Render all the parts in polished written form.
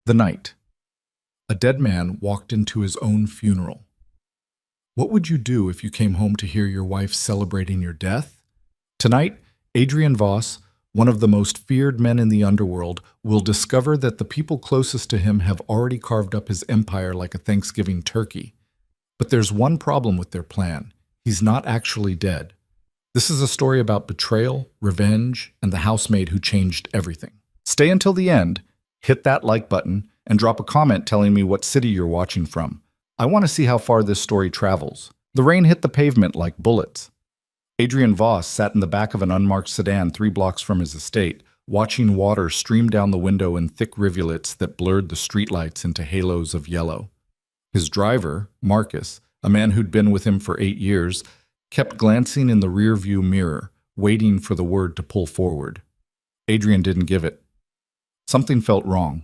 The night. A dead man walked into his own funeral. What would you do if you came home to hear your wife celebrating your death? Tonight, Adrian Voss, one of the most feared men in the underworld, will discover that the people closest to him have already carved up his empire like a Thanksgiving turkey. But there's one problem with their plan. He's not actually dead. This is a story about betrayal, revenge, and the housemaid who changed everything. Stay until the end, hit that like button, and drop a comment telling me what city you're watching from. I want to see how far this story travels. The rain hit the pavement like bullets. Adrian Voss sat in the back of an unmarked sedan 3 blocks from his estate, watching water stream down the window in thick rivulets that blurred the streetlights into halos of yellow. His driver, Marcus, a man who'd been with him for 8 years, kept glancing in the rearview mirror, waiting for the word to pull forward. Adrian didn't give it. Something felt wrong.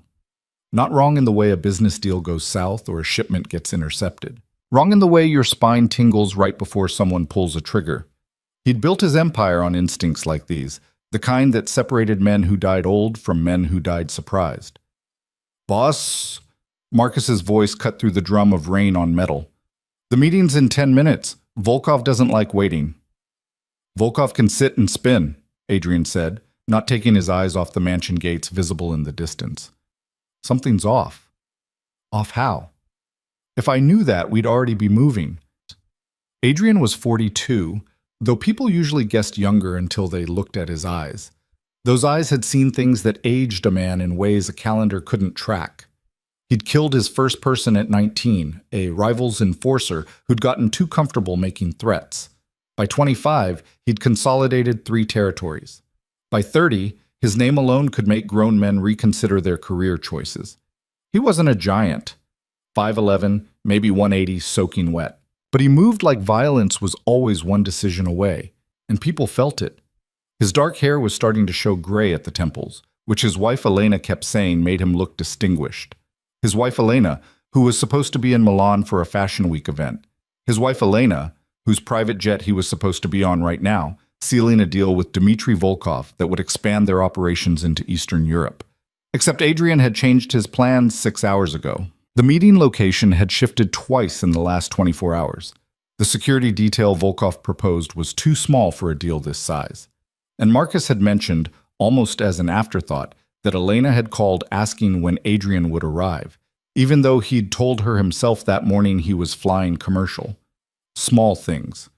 Not wrong in the way a business deal goes south or a shipment gets intercepted. Wrong in the way your spine tingles right before someone pulls a trigger. He'd built his empire on instincts like these, the kind that separated men who died old from men who died surprised. "Boss," Marcus's voice cut through the drum of rain on metal. "The meeting's in 10 minutes. Volkov doesn't like waiting." "Volkov can sit and spin," Adrian said, not taking his eyes off the mansion gates visible in the distance. Something's off. Off how? If I knew that, we'd already be moving. Adrian was 42, though people usually guessed younger until they looked at his eyes. Those eyes had seen things that aged a man in ways a calendar couldn't track. He'd killed his first person at 19, a rival's enforcer who'd gotten too comfortable making threats. By 25, he'd consolidated 3 territories. By 30, his name alone could make grown men reconsider their career choices. He wasn't a giant, 5'11", maybe 180, soaking wet. But he moved like violence was always one decision away, and people felt it. His dark hair was starting to show gray at the temples, which his wife Elena kept saying made him look distinguished. His wife Elena, who was supposed to be in Milan for a Fashion Week event. His wife Elena, whose private jet he was supposed to be on right now, sealing a deal with Dmitry Volkov that would expand their operations into Eastern Europe. Except Adrian had changed his plans 6 hours ago. The meeting location had shifted twice in the last 24 hours. The security detail Volkov proposed was too small for a deal this size. And Marcus had mentioned, almost as an afterthought, that Elena had called asking when Adrian would arrive, even though he'd told her himself that morning he was flying commercial. Small things.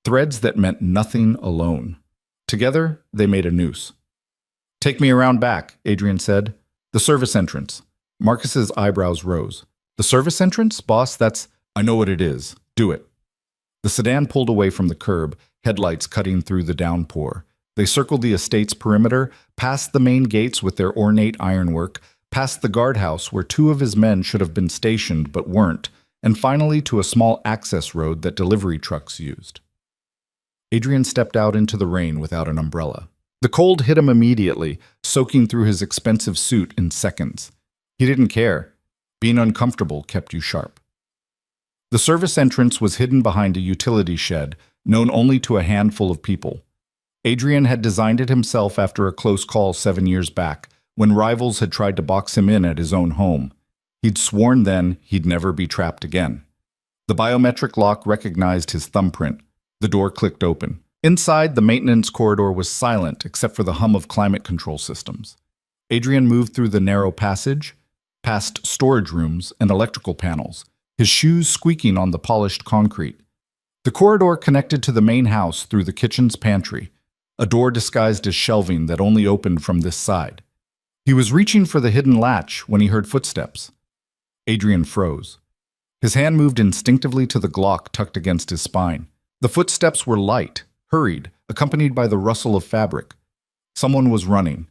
Threads that meant nothing alone. Together, they made a noose. "Take me around back," Adrian said. "The service entrance." Marcus's eyebrows rose. "The service entrance? Boss, that's—" "I know what it is. Do it." The sedan pulled away from the curb, headlights cutting through the downpour. They circled the estate's perimeter, past the main gates with their ornate ironwork, past the guardhouse where 2 of his men should have been stationed but weren't, and finally to a small access road that delivery trucks used. Adrian stepped out into the rain without an umbrella. The cold hit him immediately, soaking through his expensive suit in seconds. He didn't care. Being uncomfortable kept you sharp. The service entrance was hidden behind a utility shed, known only to a handful of people. Adrian had designed it himself after a close call 7 years back, when rivals had tried to box him in at his own home. He'd sworn then he'd never be trapped again. The biometric lock recognized his thumbprint. The door clicked open. Inside, the maintenance corridor was silent except for the hum of climate control systems. Adrian moved through the narrow passage, past storage rooms and electrical panels, his shoes squeaking on the polished concrete. The corridor connected to the main house through the kitchen's pantry, a door disguised as shelving that only opened from this side. He was reaching for the hidden latch when he heard footsteps. Adrian froze. His hand moved instinctively to the Glock tucked against his spine. The footsteps were light, hurried, accompanied by the rustle of fabric. Someone was running.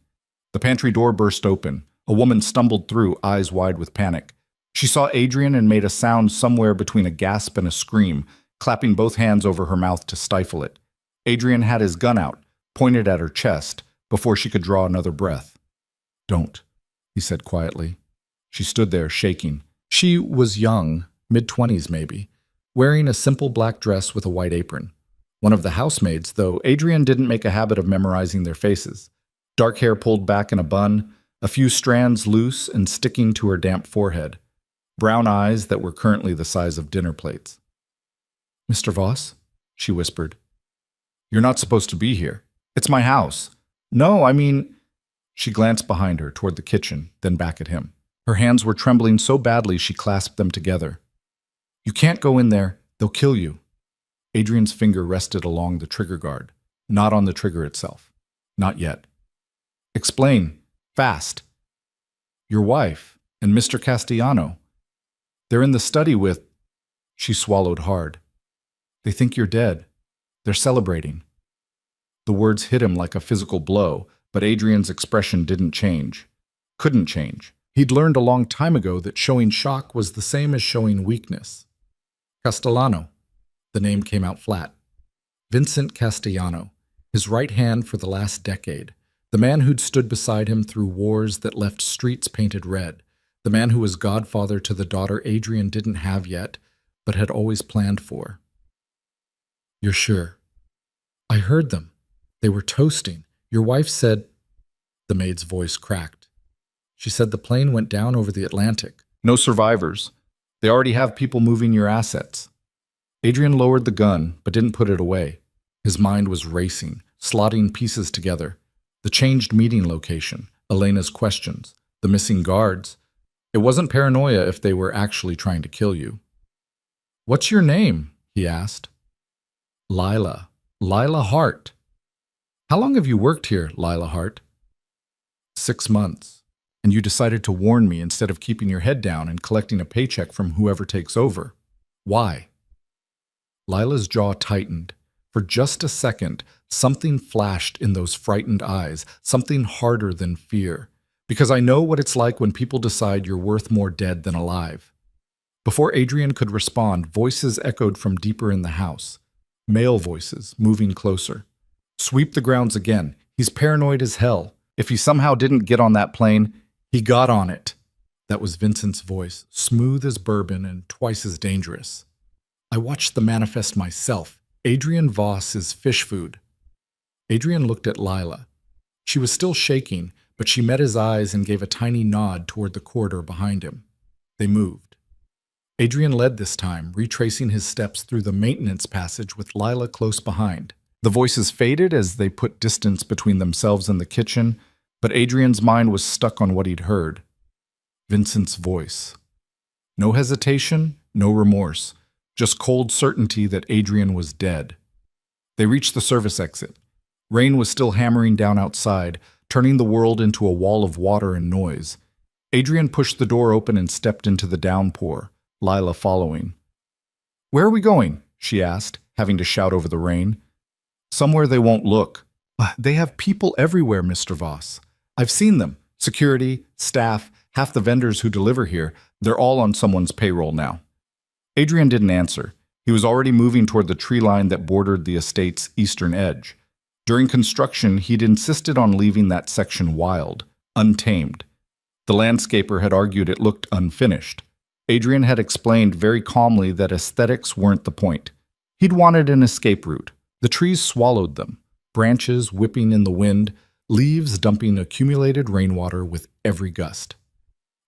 The pantry door burst open. A woman stumbled through, eyes wide with panic. She saw Adrian and made a sound somewhere between a gasp and a scream, clapping both hands over her mouth to stifle it. Adrian had his gun out, pointed at her chest, before she could draw another breath. "Don't," he said quietly. She stood there, shaking. She was young, mid-20s maybe, wearing a simple black dress with a white apron. One of the housemaids, though Adrian didn't make a habit of memorizing their faces. Dark hair pulled back in a bun, a few strands loose and sticking to her damp forehead, brown eyes that were currently the size of dinner plates. "Mr. Voss?" she whispered. "You're not supposed to be here. It's my house." "No, I mean—" She glanced behind her toward the kitchen, then back at him. Her hands were trembling so badly she clasped them together. "You can't go in there. They'll kill you." Adrian's finger rested along the trigger guard, not on the trigger itself. "Not yet." "Explain. Fast." "Your wife and Mr. Castellano. They're in the study with—" She swallowed hard. "They think you're dead. They're celebrating." The words hit him like a physical blow, but Adrian's expression didn't change. Couldn't change. He'd learned a long time ago that showing shock was the same as showing weakness. Castellano. The name came out flat. Vincent Castellano, his right hand for the last decade, the man who'd stood beside him through wars that left streets painted red, the man who was godfather to the daughter Adrian didn't have yet, but had always planned for. "You're sure?" "I heard them. They were toasting. Your wife said—" The maid's voice cracked. "She said the plane went down over the Atlantic. No survivors. They already have people moving your assets." Adrian lowered the gun, but didn't put it away. His mind was racing, slotting pieces together. The changed meeting location, Elena's questions, the missing guards. It wasn't paranoia if they were actually trying to kill you. "What's your name?" he asked. "Lila. Lila Hart." "How long have you worked here, Lila Hart?" 6 months. And you decided to warn me instead of keeping your head down and collecting a paycheck from whoever takes over. Why?" Lila's jaw tightened. For just a second, something flashed in those frightened eyes, something harder than fear. "Because I know what it's like when people decide you're worth more dead than alive." Before Adrian could respond, voices echoed from deeper in the house. Male voices, moving closer. "Sweep the grounds again. He's paranoid as hell. If he somehow didn't get on that plane, he got on it." That was Vincent's voice, smooth as bourbon and twice as dangerous. "I watched the manifest myself. Adrian Voss is fish food." Adrian looked at Lila. She was still shaking, but she met his eyes and gave a tiny nod toward the corridor behind him. They moved. Adrian led this time, retracing his steps through the maintenance passage with Lila close behind. The voices faded as they put distance between themselves and the kitchen, but Adrian's mind was stuck on what he'd heard. Vincent's voice. No hesitation, no remorse, just cold certainty that Adrian was dead. They reached the service exit. Rain was still hammering down outside, turning the world into a wall of water and noise. Adrian pushed the door open and stepped into the downpour, Lila following. "Where are we going?" she asked, having to shout over the rain. "Somewhere they won't look." "They have people everywhere, Mr. Voss. I've seen them. Security, staff, half the vendors who deliver here. They're all on someone's payroll now." Adrian didn't answer. He was already moving toward the tree line that bordered the estate's eastern edge. During construction, he'd insisted on leaving that section wild, untamed. The landscaper had argued it looked unfinished. Adrian had explained very calmly that aesthetics weren't the point. He'd wanted an escape route. The trees swallowed them, branches whipping in the wind, leaves dumping accumulated rainwater with every gust.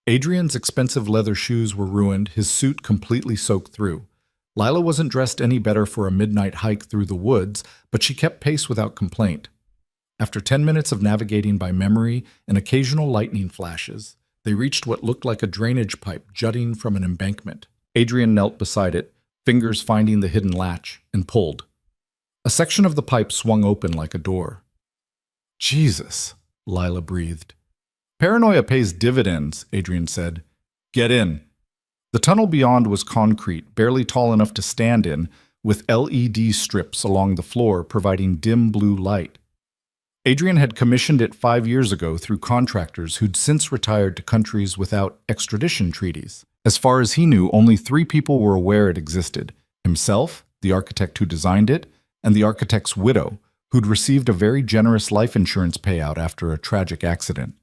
Adrian's expensive leather shoes were ruined, his suit completely soaked through. Lila wasn't dressed any better for a midnight hike through the woods, but she kept pace without complaint. After 10 minutes of navigating by memory and occasional lightning flashes, they reached what looked like a drainage pipe jutting from an embankment. Adrian knelt beside it, fingers finding the hidden latch, and pulled. A section of the pipe swung open like a door. "Jesus," Lila breathed. "Paranoia pays dividends," Adrian said. "Get in." The tunnel beyond was concrete, barely tall enough to stand in, with LED strips along the floor providing dim blue light. Adrian had commissioned it 5 years ago through contractors who'd since retired to countries without extradition treaties. As far as he knew, only 3 people were aware it existed: himself, the architect who designed it, and the architect's widow, who'd received a very generous life insurance payout after a tragic accident.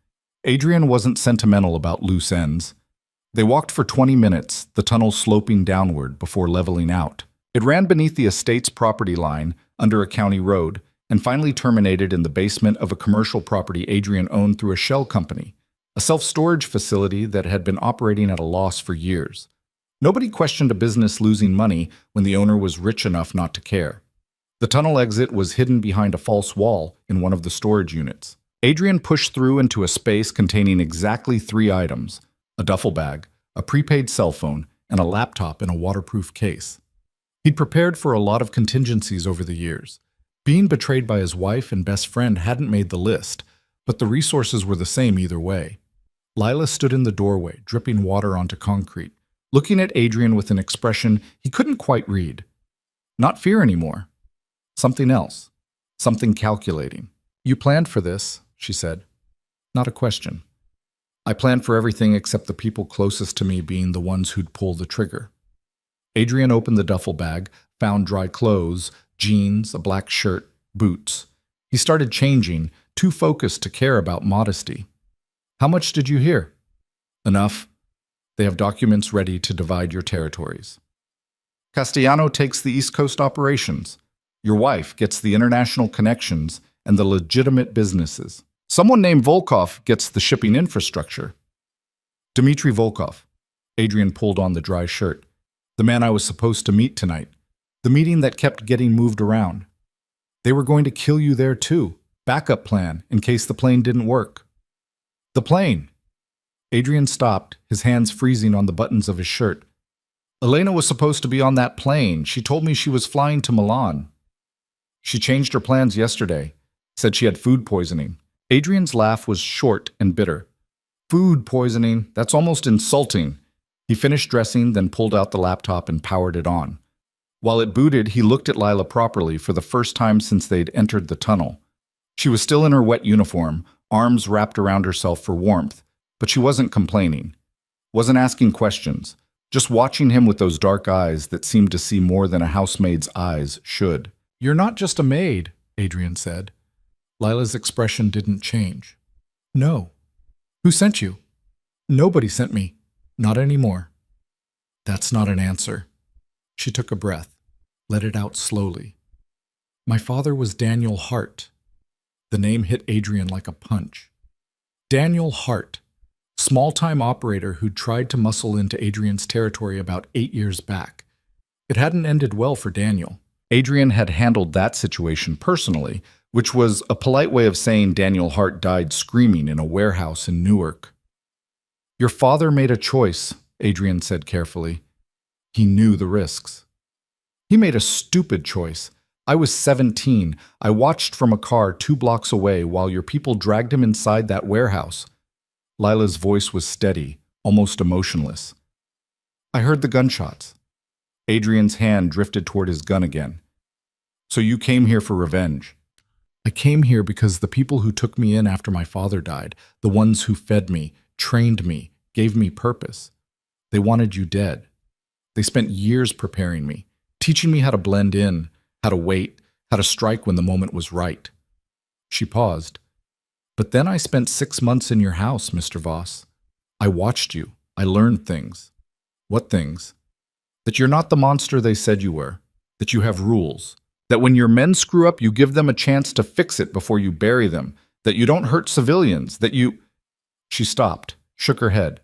Adrian wasn't sentimental about loose ends. They walked for 20 minutes, the tunnel sloping downward before leveling out. It ran beneath the estate's property line, under a county road, and finally terminated in the basement of a commercial property Adrian owned through a shell company. a self-storage facility that had been operating at a loss for years. Nobody questioned a business losing money when the owner was rich enough not to care. The tunnel exit was hidden behind a false wall in one of the storage units. Adrian pushed through into a space containing exactly 3 items: a duffel bag, a prepaid cell phone, and a laptop in a waterproof case. He'd prepared for a lot of contingencies over the years. Being betrayed by his wife and best friend hadn't made the list, but the resources were the same either way. Lila stood in the doorway, dripping water onto concrete, looking at Adrian with an expression he couldn't quite read. Not fear anymore. Something else. Something calculating. "You planned for this," she said. "Not a question. I planned for everything except the people closest to me being the ones who'd pull the trigger." Adrian opened the duffel bag, found dry clothes, jeans, a black shirt, boots. He started changing, too focused to care about modesty. "How much did you hear?" "Enough. They have documents ready to divide your territories. Castellano takes the East Coast operations. Your wife gets the international connections and the legitimate businesses. Someone named Volkov gets the shipping infrastructure." "Dmitry Volkov." Adrian pulled on the dry shirt. "The man I was supposed to meet tonight. The meeting that kept getting moved around. They were going to kill you there too. Backup plan in case the plane didn't work." "The plane." Adrian stopped, his hands freezing on the buttons of his shirt. "Elena was supposed to be on that plane. She told me she was flying to Milan. She changed her plans yesterday. Said she had food poisoning." Adrian's laugh was short and bitter. "Food poisoning? That's almost insulting." He finished dressing, then pulled out the laptop and powered it on. While it booted, he looked at Lila properly for the first time since they'd entered the tunnel. She was still in her wet uniform, arms wrapped around herself for warmth, but she wasn't complaining. Wasn't asking questions, just watching him with those dark eyes that seemed to see more than a housemaid's eyes should. "You're not just a maid," Adrian said. Lila's expression didn't change. "No." "Who sent you?" "Nobody sent me. Not anymore." "That's not an answer." She took a breath, let it out slowly. "My father was Daniel Hart." The name hit Adrian like a punch. Daniel Hart, small-time operator who'd tried to muscle into Adrian's territory about 8 years back. It hadn't ended well for Daniel. Adrian had handled that situation personally, which was a polite way of saying Daniel Hart died screaming in a warehouse in Newark. "Your father made a choice," Adrian said carefully. "He knew the risks." "He made a stupid choice. I was 17. I watched from a car 2 blocks away while your people dragged him inside that warehouse." Lila's voice was steady, almost emotionless. "I heard the gunshots." Adrian's hand drifted toward his gun again. "So you came here for revenge?" "I came here because the people who took me in after my father died, the ones who fed me, trained me, gave me purpose, they wanted you dead. They spent years preparing me, teaching me how to blend in, how to wait, how to strike when the moment was right." She paused. "But then I spent 6 months in your house, Mr. Voss. I watched you. I learned things." "What things?" "That you're not the monster they said you were. That you have rules. That when your men screw up, you give them a chance to fix it before you bury them. That you don't hurt civilians. That you—" She stopped, shook her head.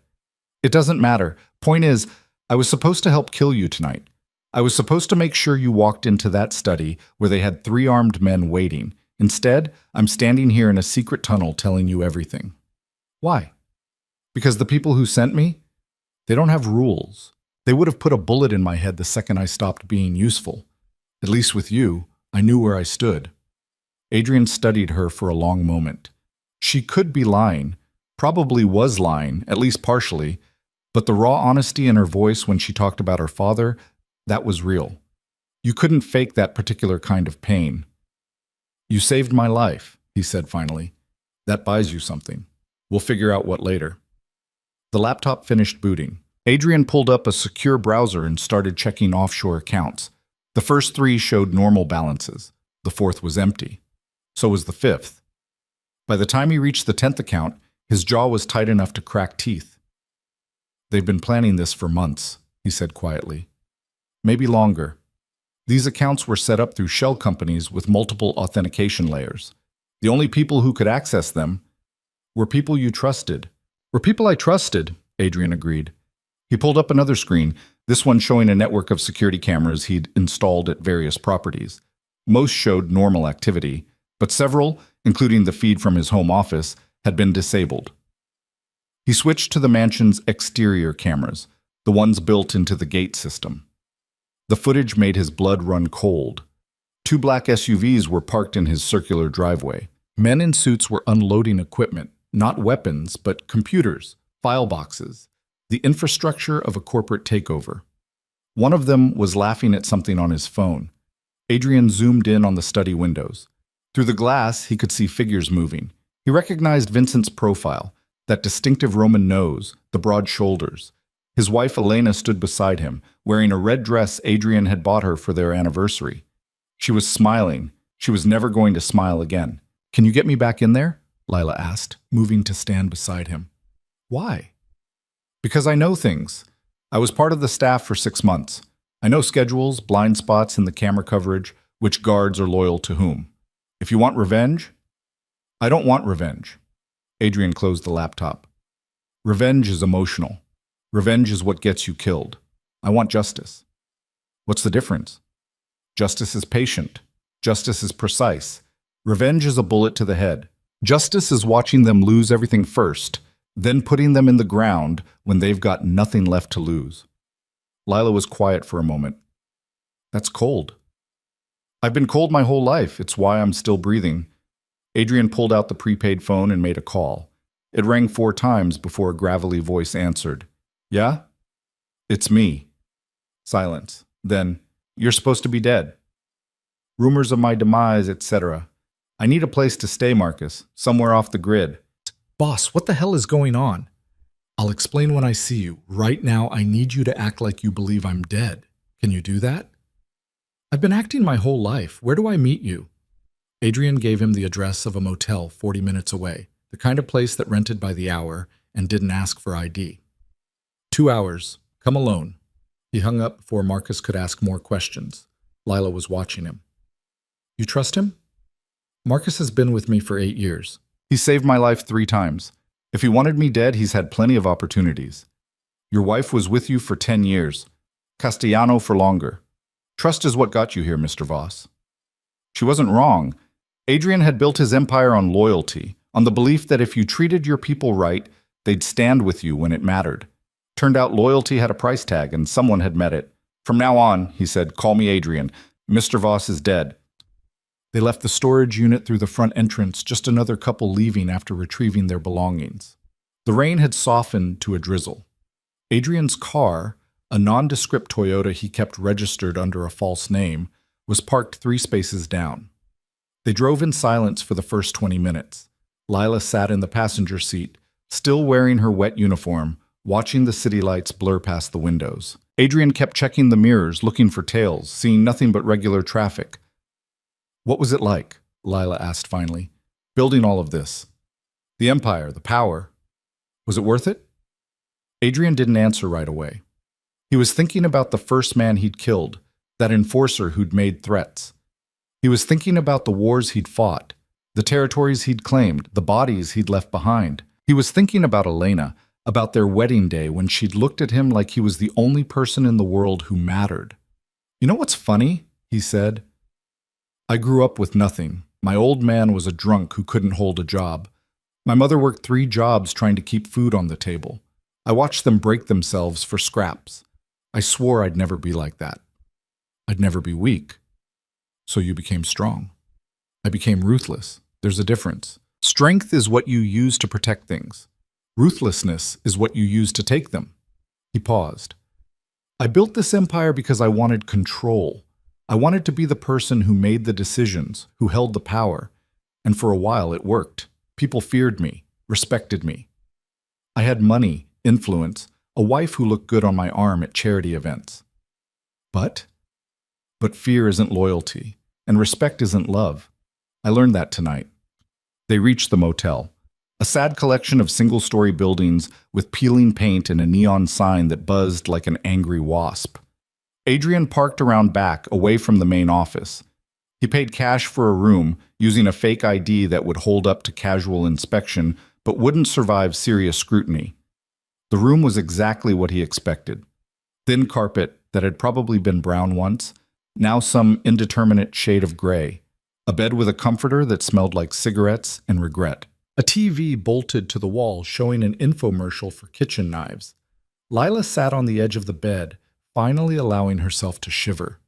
"It doesn't matter. Point is, I was supposed to help kill you tonight. I was supposed to make sure you walked into that study where they had 3 armed men waiting. Instead, I'm standing here in a secret tunnel telling you everything." "Why?" "Because the people who sent me, they don't have rules. They would have put a bullet in my head the second I stopped being useful. At least with you, I knew where I stood." Adrian studied her for a long moment. She could be lying, probably was lying, at least partially, but the raw honesty in her voice when she talked about her father, that was real. You couldn't fake that particular kind of pain. "You saved my life," he said finally. "That buys you something. We'll figure out what later." The laptop finished booting. Adrian pulled up a secure browser and started checking offshore accounts. The first 3 showed normal balances. The 4th was empty. So was the 5th. By the time he reached the 10th account, his jaw was tight enough to crack teeth. "They've been planning this for months," he said quietly. "Maybe longer. These accounts were set up through shell companies with multiple authentication layers. The only people who could access them were people you trusted, Were people I trusted, Adrian agreed. He pulled up another screen, this one showing a network of security cameras he'd installed at various properties. Most showed normal activity, but several, including the feed from his home office, had been disabled. He switched to the mansion's exterior cameras, the ones built into the gate system. The footage made his blood run cold. 2 black SUVs were parked in his circular driveway. Men in suits were unloading equipment, not weapons, but computers, file boxes, the infrastructure of a corporate takeover. One of them was laughing at something on his phone. Adrian zoomed in on the study windows. Through the glass, he could see figures moving. He recognized Vincent's profile, that distinctive Roman nose, the broad shoulders. His wife Elena stood beside him, wearing a red dress Adrian had bought her for their anniversary. She was smiling. She was never going to smile again. "Can you get me back in there?" Lila asked, moving to stand beside him. "Why?" "Because I know things. I was part of the staff for 6 months. I know schedules, blind spots in the camera coverage, which guards are loyal to whom. If you want revenge..." "I don't want revenge." Adrian closed the laptop. "Revenge is emotional. Revenge is what gets you killed. I want justice." "What's the difference?" "Justice is patient. Justice is precise. Revenge is a bullet to the head. Justice is watching them lose everything first, then putting them in the ground when they've got nothing left to lose." Lila was quiet for a moment. "That's cold." "I've been cold my whole life. It's why I'm still breathing." Adrian pulled out the prepaid phone and made a call. It rang 4 times before a gravelly voice answered. "Yeah? It's me." Silence. Then, "You're supposed to be dead. Rumors of my demise, etc. I need a place to stay, Marcus, somewhere off the grid." "Boss, what the hell is going on?" "I'll explain when I see you. Right now, I need you to act like you believe I'm dead. Can you do that?" "I've been acting my whole life. Where do I meet you?" Adrian gave him the address of a motel 40 minutes away, the kind of place that rented by the hour and didn't ask for ID. 2 hours. Come alone." He hung up before Marcus could ask more questions. Lila was watching him. "You trust him?" "Marcus has been with me for 8 years. He saved my life 3 times. If he wanted me dead, he's had plenty of opportunities. Your wife was with you for 10 years. Castellano for longer. Trust is what got you here, Mr. Voss." She wasn't wrong. Adrian had built his empire on loyalty, on the belief that if you treated your people right, they'd stand with you when it mattered. Turned out loyalty had a price tag, and someone had met it. "From now on," he said, "call me Adrian. Mr. Voss is dead." They left the storage unit through the front entrance, just another couple leaving after retrieving their belongings. The rain had softened to a drizzle. Adrian's car, a nondescript Toyota he kept registered under a false name, was parked 3 spaces down. They drove in silence for the first 20 minutes. Lila sat in the passenger seat, still wearing her wet uniform, watching the city lights blur past the windows. Adrian kept checking the mirrors, looking for tails, seeing nothing but regular traffic. "What was it like?" Lila asked finally. "Building all of this? The empire, the power. Was it worth it?" Adrian didn't answer right away. He was thinking about the first man he'd killed, that enforcer who'd made threats. He was thinking about the wars he'd fought, the territories he'd claimed, the bodies he'd left behind. He was thinking about Elena, about their wedding day when she'd looked at him like he was the only person in the world who mattered. "You know what's funny?" he said. "I grew up with nothing. My old man was a drunk who couldn't hold a job. My mother worked 3 jobs trying to keep food on the table. I watched them break themselves for scraps. I swore I'd never be like that. I'd never be weak. So you became strong. I became ruthless. There's a difference. Strength is what you use to protect things. Ruthlessness is what you use to take them." He paused. "I built this empire because I wanted control. I wanted to be the person who made the decisions, who held the power. And for a while it worked. People feared me, respected me. I had money, influence, a wife who looked good on my arm at charity events. But fear isn't loyalty, and respect isn't love. I learned that tonight." They reached the motel, a sad collection of single-story buildings with peeling paint and a neon sign that buzzed like an angry wasp. Adrian parked around back, away from the main office. He paid cash for a room, using a fake ID that would hold up to casual inspection, but wouldn't survive serious scrutiny. The room was exactly what he expected. Thin carpet that had probably been brown once, now some indeterminate shade of gray. A bed with a comforter that smelled like cigarettes and regret. A TV bolted to the wall showing an infomercial for kitchen knives. Lila sat on the edge of the bed, finally allowing herself to shiver.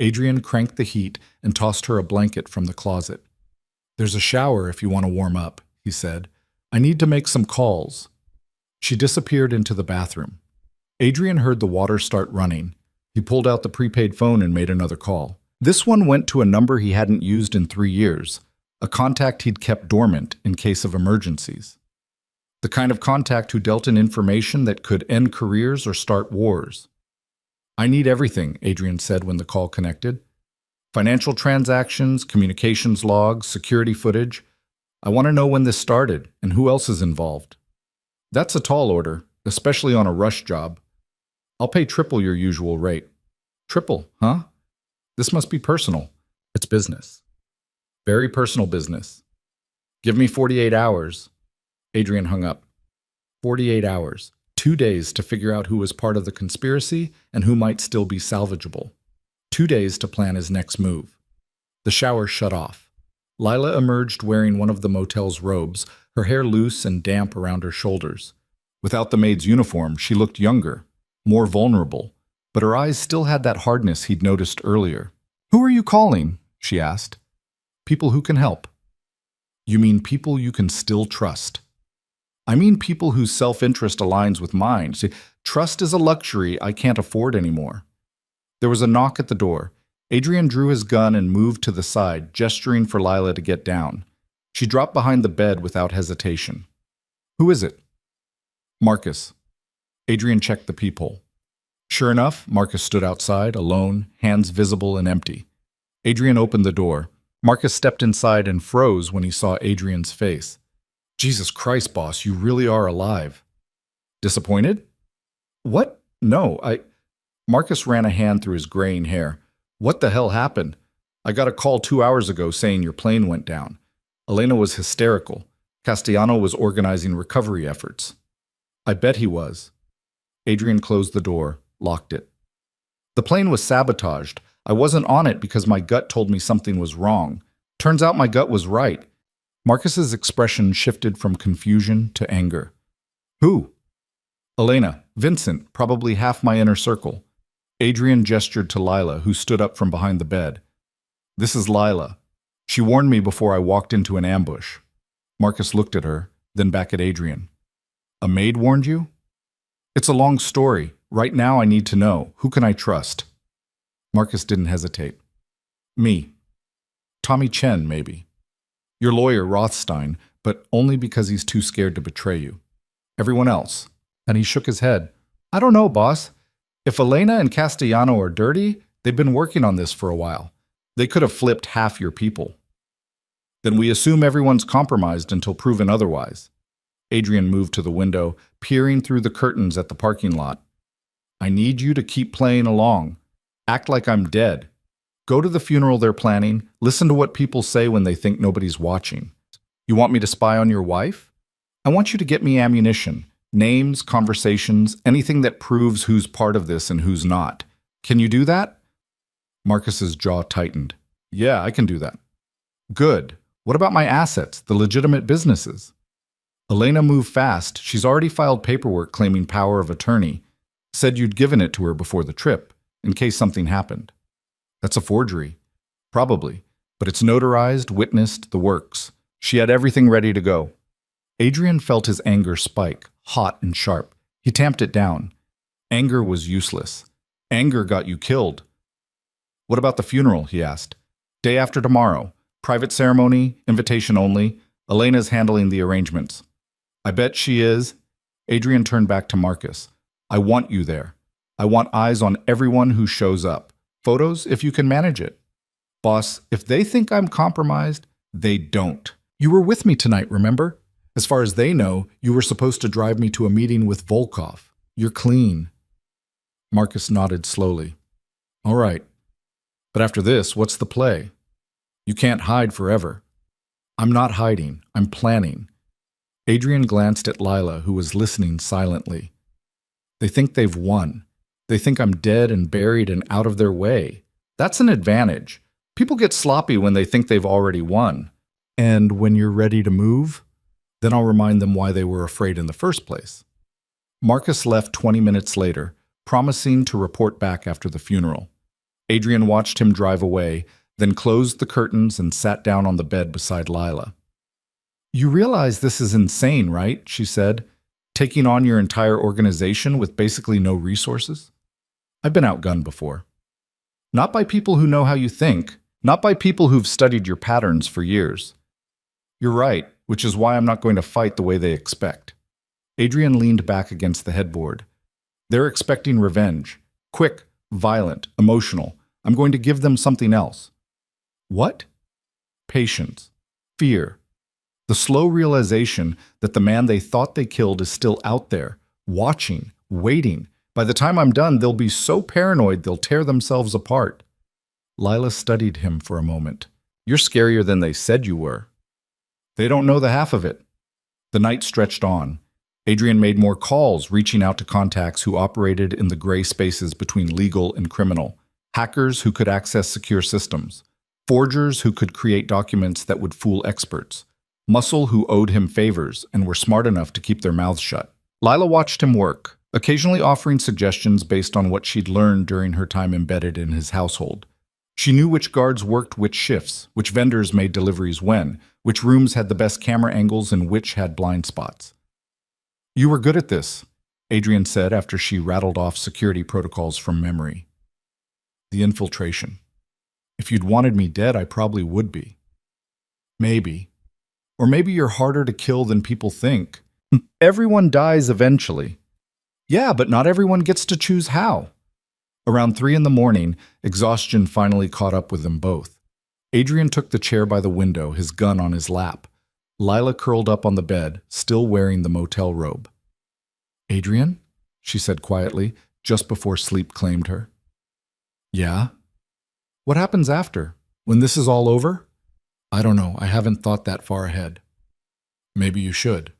Adrian cranked the heat and tossed her a blanket from the closet. "There's a shower if you want to warm up," he said. "I need to make some calls." She disappeared into the bathroom. Adrian heard the water start running. He pulled out the prepaid phone and made another call. This one went to a number he hadn't used in 3 years, a contact he'd kept dormant in case of emergencies. The kind of contact who dealt in information that could end careers or start wars. "I need everything," Adrian said when the call connected. "Financial transactions, communications logs, security footage. I want to know when this started and who else is involved." "That's a tall order, especially on a rush job. I'll pay triple your usual rate." "Triple, huh? This must be personal." "It's business. Very personal business. Give me 48 hours. Adrian hung up. 48 hours. 2 days to figure out who was part of the conspiracy and who might still be salvageable. 2 days to plan his next move. The shower shut off. Lila emerged wearing one of the motel's robes, her hair loose and damp around her shoulders. Without the maid's uniform, she looked younger, more vulnerable, but her eyes still had that hardness he'd noticed earlier. "Who are you calling?" she asked. "People who can help." "You mean people you can still trust?" "I mean people whose self-interest aligns with mine. See, trust is a luxury I can't afford anymore." There was a knock at the door. Adrian drew his gun and moved to the side, gesturing for Lila to get down. She dropped behind the bed without hesitation. "Who is it?" "Marcus." Adrian checked the peephole. Sure enough, Marcus stood outside, alone, hands visible and empty. Adrian opened the door. Marcus stepped inside and froze when he saw Adrian's face. "Jesus Christ, boss, you really are alive." "Disappointed?" "What? No, Marcus ran a hand through his graying hair. "What the hell happened? I got a call 2 hours ago saying your plane went down. Elena was hysterical. Castellano was organizing recovery efforts." "I bet he was." Adrian closed the door, locked it. "The plane was sabotaged. I wasn't on it because my gut told me something was wrong. Turns out my gut was right." Marcus's expression shifted from confusion to anger. "Who?" "Elena, Vincent, probably half my inner circle." Adrian gestured to Lila, who stood up from behind the bed. "This is Lila. She warned me before I walked into an ambush." Marcus looked at her, then back at Adrian. "A maid warned you?" "It's a long story. Right now I need to know. Who can I trust?" Marcus didn't hesitate. "Me. Tommy Chen, maybe. Your lawyer, Rothstein, but only because he's too scared to betray you. Everyone else." And he shook his head. "I don't know, boss. If Elena and Castellano are dirty, they've been working on this for a while. They could have flipped half your people." "Then we assume everyone's compromised until proven otherwise." Adrian moved to the window, peering through the curtains at the parking lot. "I need you to keep playing along. Act like I'm dead. Go to the funeral they're planning. Listen to what people say when they think nobody's watching. You want me to spy on your wife? I want you to get me ammunition. Names, conversations, anything that proves who's part of this and who's not. Can you do that?" Marcus's jaw tightened. "Yeah, I can do that." "Good. What about my assets, the legitimate businesses?" "Elena moved fast. She's already filed paperwork claiming power of attorney. Said you'd given it to her before the trip, in case something happened." "That's a forgery." "Probably, but it's notarized, witnessed, the works. She had everything ready to go." Adrian felt his anger spike, hot and sharp. He tamped it down. Anger was useless. Anger got you killed. "What about the funeral?" he asked. "Day after tomorrow. Private ceremony, invitation only. Elena's handling the arrangements." "I bet she is." Adrian turned back to Marcus. "I want you there. I want eyes on everyone who shows up. Photos, if you can manage it." "Boss, if they think I'm compromised, they don't. You were with me tonight, remember? As far as they know, you were supposed to drive me to a meeting with Volkov. You're clean." Marcus nodded slowly. "All right. But after this, what's the play? You can't hide forever." "I'm not hiding. I'm planning." Adrian glanced at Lila, who was listening silently. They think they've won. They think I'm dead and buried and out of their way. That's an advantage. People get sloppy when they think they've already won. And when you're ready to move, then I'll remind them why they were afraid in the first place. Marcus left 20 minutes later, promising to report back after the funeral. Adrian watched him drive away, then closed the curtains and sat down on the bed beside Lila. "You realize this is insane, right?" she said. "Taking on your entire organization with basically no resources?" "I've been outgunned before. Not by people who know how you think, not by people who've studied your patterns for years. You're right, which is why I'm not going to fight the way they expect." Adrian leaned back against the headboard. "They're expecting revenge. Quick, violent, emotional. I'm going to give them something else." "What?" "Patience. Fear. The slow realization that the man they thought they killed is still out there, watching, waiting. By the time I'm done, they'll be so paranoid they'll tear themselves apart." Lila studied him for a moment. "You're scarier than they said you were." "They don't know the half of it." The night stretched on. Adrian made more calls, reaching out to contacts who operated in the gray spaces between legal and criminal. Hackers who could access secure systems. Forgers who could create documents that would fool experts. Muscle who owed him favors and were smart enough to keep their mouths shut. Lila watched him work, occasionally offering suggestions based on what she'd learned during her time embedded in his household. She knew which guards worked which shifts, which vendors made deliveries when, which rooms had the best camera angles and which had blind spots. "You were good at this," Adrian said after she rattled off security protocols from memory. "The infiltration. If you'd wanted me dead, I probably would be." "Maybe. Or maybe you're harder to kill than people think. Everyone dies eventually." "Yeah, but not everyone gets to choose how." Around 3 in the morning, exhaustion finally caught up with them both. Adrian took the chair by the window, his gun on his lap. Lila curled up on the bed, still wearing the motel robe. "Adrian?" she said quietly, just before sleep claimed her. "Yeah?" "What happens after? When this is all over?" "I don't know. I haven't thought that far ahead." "Maybe you should."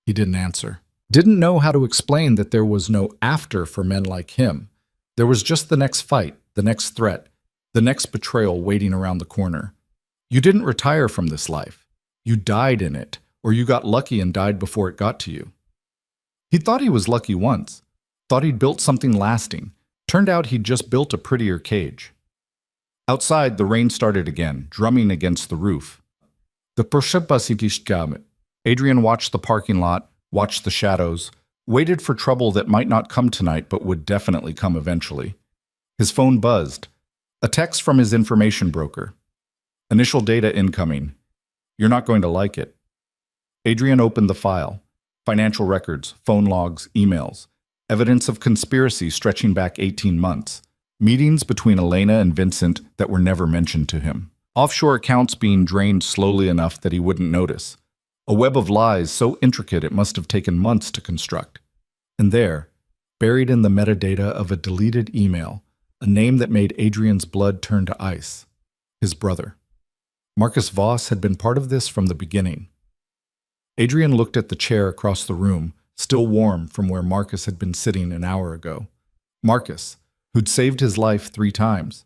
He didn't answer. Didn't know how to explain that there was no after for men like him. There was just the next fight, the next threat, the next betrayal waiting around the corner. You didn't retire from this life. You died in it, or you got lucky and died before it got to you. He thought he was lucky once, thought he'd built something lasting. Turned out he'd just built a prettier cage. Outside, the rain started again, drumming against the roof. The Proszę Adrian watched the parking lot, watched the shadows, waited for trouble that might not come tonight but would definitely come eventually. His phone buzzed. A text from his information broker. "Initial data incoming. You're not going to like it." Adrian opened the file. Financial records, phone logs, emails. Evidence of conspiracy stretching back 18 months. Meetings between Elena and Vincent that were never mentioned to him. Offshore accounts being drained slowly enough that he wouldn't notice. A web of lies so intricate it must have taken months to construct. And there, buried in the metadata of a deleted email, a name that made Adrian's blood turn to ice. His brother. Marcus Voss had been part of this from the beginning. Adrian looked at the chair across the room, still warm from where Marcus had been sitting an hour ago. Marcus, who'd saved his life 3 times.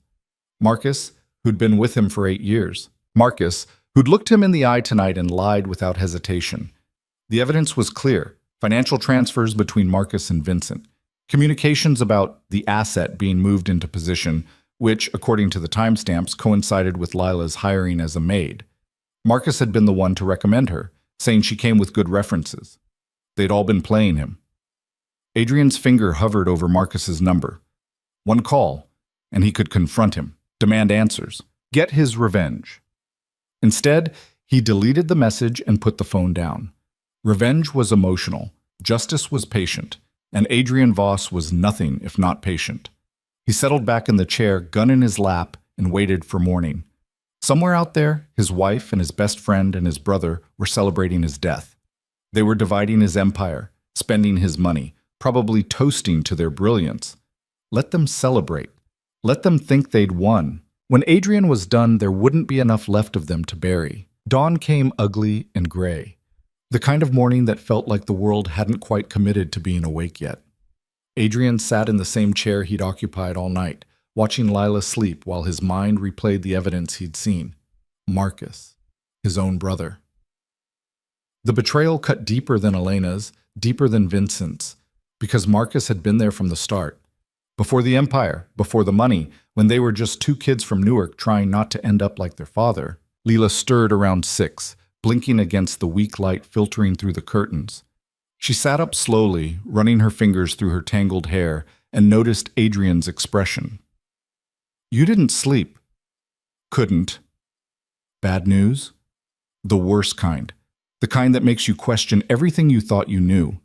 Marcus, who'd been with him for 8 years. Marcus, who'd looked him in the eye tonight and lied without hesitation. The evidence was clear. Financial transfers between Marcus and Vincent. Communications about the asset being moved into position, which, according to the timestamps, coincided with Lila's hiring as a maid. Marcus had been the one to recommend her, saying she came with good references. They'd all been playing him. Adrian's finger hovered over Marcus's number. One call, and he could confront him, demand answers, get his revenge. Instead, he deleted the message and put the phone down. Revenge was emotional, justice was patient, and Adrian Voss was nothing if not patient. He settled back in the chair, gun in his lap, and waited for morning. Somewhere out there, his wife and his best friend and his brother were celebrating his death. They were dividing his empire, spending his money, probably toasting to their brilliance. Let them celebrate. Let them think they'd won. When Adrian was done, there wouldn't be enough left of them to bury. Dawn came ugly and gray. The kind of morning that felt like the world hadn't quite committed to being awake yet. Adrian sat in the same chair he'd occupied all night, watching Lila sleep while his mind replayed the evidence he'd seen. Marcus, his own brother. The betrayal cut deeper than Elena's, deeper than Vincent's, because Marcus had been there from the start. Before the empire, before the money, when they were just two kids from Newark trying not to end up like their father. Leela stirred around 6, blinking against the weak light filtering through the curtains. She sat up slowly, running her fingers through her tangled hair, and noticed Adrian's expression. "You didn't sleep." "Couldn't." "Bad news?" "The worst kind. The kind that makes you question everything you thought you knew."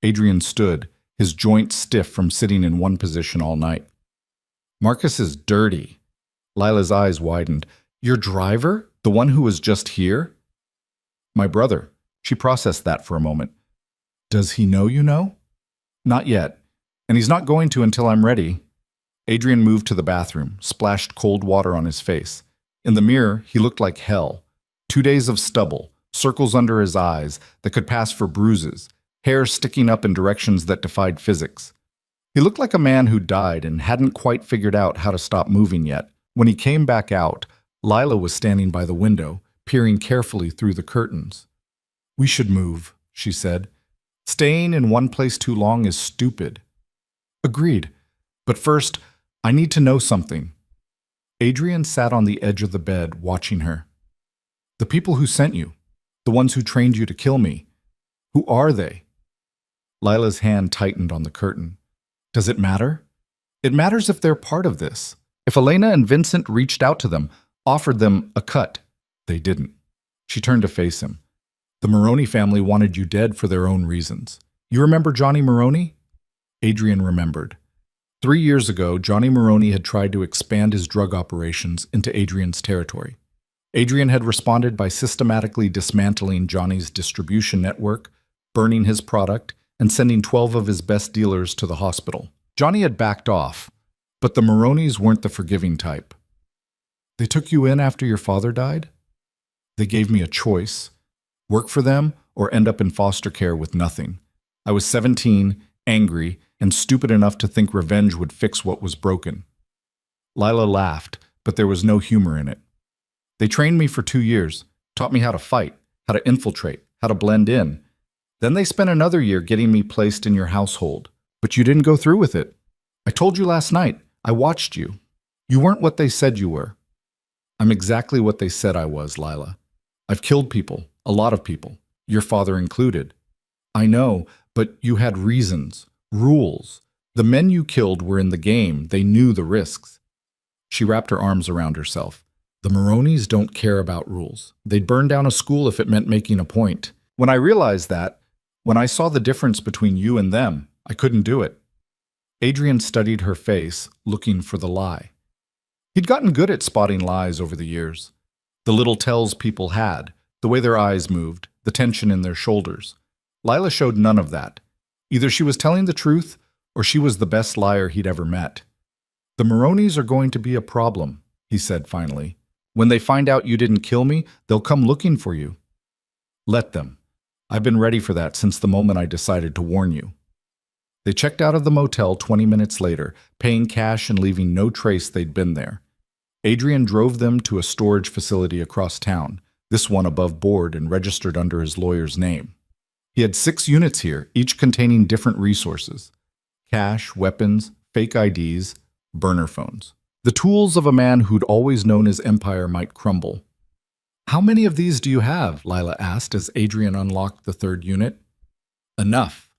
Adrian stood, his joints stiff from sitting in one position all night. "Marcus is dirty." Lila's eyes widened. "Your driver? The one who was just here?" "My brother." She processed that for a moment. "Does he know you know?" "Not yet. And he's not going to until I'm ready." Adrian moved to the bathroom, splashed cold water on his face. In the mirror, he looked like hell. 2 days of stubble, circles under his eyes that could pass for bruises, hair sticking up in directions that defied physics. He looked like a man who died and hadn't quite figured out how to stop moving yet. When he came back out, Lila was standing by the window, peering carefully through the curtains. "We should move," she said. "Staying in one place too long is stupid." "Agreed. But first, I need to know something." Adrian sat on the edge of the bed, watching her. "The people who sent you, the ones who trained you to kill me, who are they?" Lila's hand tightened on the curtain. "Does it matter?" "It matters if they're part of this. If Elena and Vincent reached out to them, offered them a cut." "They didn't." She turned to face him. "The Maroney family wanted you dead for their own reasons. You remember Johnny Maroney?" Adrian remembered. 3 years ago, Johnny Maroney had tried to expand his drug operations into Adrian's territory. Adrian had responded by systematically dismantling Johnny's distribution network, burning his product, and sending 12 of his best dealers to the hospital. Johnny had backed off, but the Maroneys weren't the forgiving type. "They took you in after your father died?" "They gave me a choice. Work for them or end up in foster care with nothing. I was 17, angry, and stupid enough to think revenge would fix what was broken." Lila laughed, but there was no humor in it. "They trained me for 2 years, taught me how to fight, how to infiltrate, how to blend in. Then they spent another year getting me placed in your household. But you didn't go through with it. I told you last night. I watched you. You weren't what they said you were." "I'm exactly what they said I was, Lila. I've killed people, a lot of people, your father included." "I know, but you had reasons, rules. The men you killed were in the game. They knew the risks." She wrapped her arms around herself. "The Maroneys don't care about rules. They'd burn down a school if it meant making a point. When I realized that, when I saw the difference between you and them, I couldn't do it." Adrian studied her face, looking for the lie. He'd gotten good at spotting lies over the years. The little tells people had, the way their eyes moved, the tension in their shoulders. Lila showed none of that. Either she was telling the truth, or she was the best liar he'd ever met. "The Maroneys are going to be a problem," he said finally. "When they find out you didn't kill me, they'll come looking for you." "Let them. I've been ready for that since the moment I decided to warn you." They checked out of the motel 20 minutes later, paying cash and leaving no trace they'd been there. Adrian drove them to a storage facility across town, this one above board and registered under his lawyer's name. He had 6 units here, each containing different resources: cash, weapons, fake IDs, burner phones. The tools of a man who'd always known his empire might crumble. "How many of these do you have?" Lila asked as Adrian unlocked the 3rd unit. "Enough.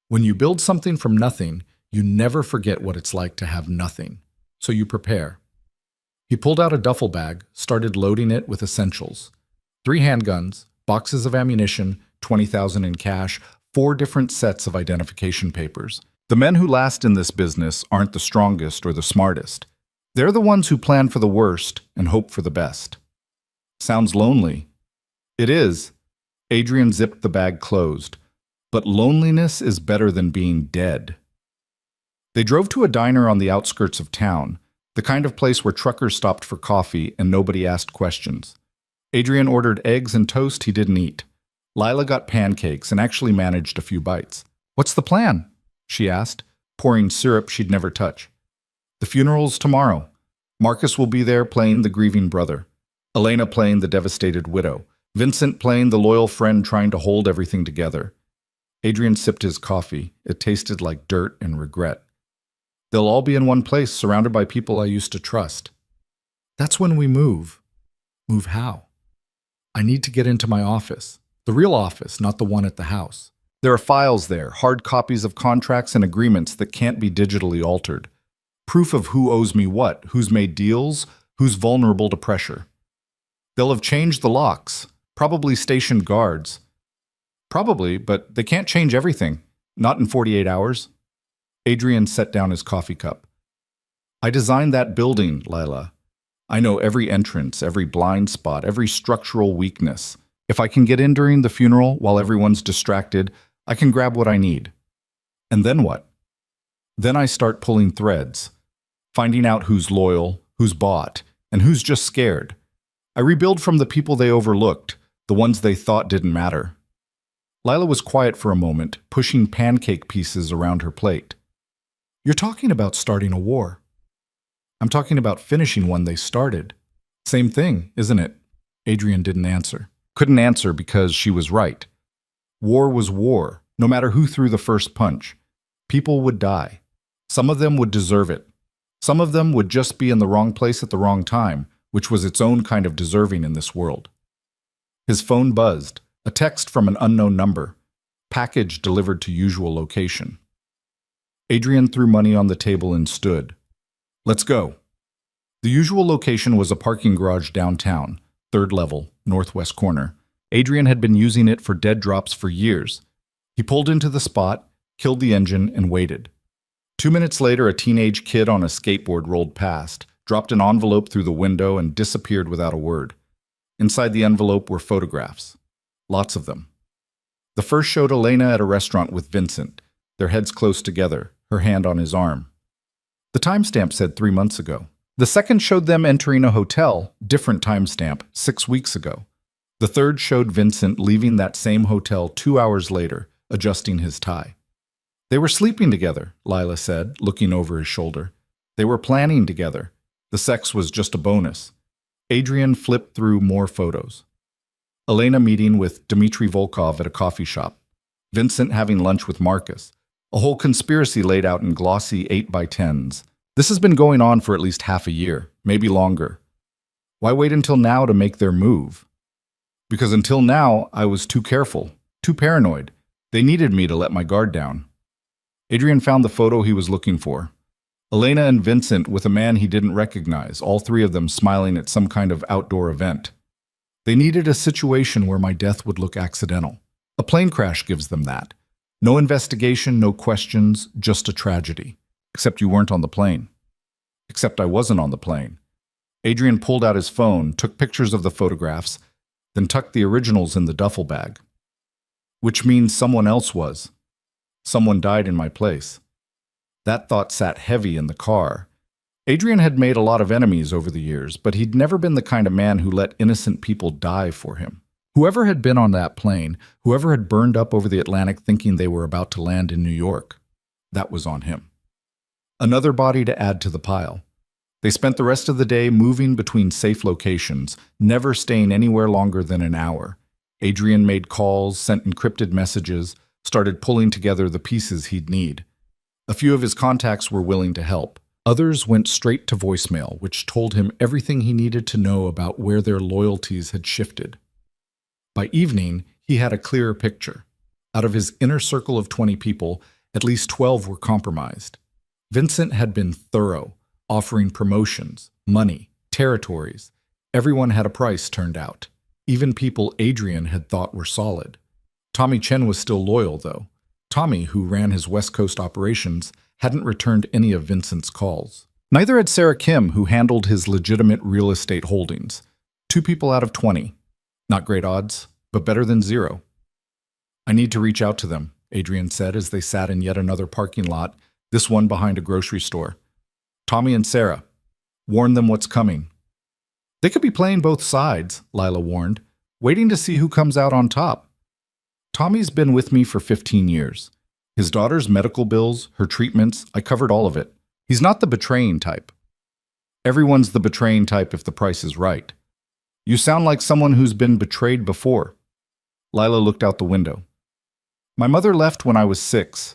When you build something from nothing, you never forget what it's like to have nothing. So you prepare." He pulled out a duffel bag, started loading it with essentials. 3 handguns, boxes of ammunition, 20,000 in cash, 4 different sets of identification papers. The men who last in this business aren't the strongest or the smartest. They're the ones who plan for the worst and hope for the best. "Sounds lonely." "It is." Adrian zipped the bag closed. "But loneliness is better than being dead." They drove to a diner on the outskirts of town, the kind of place where truckers stopped for coffee and nobody asked questions. Adrian ordered eggs and toast he didn't eat. Lila got pancakes and actually managed a few bites. "What's the plan?" she asked, pouring syrup she'd never touch. "The funeral's tomorrow. Marcus will be there playing the grieving brother. Elena playing the devastated widow. Vincent playing the loyal friend trying to hold everything together." Adrian sipped his coffee. It tasted like dirt and regret. "They'll all be in one place, surrounded by people I used to trust." "That's when we move." "Move how?" "I need to get into my office. The real office, not the one at the house. There are files there, hard copies of contracts and agreements that can't be digitally altered. Proof of who owes me what, who's made deals, who's vulnerable to pressure. They'll have changed the locks, probably stationed guards. Probably, but they can't change everything. Not in 48 hours. Adrian set down his coffee cup. "I designed that building, Lila. I know every entrance, every blind spot, every structural weakness. If I can get in during the funeral while everyone's distracted, I can grab what I need. And then what? Then I start pulling threads, finding out who's loyal, who's bought, and who's just scared. I rebuild from the people they overlooked, the ones they thought didn't matter." Lila was quiet for a moment, pushing pancake pieces around her plate. "You're talking about starting a war." "I'm talking about finishing one they started." "Same thing, isn't it?" Adrian didn't answer. Couldn't answer because she was right. War was war, no matter who threw the first punch. People would die. Some of them would deserve it. Some of them would just be in the wrong place at the wrong time, which was its own kind of deserving in this world. His phone buzzed, a text from an unknown number, package delivered to usual location. Adrian threw money on the table and stood. "Let's go." The usual location was a parking garage downtown, 3rd level, northwest corner. Adrian had been using it for dead drops for years. He pulled into the spot, killed the engine, and waited. 2 minutes later, a teenage kid on a skateboard rolled past, dropped an envelope through the window, and disappeared without a word. Inside the envelope were photographs. Lots of them. The first showed Elena at a restaurant with Vincent, their heads close together, her hand on his arm. The timestamp said 3 months ago. The second showed them entering a hotel, different timestamp, 6 weeks ago. The third showed Vincent leaving that same hotel 2 hours later, adjusting his tie. They were sleeping together, Lila said, looking over his shoulder. They were planning together. The sex was just a bonus. Adrian flipped through more photos. Elena meeting with Dmitry Volkov at a coffee shop. Vincent having lunch with Marcus. A whole conspiracy laid out in glossy 8x10s. This has been going on for at least half a year, maybe longer. Why wait until now to make their move? Because until now, I was too careful, too paranoid. They needed me to let my guard down. Adrian found the photo he was looking for. Elena and Vincent with a man he didn't recognize, all three of them smiling at some kind of outdoor event. They needed a situation where my death would look accidental. A plane crash gives them that. No investigation, no questions, just a tragedy. Except you weren't on the plane. Except I wasn't on the plane. Adrian pulled out his phone, took pictures of the photographs, then tucked the originals in the duffel bag. Which means someone else was. Someone died in my place. That thought sat heavy in the car. Adrian had made a lot of enemies over the years, but he'd never been the kind of man who let innocent people die for him. Whoever had been on that plane, whoever had burned up over the Atlantic thinking they were about to land in New York, that was on him. Another body to add to the pile. They spent the rest of the day moving between safe locations, never staying anywhere longer than an hour. Adrian made calls, sent encrypted messages, started pulling together the pieces he'd need. A few of his contacts were willing to help. Others went straight to voicemail, which told him everything he needed to know about where their loyalties had shifted. By evening, he had a clearer picture. Out of his inner circle of 20 people, at least 12 were compromised. Vincent had been thorough, offering promotions, money, territories. Everyone had a price turned out. Even people Adrian had thought were solid. Tommy Chen was still loyal, though. Tommy, who ran his West Coast operations, hadn't returned any of Vincent's calls. Neither had Sarah Kim, who handled his legitimate real estate holdings. 2 people out of 20. Not great odds, but better than 0. "I need to reach out to them," Adrian said as they sat in yet another parking lot, this one behind a grocery store. "Tommy and Sarah. Warn them what's coming." "They could be playing both sides," Lila warned, "waiting to see who comes out on top. Tommy's been with me for 15 years. His daughter's medical bills, her treatments, I covered all of it. He's not the betraying type. Everyone's the betraying type if the price is right. You sound like someone who's been betrayed before. Lila looked out the window. My mother left when I was 6.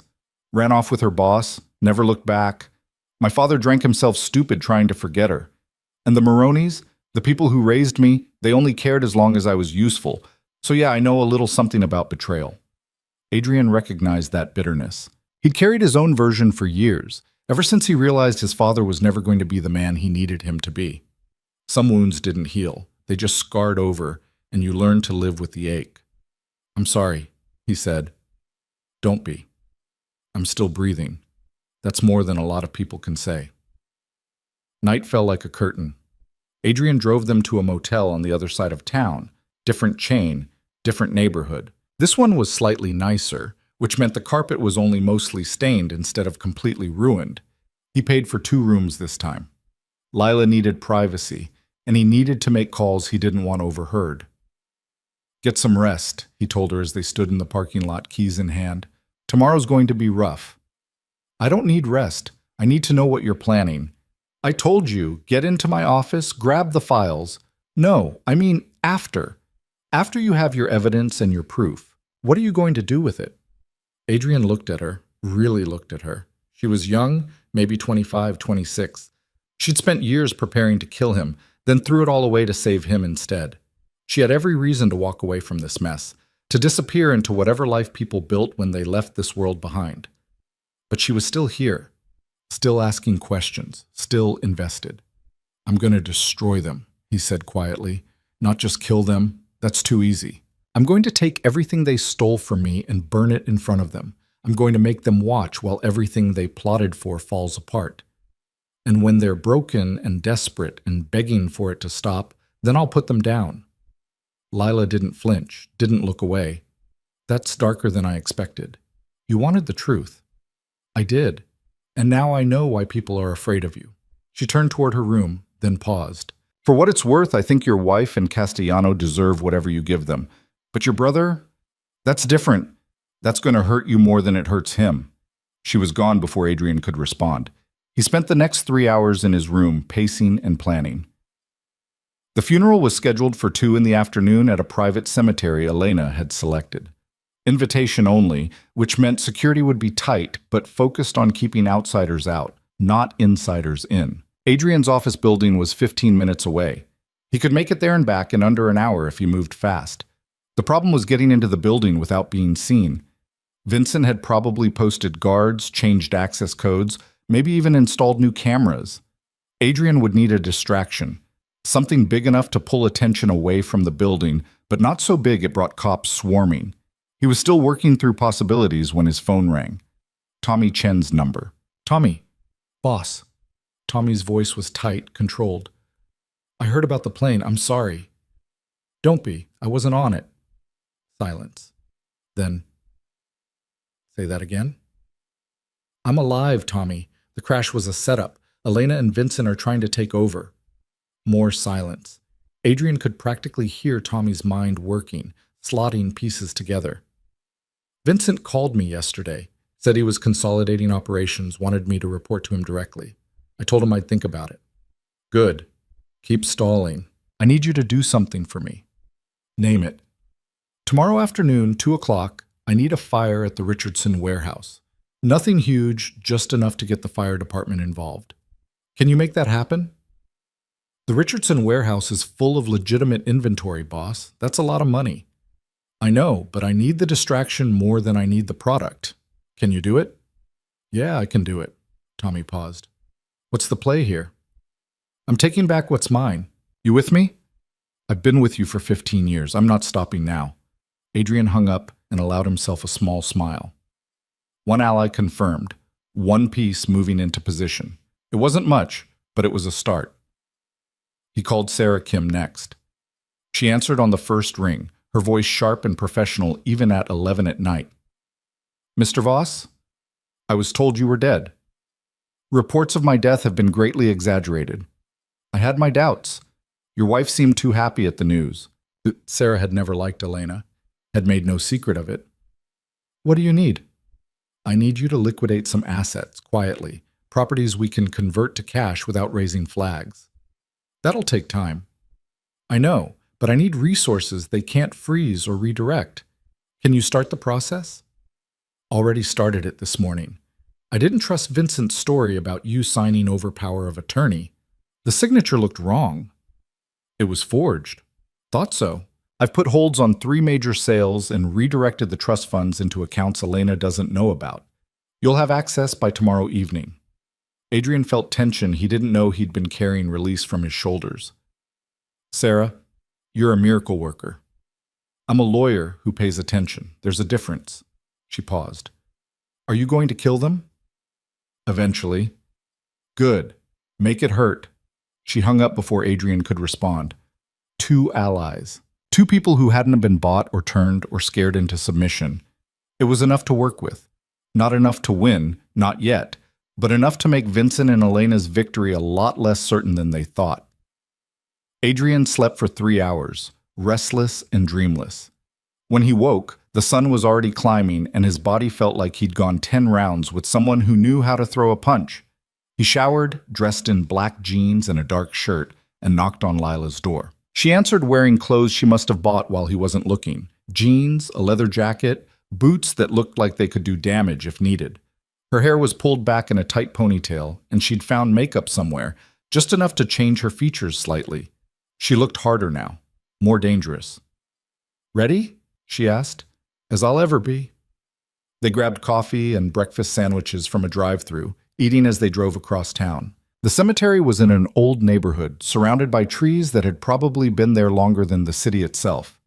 Ran off with her boss, never looked back. My father drank himself stupid trying to forget her. And the Maronis, the people who raised me, they only cared as long as I was useful. So yeah, I know a little something about betrayal. Adrian recognized that bitterness. He'd carried his own version for years, ever since he realized his father was never going to be the man he needed him to be. Some wounds didn't heal. They just scarred over, and you learn to live with the ache. I'm sorry, he said. Don't be. I'm still breathing. That's more than a lot of people can say. Night fell like a curtain. Adrian drove them to a motel on the other side of town. Different chain, different neighborhood. This one was slightly nicer, which meant the carpet was only mostly stained instead of completely ruined. He paid for 2 rooms this time. Lila needed privacy, and he needed to make calls he didn't want overheard. Get some rest, he told her as they stood in the parking lot, keys in hand. Tomorrow's going to be rough. I don't need rest. I need to know what you're planning. I told you, get into my office, grab the files. No, I mean after. After you have your evidence and your proof. What are you going to do with it? Adrian looked at her, really looked at her. She was young, maybe 25, 26. She'd spent years preparing to kill him, then threw it all away to save him instead. She had every reason to walk away from this mess, to disappear into whatever life people built when they left this world behind. But she was still here, still asking questions, still invested. I'm going to destroy them, he said quietly. Not just kill them, that's too easy. I'm going to take everything they stole from me and burn it in front of them. I'm going to make them watch while everything they plotted for falls apart. And when they're broken and desperate and begging for it to stop, then I'll put them down. Lila didn't flinch, didn't look away. That's darker than I expected. You wanted the truth. I did. And now I know why people are afraid of you. She turned toward her room, then paused. For what it's worth, I think your wife and Castellano deserve whatever you give them. But your brother? That's different. That's going to hurt you more than it hurts him. She was gone before Adrian could respond. He spent the next 3 hours in his room, pacing and planning. The funeral was scheduled for 2 in the afternoon at a private cemetery Elena had selected. Invitation only, which meant security would be tight, but focused on keeping outsiders out, not insiders in. Adrian's office building was 15 minutes away. He could make it there and back in under an hour if he moved fast. The problem was getting into the building without being seen. Vincent had probably posted guards, changed access codes, maybe even installed new cameras. Adrian would need a distraction. Something big enough to pull attention away from the building, but not so big it brought cops swarming. He was still working through possibilities when his phone rang. Tommy Chen's number. Tommy. Boss. Tommy's voice was tight, controlled. I heard about the plane. I'm sorry. Don't be. I wasn't on it. Silence. Then, say that again? I'm alive, Tommy. The crash was a setup. Elena and Vincent are trying to take over. More silence. Adrian could practically hear Tommy's mind working, slotting pieces together. Vincent called me yesterday, said he was consolidating operations, wanted me to report to him directly. I told him I'd think about it. Good. Keep stalling. I need you to do something for me. Name it. Tomorrow afternoon, 2 o'clock, I need a fire at the Richardson warehouse. Nothing huge, just enough to get the fire department involved. Can you make that happen? The Richardson warehouse is full of legitimate inventory, boss. That's a lot of money. I know, but I need the distraction more than I need the product. Can you do it? Yeah, I can do it. Tommy paused. What's the play here? I'm taking back what's mine. You with me? I've been with you for 15 years. I'm not stopping now. Adrian hung up and allowed himself a small smile. One ally confirmed. One piece moving into position. It wasn't much, but it was a start. He called Sarah Kim next. She answered on the first ring, her voice sharp and professional even at 11 at night. Mr. Voss? I was told you were dead. Reports of my death have been greatly exaggerated. I had my doubts. Your wife seemed too happy at the news. Sarah had never liked Elena, had made no secret of it. What do you need? I need you to liquidate some assets, quietly, properties we can convert to cash without raising flags. That'll take time. I know, but I need resources they can't freeze or redirect. Can you start the process? Already started it this morning. I didn't trust Vincent's story about you signing over power of attorney. The signature looked wrong. It was forged. Thought so. I've put holds on 3 major sales and redirected the trust funds into accounts Elena doesn't know about. You'll have access by tomorrow evening. Adrian felt tension he didn't know he'd been carrying release from his shoulders. Sarah, you're a miracle worker. I'm a lawyer who pays attention. There's a difference. She paused. Are you going to kill them? Eventually. Good. Make it hurt. She hung up before Adrian could respond. 2 allies. 2 people who hadn't been bought or turned or scared into submission. It was enough to work with. Not enough to win, not yet, but enough to make Vincent and Elena's victory a lot less certain than they thought. Adrian slept for 3 hours, restless and dreamless. When he woke, the sun was already climbing and his body felt like he'd gone 10 rounds with someone who knew how to throw a punch. He showered, dressed in black jeans and a dark shirt, and knocked on Lila's door. She answered wearing clothes she must have bought while he wasn't looking. Jeans, a leather jacket, boots that looked like they could do damage if needed. Her hair was pulled back in a tight ponytail, and she'd found makeup somewhere, just enough to change her features slightly. She looked harder now, more dangerous. Ready? She asked. As I'll ever be. They grabbed coffee and breakfast sandwiches from a drive-thru, eating as they drove across town. The cemetery was in an old neighborhood, surrounded by trees that had probably been there longer than the city itself.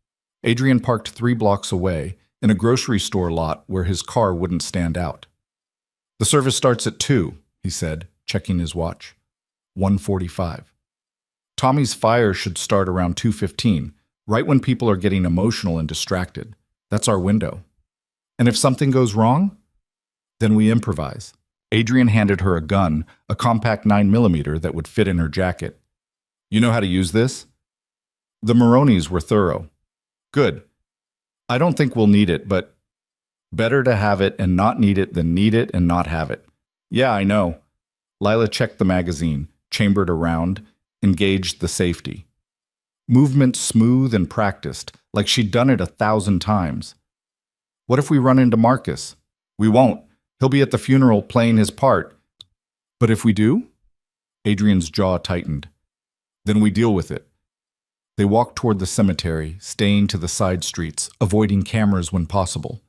Adrian parked 3 blocks away, in a grocery store lot where his car wouldn't stand out. The service starts at 2, he said, checking his watch. 1:45. Tommy's fire should start around 2:15, right when people are getting emotional and distracted. That's our window. And if something goes wrong, then we improvise. Adrian handed her a gun, a compact 9mm that would fit in her jacket. You know how to use this? The Maronis were thorough. Good. I don't think we'll need it, but better to have it and not need it than need it and not have it. Yeah, I know. Lila checked the magazine, chambered around, engaged the safety. Movement smooth and practiced, like she'd done it 1,000 times. What if we run into Marcus? We won't. He'll be at the funeral playing his part. But if we do? Adrian's jaw tightened. Then we deal with it. They walked toward the cemetery, staying to the side streets, avoiding cameras when possible.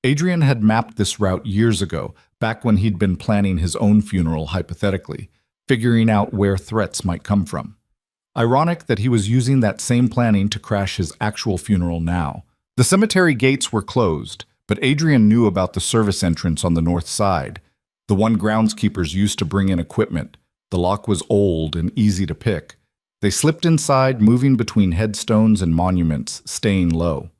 Adrian had mapped this route years ago, back when he'd been planning his own funeral hypothetically, figuring out where threats might come from. Ironic that he was using that same planning to crash his actual funeral now. The cemetery gates were closed, but Adrian knew about the service entrance on the north side, the one groundskeepers used to bring in equipment. The lock was old and easy to pick. They slipped inside, moving between headstones and monuments, staying low.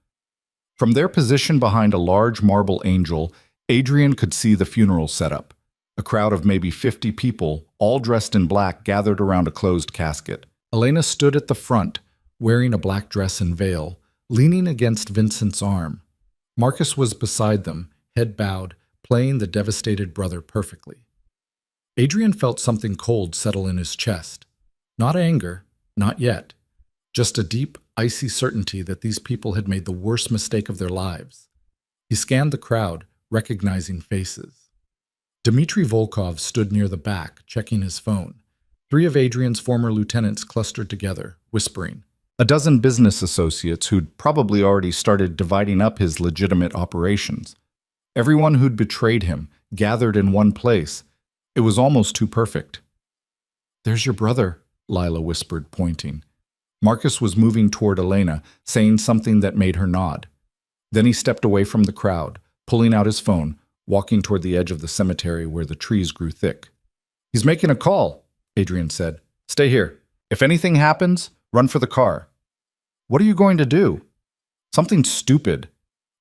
From their position behind a large marble angel, Adrian could see the funeral setup. A crowd of maybe 50 people, all dressed in black, gathered around a closed casket. Elena stood at the front, wearing a black dress and veil, leaning against Vincent's arm. Marcus was beside them, head bowed, playing the devastated brother perfectly. Adrian felt something cold settle in his chest. Not anger, not yet. Just a deep, icy certainty that these people had made the worst mistake of their lives. He scanned the crowd, recognizing faces. Dmitry Volkov stood near the back, checking his phone. 3 of Adrian's former lieutenants clustered together, whispering. A dozen business associates who'd probably already started dividing up his legitimate operations. Everyone who'd betrayed him, gathered in one place. It was almost too perfect. There's your brother, Lila whispered, pointing. Marcus was moving toward Elena, saying something that made her nod. Then he stepped away from the crowd, pulling out his phone, walking toward the edge of the cemetery where the trees grew thick. He's making a call, Adrian said. Stay here. If anything happens, run for the car. What are you going to do? Something stupid.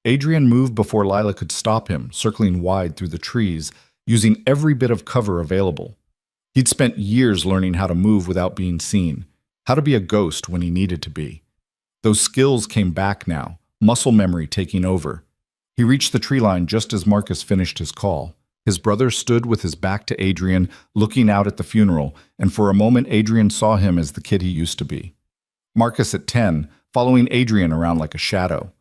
Adrian moved before Lila could stop him, circling wide through the trees, using every bit of cover available. He'd spent years learning how to move without being seen, how to be a ghost when he needed to be. Those skills came back now, muscle memory taking over. He reached the tree line just as Marcus finished his call. His brother stood with his back to Adrian, looking out at the funeral, and for a moment Adrian saw him as the kid he used to be. Marcus at 10, following Adrian around like a shadow.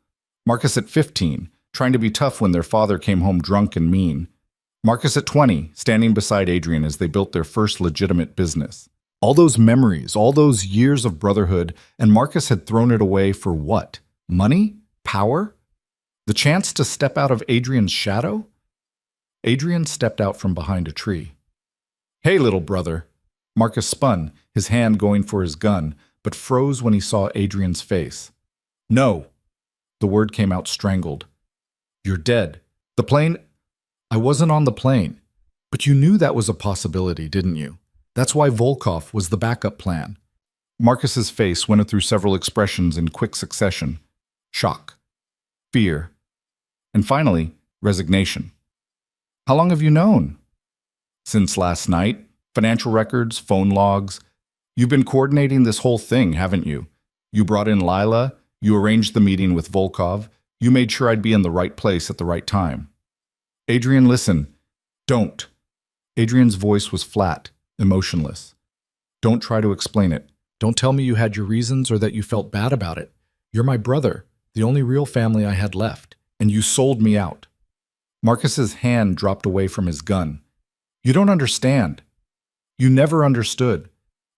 Marcus at 15, trying to be tough when their father came home drunk and mean. Marcus at 20, standing beside Adrian as they built their first legitimate business. All those memories, all those years of brotherhood, and Marcus had thrown it away for what? Money? Power? The chance to step out of Adrian's shadow? Adrian stepped out from behind a tree. "Hey, little brother." Marcus spun, his hand going for his gun, but froze when he saw Adrian's face. "No." The word came out strangled. "You're dead. The plane—" "I wasn't on the plane." "But you knew that was a possibility, didn't you? That's why Volkov was the backup plan." Marcus's face went through several expressions in quick succession. Shock. Fear. And finally, resignation. "How long have you known?" "Since last night. Financial records, phone logs. You've been coordinating this whole thing, haven't you? You brought in Lila, you arranged the meeting with Volkov, you made sure I'd be in the right place at the right time." "Adrian, listen. Don't." Adrian's voice was flat, emotionless. "Don't try to explain it. Don't tell me you had your reasons or that you felt bad about it. You're my brother, the only real family I had left, and you sold me out." Marcus's hand dropped away from his gun. "You don't understand. You never understood.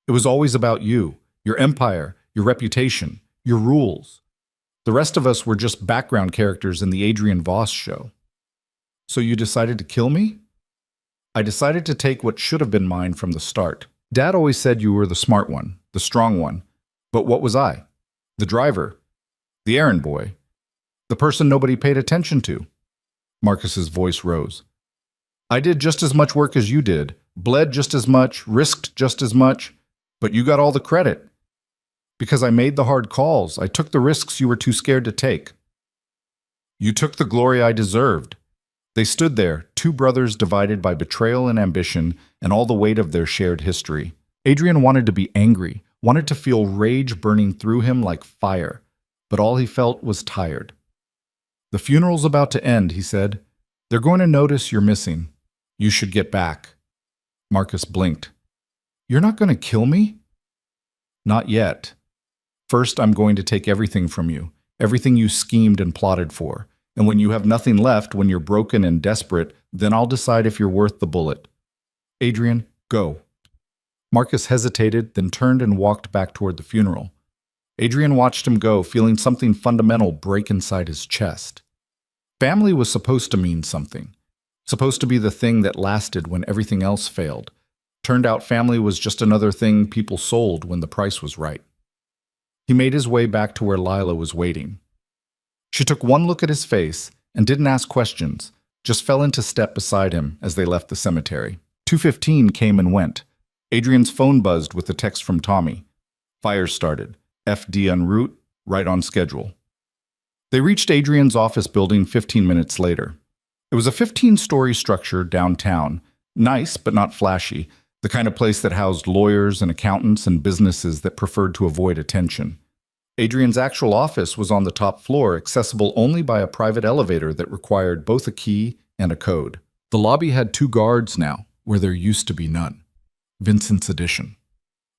It was always about you, your empire, your reputation, your rules. The rest of us were just background characters in the Adrian Voss show." "So you decided to kill me?" "I decided to take what should have been mine from the start. Dad always said you were the smart one, the strong one. But what was I? The driver, the errand boy, the person nobody paid attention to." Marcus's voice rose. "I did just as much work as you did, bled just as much, risked just as much, but you got all the credit. Because I made the hard calls, I took the risks you were too scared to take. You took the glory I deserved." They stood there, two brothers divided by betrayal and ambition and all the weight of their shared history. Adrian wanted to be angry, wanted to feel rage burning through him like fire, but all he felt was tired. "The funeral's about to end," he said. "They're going to notice you're missing. You should get back." Marcus blinked. "You're not going to kill me?" "Not yet. First, I'm going to take everything from you, everything you schemed and plotted for. And when you have nothing left, when you're broken and desperate, then I'll decide if you're worth the bullet. Adrian, go." Marcus hesitated, then turned and walked back toward the funeral. Adrian watched him go, feeling something fundamental break inside his chest. Family was supposed to mean something. Supposed to be the thing that lasted when everything else failed. Turned out family was just another thing people sold when the price was right. He made his way back to where Lila was waiting. She took one look at his face and didn't ask questions, just fell into step beside him as they left the cemetery. 2:15 came and went. Adrian's phone buzzed with a text from Tommy. Fires started. FD en route, right on schedule. They reached Adrian's office building 15 minutes later. It was a 15-story structure downtown, nice but not flashy, the kind of place that housed lawyers and accountants and businesses that preferred to avoid attention. Adrian's actual office was on the top floor, accessible only by a private elevator that required both a key and a code. The lobby had 2 guards now, where there used to be none. Vincent's addition.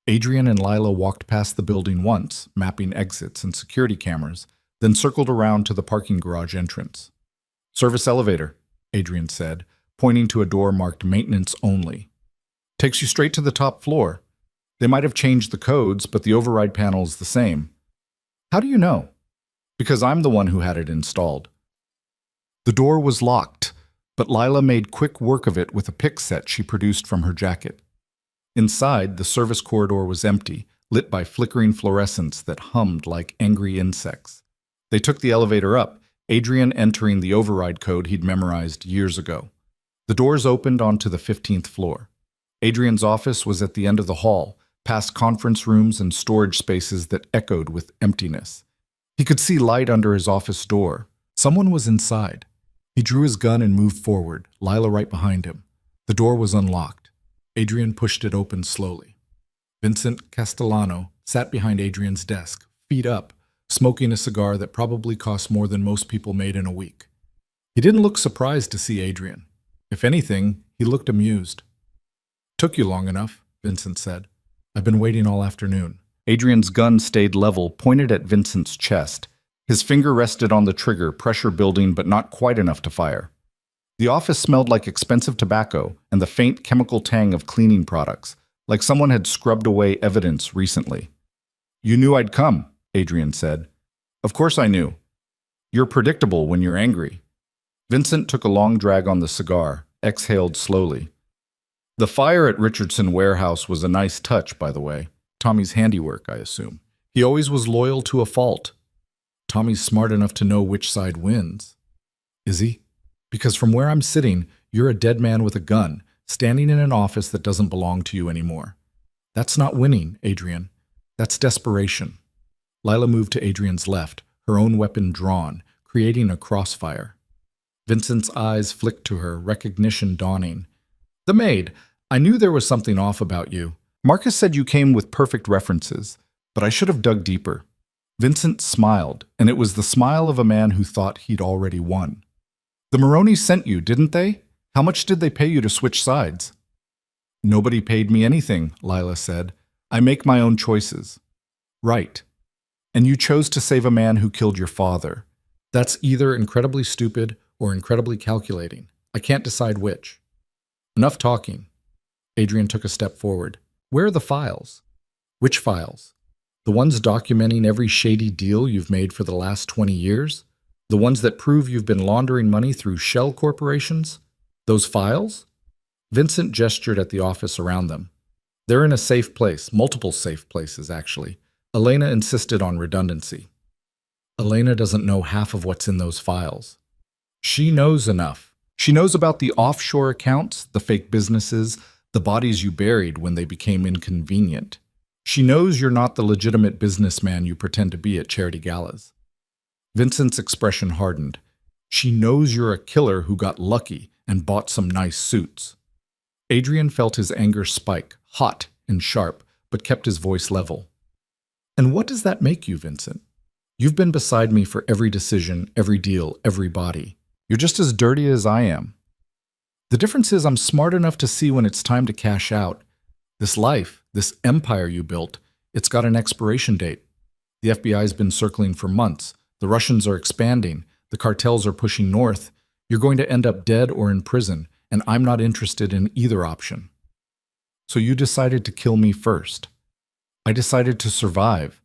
Adrian and Lila walked past the building once, mapping exits and security cameras, then circled around to the parking garage entrance. "Service elevator," Adrian said, pointing to a door marked maintenance only. "Takes you straight to the top floor. They might have changed the codes, but the override panel is the same." "How do you know?" "Because I'm the one who had it installed." The door was locked, but Lila made quick work of it with a pick set she produced from her jacket. Inside, the service corridor was empty, lit by flickering fluorescents that hummed like angry insects. They took the elevator up, Adrian entering the override code he'd memorized years ago. The doors opened onto the 15th floor. Adrian's office was at the end of the hall, past conference rooms and storage spaces that echoed with emptiness. He could see light under his office door. Someone was inside. He drew his gun and moved forward, Lila right behind him. The door was unlocked. Adrian pushed it open slowly. Vincent Castellano sat behind Adrian's desk, feet up, smoking a cigar that probably cost more than most people made in a week. He didn't look surprised to see Adrian. If anything, he looked amused. Took you long enough, Vincent said. I've been waiting all afternoon. Adrian's gun stayed level, pointed at Vincent's chest. His finger rested on the trigger, pressure building but not quite enough to fire. The office smelled like expensive tobacco and the faint chemical tang of cleaning products, like someone had scrubbed away evidence recently. You knew I'd come, Adrian said. Of course I knew. You're predictable when you're angry. Vincent took a long drag on the cigar, exhaled slowly. The fire at Richardson Warehouse was a nice touch, by the way. Tommy's handiwork, I assume. He always was loyal to a fault. Tommy's smart enough to know which side wins. Is he? Because from where I'm sitting, you're a dead man with a gun, standing in an office that doesn't belong to you anymore. That's not winning, Adrian. That's desperation. Lila moved to Adrian's left, her own weapon drawn, creating a crossfire. Vincent's eyes flicked to her, recognition dawning. The maid, I knew there was something off about you. Marcus said you came with perfect references, but I should have dug deeper. Vincent smiled, and it was the smile of a man who thought he'd already won. The Maronis sent you, didn't they? How much did they pay you to switch sides? Nobody paid me anything, Lila said. I make my own choices. Right. And you chose to save a man who killed your father. That's either incredibly stupid or incredibly calculating. I can't decide which. Enough talking. Adrian took a step forward. Where are the files? Which files? The ones documenting every shady deal you've made for the last 20 years? The ones that prove you've been laundering money through shell corporations? Those files? Vincent gestured at the office around them. They're in a safe place, multiple safe places, actually. Elena insisted on redundancy. Elena doesn't know half of what's in those files. She knows enough. She knows about the offshore accounts, the fake businesses, the bodies you buried when they became inconvenient. She knows you're not the legitimate businessman you pretend to be at charity galas. Vincent's expression hardened. She knows you're a killer who got lucky and bought some nice suits. Adrian felt his anger spike, hot and sharp, but kept his voice level. And what does that make you, Vincent? You've been beside me for every decision, every deal, every body. You're just as dirty as I am. The difference is I'm smart enough to see when it's time to cash out. This life, this empire you built, it's got an expiration date. The FBI's been circling for months. The Russians are expanding. The cartels are pushing north. You're going to end up dead or in prison, and I'm not interested in either option. So you decided to kill me first. I decided to survive.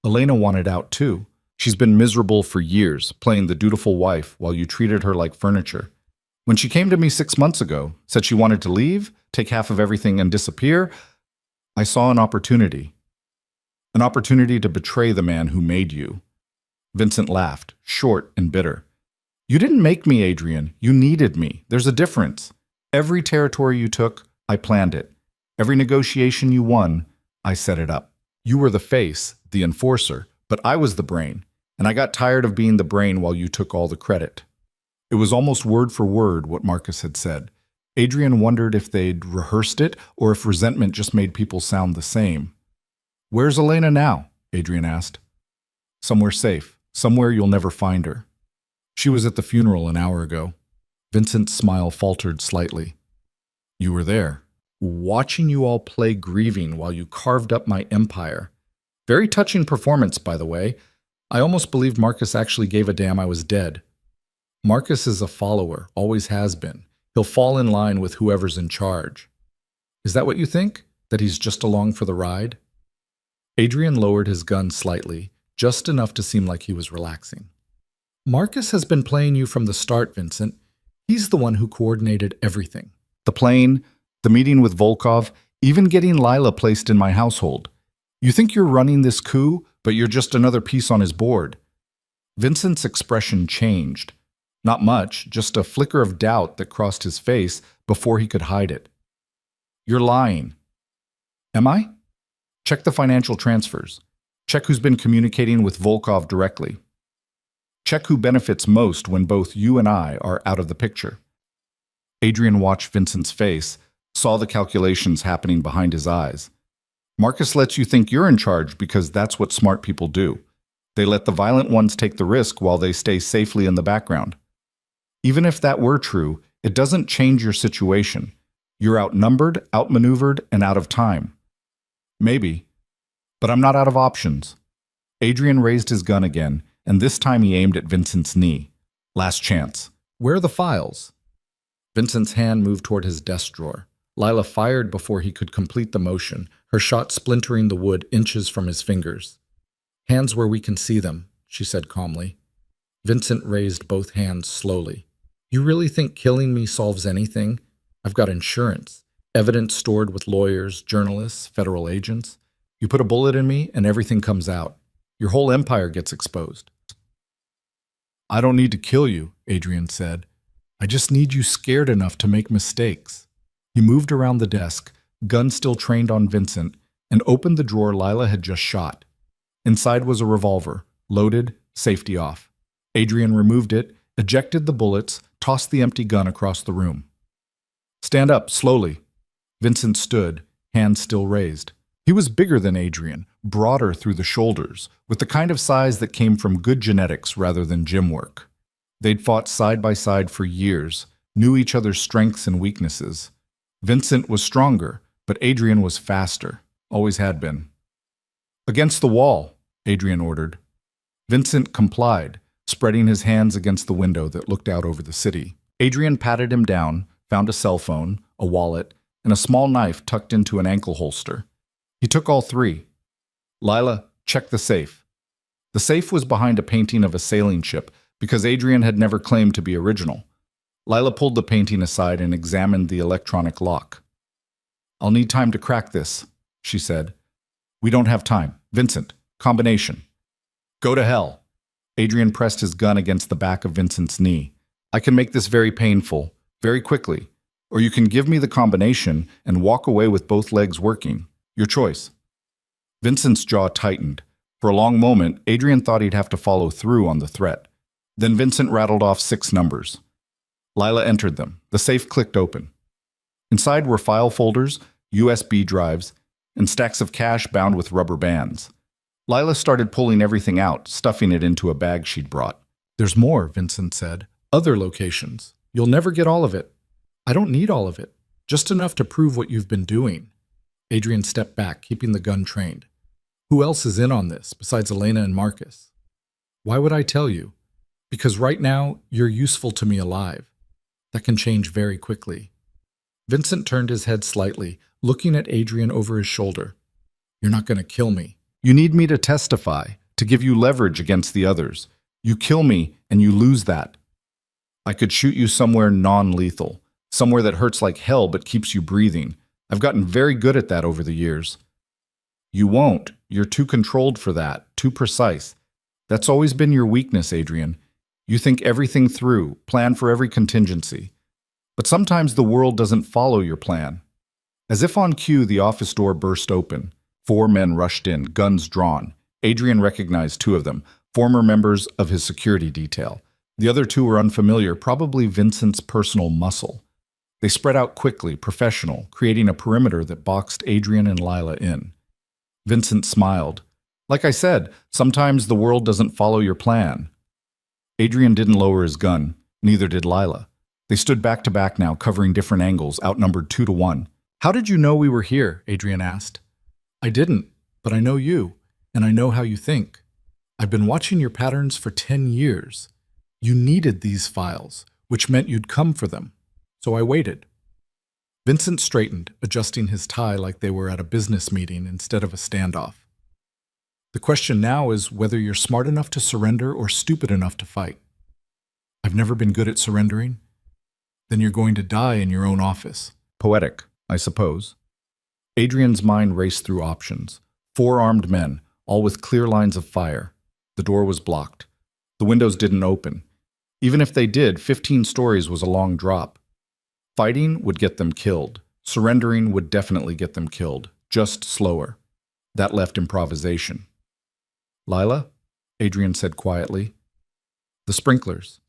Elena wanted out too. She's been miserable for years, playing the dutiful wife while you treated her like furniture. When she came to me 6 months ago, said she wanted to leave, take half of everything and disappear, I saw an opportunity. An opportunity to betray the man who made you. Vincent laughed, short and bitter. You didn't make me, Adrian. You needed me. There's a difference. Every territory you took, I planned it. Every negotiation you won, I set it up. You were the face, the enforcer, but I was the brain, and I got tired of being the brain while you took all the credit. It was almost word for word what Marcus had said. Adrian wondered if they'd rehearsed it or if resentment just made people sound the same. Where's Elena now? Adrian asked. Somewhere safe, somewhere you'll never find her. She was at the funeral an hour ago. Vincent's smile faltered slightly. You were there, watching you all play grieving while you carved up my empire. Very touching performance, by the way. I almost believed Marcus actually gave a damn I was dead. Marcus is a follower, always has been. He'll fall in line with whoever's in charge. Is that what you think? That he's just along for the ride? Adrian lowered his gun slightly, just enough to seem like he was relaxing. Marcus has been playing you from the start, Vincent. He's the one who coordinated everything. The plane, the meeting with Volkov, even getting Lila placed in my household. You think you're running this coup, but you're just another piece on his board. Vincent's expression changed. Not much, just a flicker of doubt that crossed his face before he could hide it. You're lying. Am I? Check the financial transfers. Check who's been communicating with Volkov directly. Check who benefits most when both you and I are out of the picture. Adrian watched Vincent's face, saw the calculations happening behind his eyes. Marcus lets you think you're in charge because that's what smart people do. They let the violent ones take the risk while they stay safely in the background. Even if that were true, it doesn't change your situation. You're outnumbered, outmaneuvered, and out of time. Maybe, but I'm not out of options. Adrian raised his gun again, and this time he aimed at Vincent's knee. Last chance. Where are the files? Vincent's hand moved toward his desk drawer. Lila fired before he could complete the motion, her shot splintering the wood inches from his fingers. Hands where we can see them, she said calmly. Vincent raised both hands slowly. You really think killing me solves anything? I've got insurance, evidence stored with lawyers, journalists, federal agents. You put a bullet in me and everything comes out. Your whole empire gets exposed. I don't need to kill you, Adrian said. I just need you scared enough to make mistakes. He moved around the desk, gun still trained on Vincent, and opened the drawer Lila had just shot. Inside was a revolver, loaded, safety off. Adrian removed it, ejected the bullets, tossed the empty gun across the room. Stand up, slowly. Vincent stood, hands still raised. He was bigger than Adrian, broader through the shoulders, with the kind of size that came from good genetics rather than gym work. They'd fought side by side for years, knew each other's strengths and weaknesses. Vincent was stronger, but Adrian was faster, always had been. Against the wall, Adrian ordered. Vincent complied, spreading his hands against the window that looked out over the city. Adrian patted him down, found a cell phone, a wallet, and a small knife tucked into an ankle holster. He took all three. Lila, check the safe. The safe was behind a painting of a sailing ship because Adrian had never claimed to be original. Lila pulled the painting aside and examined the electronic lock. I'll need time to crack this, she said. We don't have time. Vincent, combination. Go to hell. Adrian pressed his gun against the back of Vincent's knee. I can make this very painful, very quickly. Or you can give me the combination and walk away with both legs working. Your choice. Vincent's jaw tightened. For a long moment, Adrian thought he'd have to follow through on the threat. Then Vincent rattled off 6 numbers. Lila entered them. The safe clicked open. Inside were file folders, USB drives, and stacks of cash bound with rubber bands. Lila started pulling everything out, stuffing it into a bag she'd brought. There's more, Vincent said. Other locations. You'll never get all of it. I don't need all of it. Just enough to prove what you've been doing. Adrian stepped back, keeping the gun trained. Who else is in on this, besides Elena and Marcus? Why would I tell you? Because right now, you're useful to me alive. That can change very quickly. Vincent turned his head slightly, looking at Adrian over his shoulder. You're not going to kill me. You need me to testify, to give you leverage against the others. You kill me, and you lose that. I could shoot you somewhere non-lethal, somewhere that hurts like hell but keeps you breathing. I've gotten very good at that over the years. You won't. You're too controlled for that, too precise. That's always been your weakness, Adrian. You think everything through, plan for every contingency. But sometimes the world doesn't follow your plan. As if on cue, the office door burst open. 4 men rushed in, guns drawn. Adrian recognized 2 of them, former members of his security detail. The other 2 were unfamiliar, probably Vincent's personal muscle. They spread out quickly, professional, creating a perimeter that boxed Adrian and Lila in. Vincent smiled. Like I said, sometimes the world doesn't follow your plan. Adrian didn't lower his gun, neither did Lila. They stood back to back now, covering different angles, outnumbered 2 to 1. How did you know we were here? Adrian asked. I didn't, but I know you, and I know how you think. I've been watching your patterns for 10 years. You needed these files, which meant you'd come for them. So I waited. Vincent straightened, adjusting his tie like they were at a business meeting instead of a standoff. The question now is whether you're smart enough to surrender or stupid enough to fight. I've never been good at surrendering. Then you're going to die in your own office. Poetic, I suppose. Adrian's mind raced through options. 4 armed men, all with clear lines of fire. The door was blocked. The windows didn't open. Even if they did, 15 stories was a long drop. Fighting would get them killed. Surrendering would definitely get them killed, just slower. That left improvisation. Lila? Adrian said quietly. The sprinklers.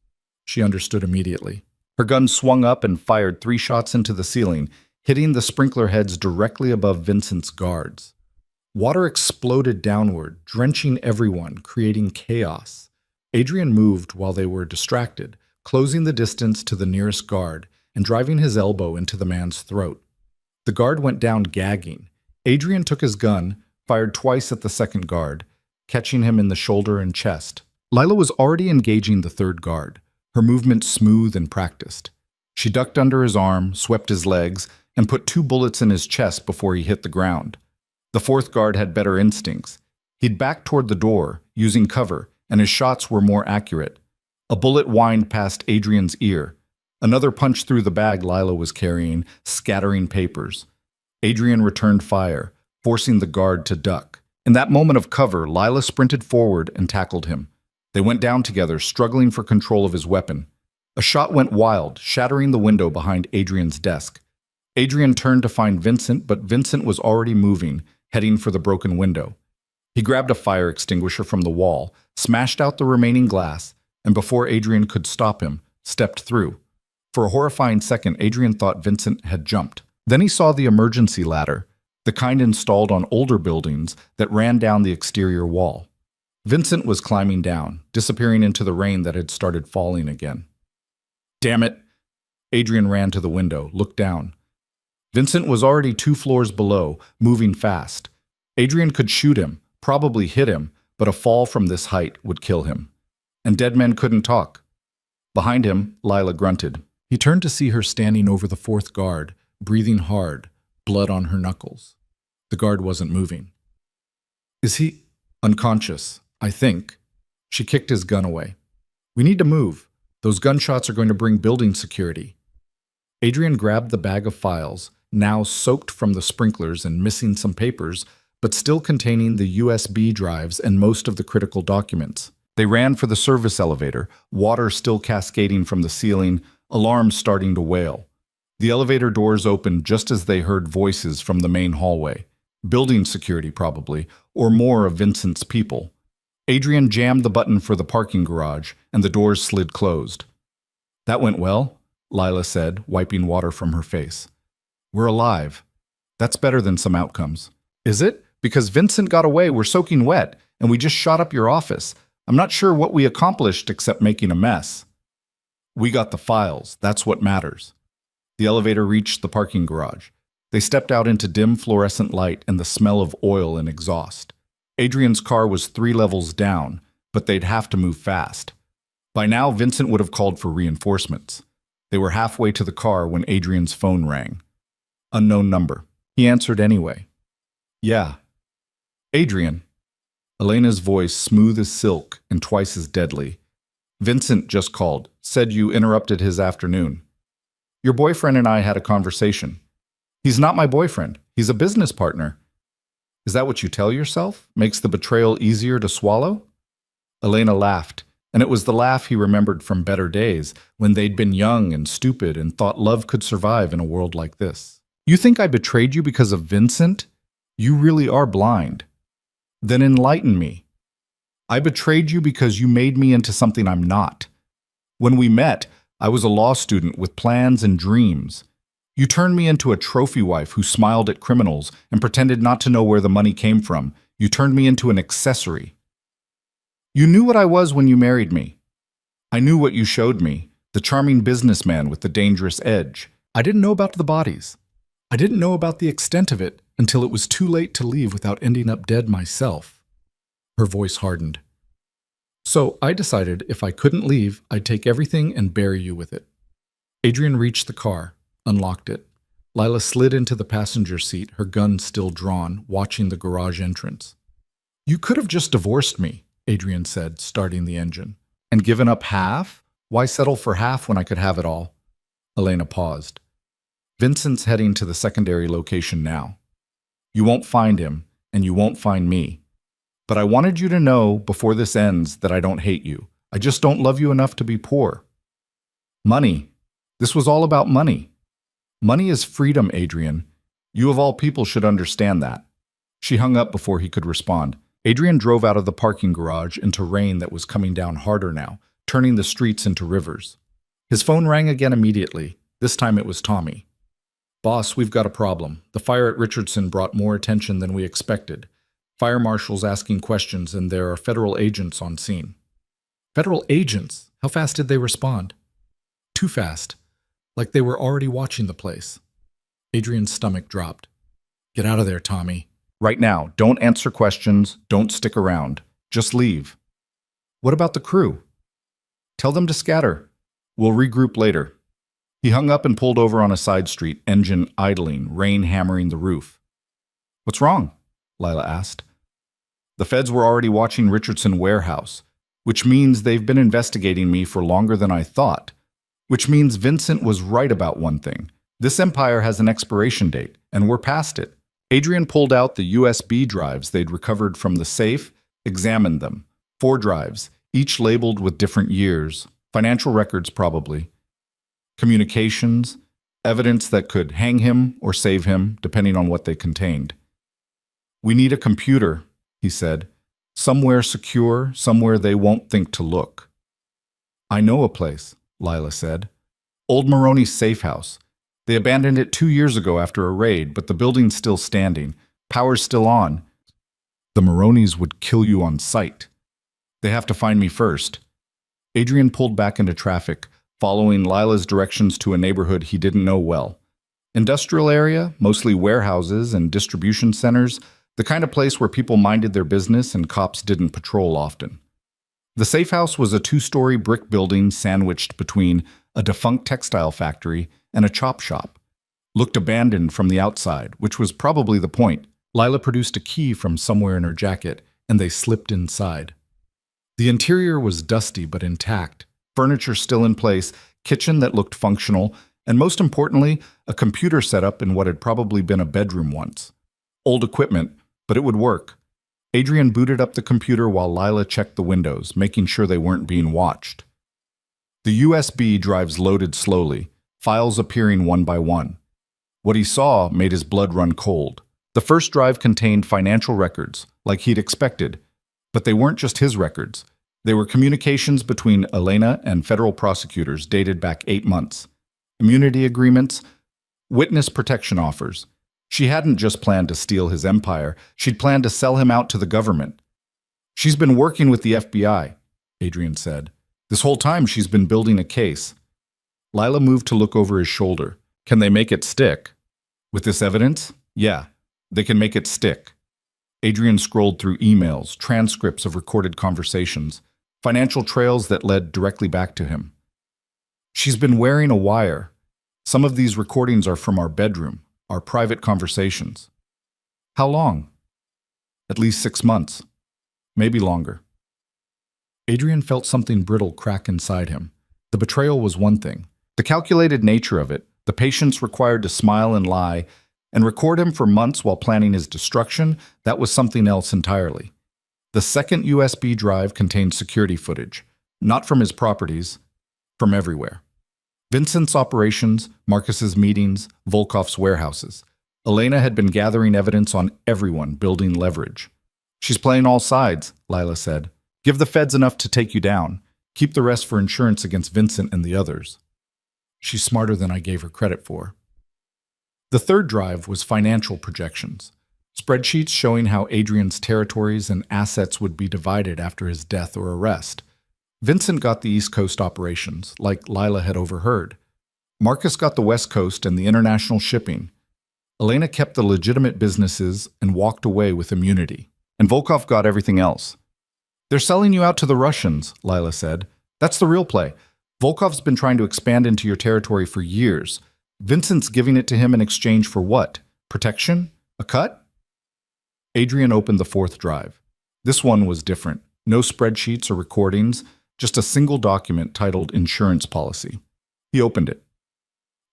She understood immediately. Her gun swung up and fired 3 shots into the ceiling, hitting the sprinkler heads directly above Vincent's guards. Water exploded downward, drenching everyone, creating chaos. Adrian moved while they were distracted, closing the distance to the nearest guard and driving his elbow into the man's throat. The guard went down gagging. Adrian took his gun, fired twice at the second guard, catching him in the shoulder and chest. Lila was already engaging the third guard, her movements smooth and practiced. She ducked under his arm, swept his legs, and put 2 bullets in his chest before he hit the ground. The fourth guard had better instincts. He'd backed toward the door, using cover, and his shots were more accurate. A bullet whined past Adrian's ear. Another punch through the bag Lila was carrying, scattering papers. Adrian returned fire, forcing the guard to duck. In that moment of cover, Lila sprinted forward and tackled him. They went down together, struggling for control of his weapon. A shot went wild, shattering the window behind Adrian's desk. Adrian turned to find Vincent, but Vincent was already moving, heading for the broken window. He grabbed a fire extinguisher from the wall, smashed out the remaining glass, and before Adrian could stop him, stepped through. For a horrifying second, Adrian thought Vincent had jumped. Then he saw the emergency ladder, the kind installed on older buildings that ran down the exterior wall. Vincent was climbing down, disappearing into the rain that had started falling again. Damn it! Adrian ran to the window, looked down. Vincent was already 2 floors below, moving fast. Adrian could shoot him, probably hit him, but a fall from this height would kill him. And dead men couldn't talk. Behind him, Lila grunted. He turned to see her standing over the fourth guard, breathing hard, blood on her knuckles. The guard wasn't moving. Is he unconscious? I think. She kicked his gun away. We need to move. Those gunshots are going to bring building security. Adrian grabbed the bag of files, now soaked from the sprinklers and missing some papers, but still containing the USB drives and most of the critical documents. They ran for the service elevator, water still cascading from the ceiling, alarms starting to wail. The elevator doors opened just as they heard voices from the main hallway. Building security, probably, or more of Vincent's people. Adrian jammed the button for the parking garage, and the doors slid closed. That went well, Lila said, wiping water from her face. We're alive. That's better than some outcomes. Is it? Because Vincent got away, we're soaking wet, and we just shot up your office. I'm not sure what we accomplished except making a mess. We got the files. That's what matters. The elevator reached the parking garage. They stepped out into dim fluorescent light and the smell of oil and exhaust. Adrian's car was 3 levels down, but they'd have to move fast. By now, Vincent would have called for reinforcements. They were halfway to the car when Adrian's phone rang. Unknown number. He answered anyway. Yeah. Adrian. Elena's voice, smooth as silk and twice as deadly. Vincent just called, said you interrupted his afternoon. Your boyfriend and I had a conversation. He's not my boyfriend. He's a business partner. Is that what you tell yourself? Makes the betrayal easier to swallow? Elena laughed, and it was the laugh he remembered from better days, when they'd been young and stupid and thought love could survive in a world like this. You think I betrayed you because of Vincent? You really are blind. Then enlighten me. I betrayed you because you made me into something I'm not. When we met, I was a law student with plans and dreams. You turned me into a trophy wife who smiled at criminals and pretended not to know where the money came from. You turned me into an accessory. You knew what I was when you married me. I knew what you showed me, the charming businessman with the dangerous edge. I didn't know about the bodies. I didn't know about the extent of it until it was too late to leave without ending up dead myself. Her voice hardened. So I decided if I couldn't leave, I'd take everything and bury you with it. Adrian reached the car, unlocked it. Lila slid into the passenger seat, her gun still drawn, watching the garage entrance. You could have just divorced me, Adrian said, starting the engine. And given up half? Why settle for half when I could have it all? Elena paused. Vincent's heading to the secondary location now. You won't find him, and you won't find me. But I wanted you to know before this ends that I don't hate you. I just don't love you enough to be poor. Money. This was all about money. Money is freedom, Adrian. You of all people should understand that. She hung up before he could respond. Adrian drove out of the parking garage into rain that was coming down harder now, turning the streets into rivers. His phone rang again immediately. This time it was Tommy. Boss, we've got a problem. The fire at Richardson brought more attention than we expected. Fire marshals asking questions, and there are federal agents on scene. Federal agents? How fast did they respond? too fast, like they were already watching the place. Adrian's stomach dropped. Get out of there, Tommy. Right now. Don't answer questions. Don't stick around. Just leave. What about the crew? Tell them to scatter. We'll regroup later. He hung up and pulled over on a side street, engine idling, rain hammering the roof. What's wrong? Lila asked. The feds were already watching Richardson Warehouse, which means they've been investigating me for longer than I thought. Which means Vincent was right about one thing. This empire has an expiration date, and we're past it. Adrian pulled out the USB drives they'd recovered from the safe, examined them. 4 drives, each labeled with different years. Financial records, probably. Communications, evidence that could hang him or save him, depending on what they contained. We need a computer, he said. Somewhere secure, somewhere they won't think to look. I know a place, Lila said. Old Maroney's safe house. They abandoned it 2 years ago after a raid, but the building's still standing. Power's still on. The Maroneys would kill you on sight. They have to find me first. Adrian pulled back into traffic, following Lila's directions to a neighborhood he didn't know well. Industrial area, mostly warehouses and distribution centers, the kind of place where people minded their business and cops didn't patrol often. The safe house was a 2-story brick building sandwiched between a defunct textile factory and a chop shop. Looked abandoned from the outside, which was probably the point. Lila produced a key from somewhere in her jacket, and they slipped inside. The interior was dusty but intact, furniture still in place, kitchen that looked functional, and most importantly, a computer set up in what had probably been a bedroom once. Old equipment, but it would work. Adrian booted up the computer while Lila checked the windows, making sure they weren't being watched. The USB drives loaded slowly, files appearing one by one. What he saw made his blood run cold. The first drive contained financial records, like he'd expected, but they weren't just his records. They were communications between Elena and federal prosecutors dated back 8 months. Immunity agreements, witness protection offers. She hadn't just planned to steal his empire, she'd planned to sell him out to the government. She's been working with the FBI, Adrian said. This whole time she's been building a case. Lila moved to look over his shoulder. Can they make it stick? With this evidence? Yeah, they can make it stick. Adrian scrolled through emails, transcripts of recorded conversations, financial trails that led directly back to him. She's been wearing a wire. Some of these recordings are from our bedroom, our private conversations. How long? At least 6 months. Maybe longer. Adrian felt something brittle crack inside him. The betrayal was one thing. The calculated nature of it, the patience required to smile and lie, and record him for months while planning his destruction, that was something else entirely. The second USB drive contained security footage, not from his properties, from everywhere. Vincent's operations, Marcus's meetings, Volkov's warehouses. Elena had been gathering evidence on everyone, building leverage. She's playing all sides, Lila said. Give the feds enough to take you down. Keep the rest for insurance against Vincent and the others. She's smarter than I gave her credit for. The third drive was financial projections. Spreadsheets showing how Adrian's territories and assets would be divided after his death or arrest. Vincent got the East Coast operations, like Lila had overheard. Marcus got the West Coast and the international shipping. Elena kept the legitimate businesses and walked away with immunity. And Volkov got everything else. They're selling you out to the Russians, Lila said. That's the real play. Volkov's been trying to expand into your territory for years. Vincent's giving it to him in exchange for what? Protection? A cut? Adrian opened the fourth drive. This one was different. No spreadsheets or recordings, just a single document titled Insurance Policy. He opened it.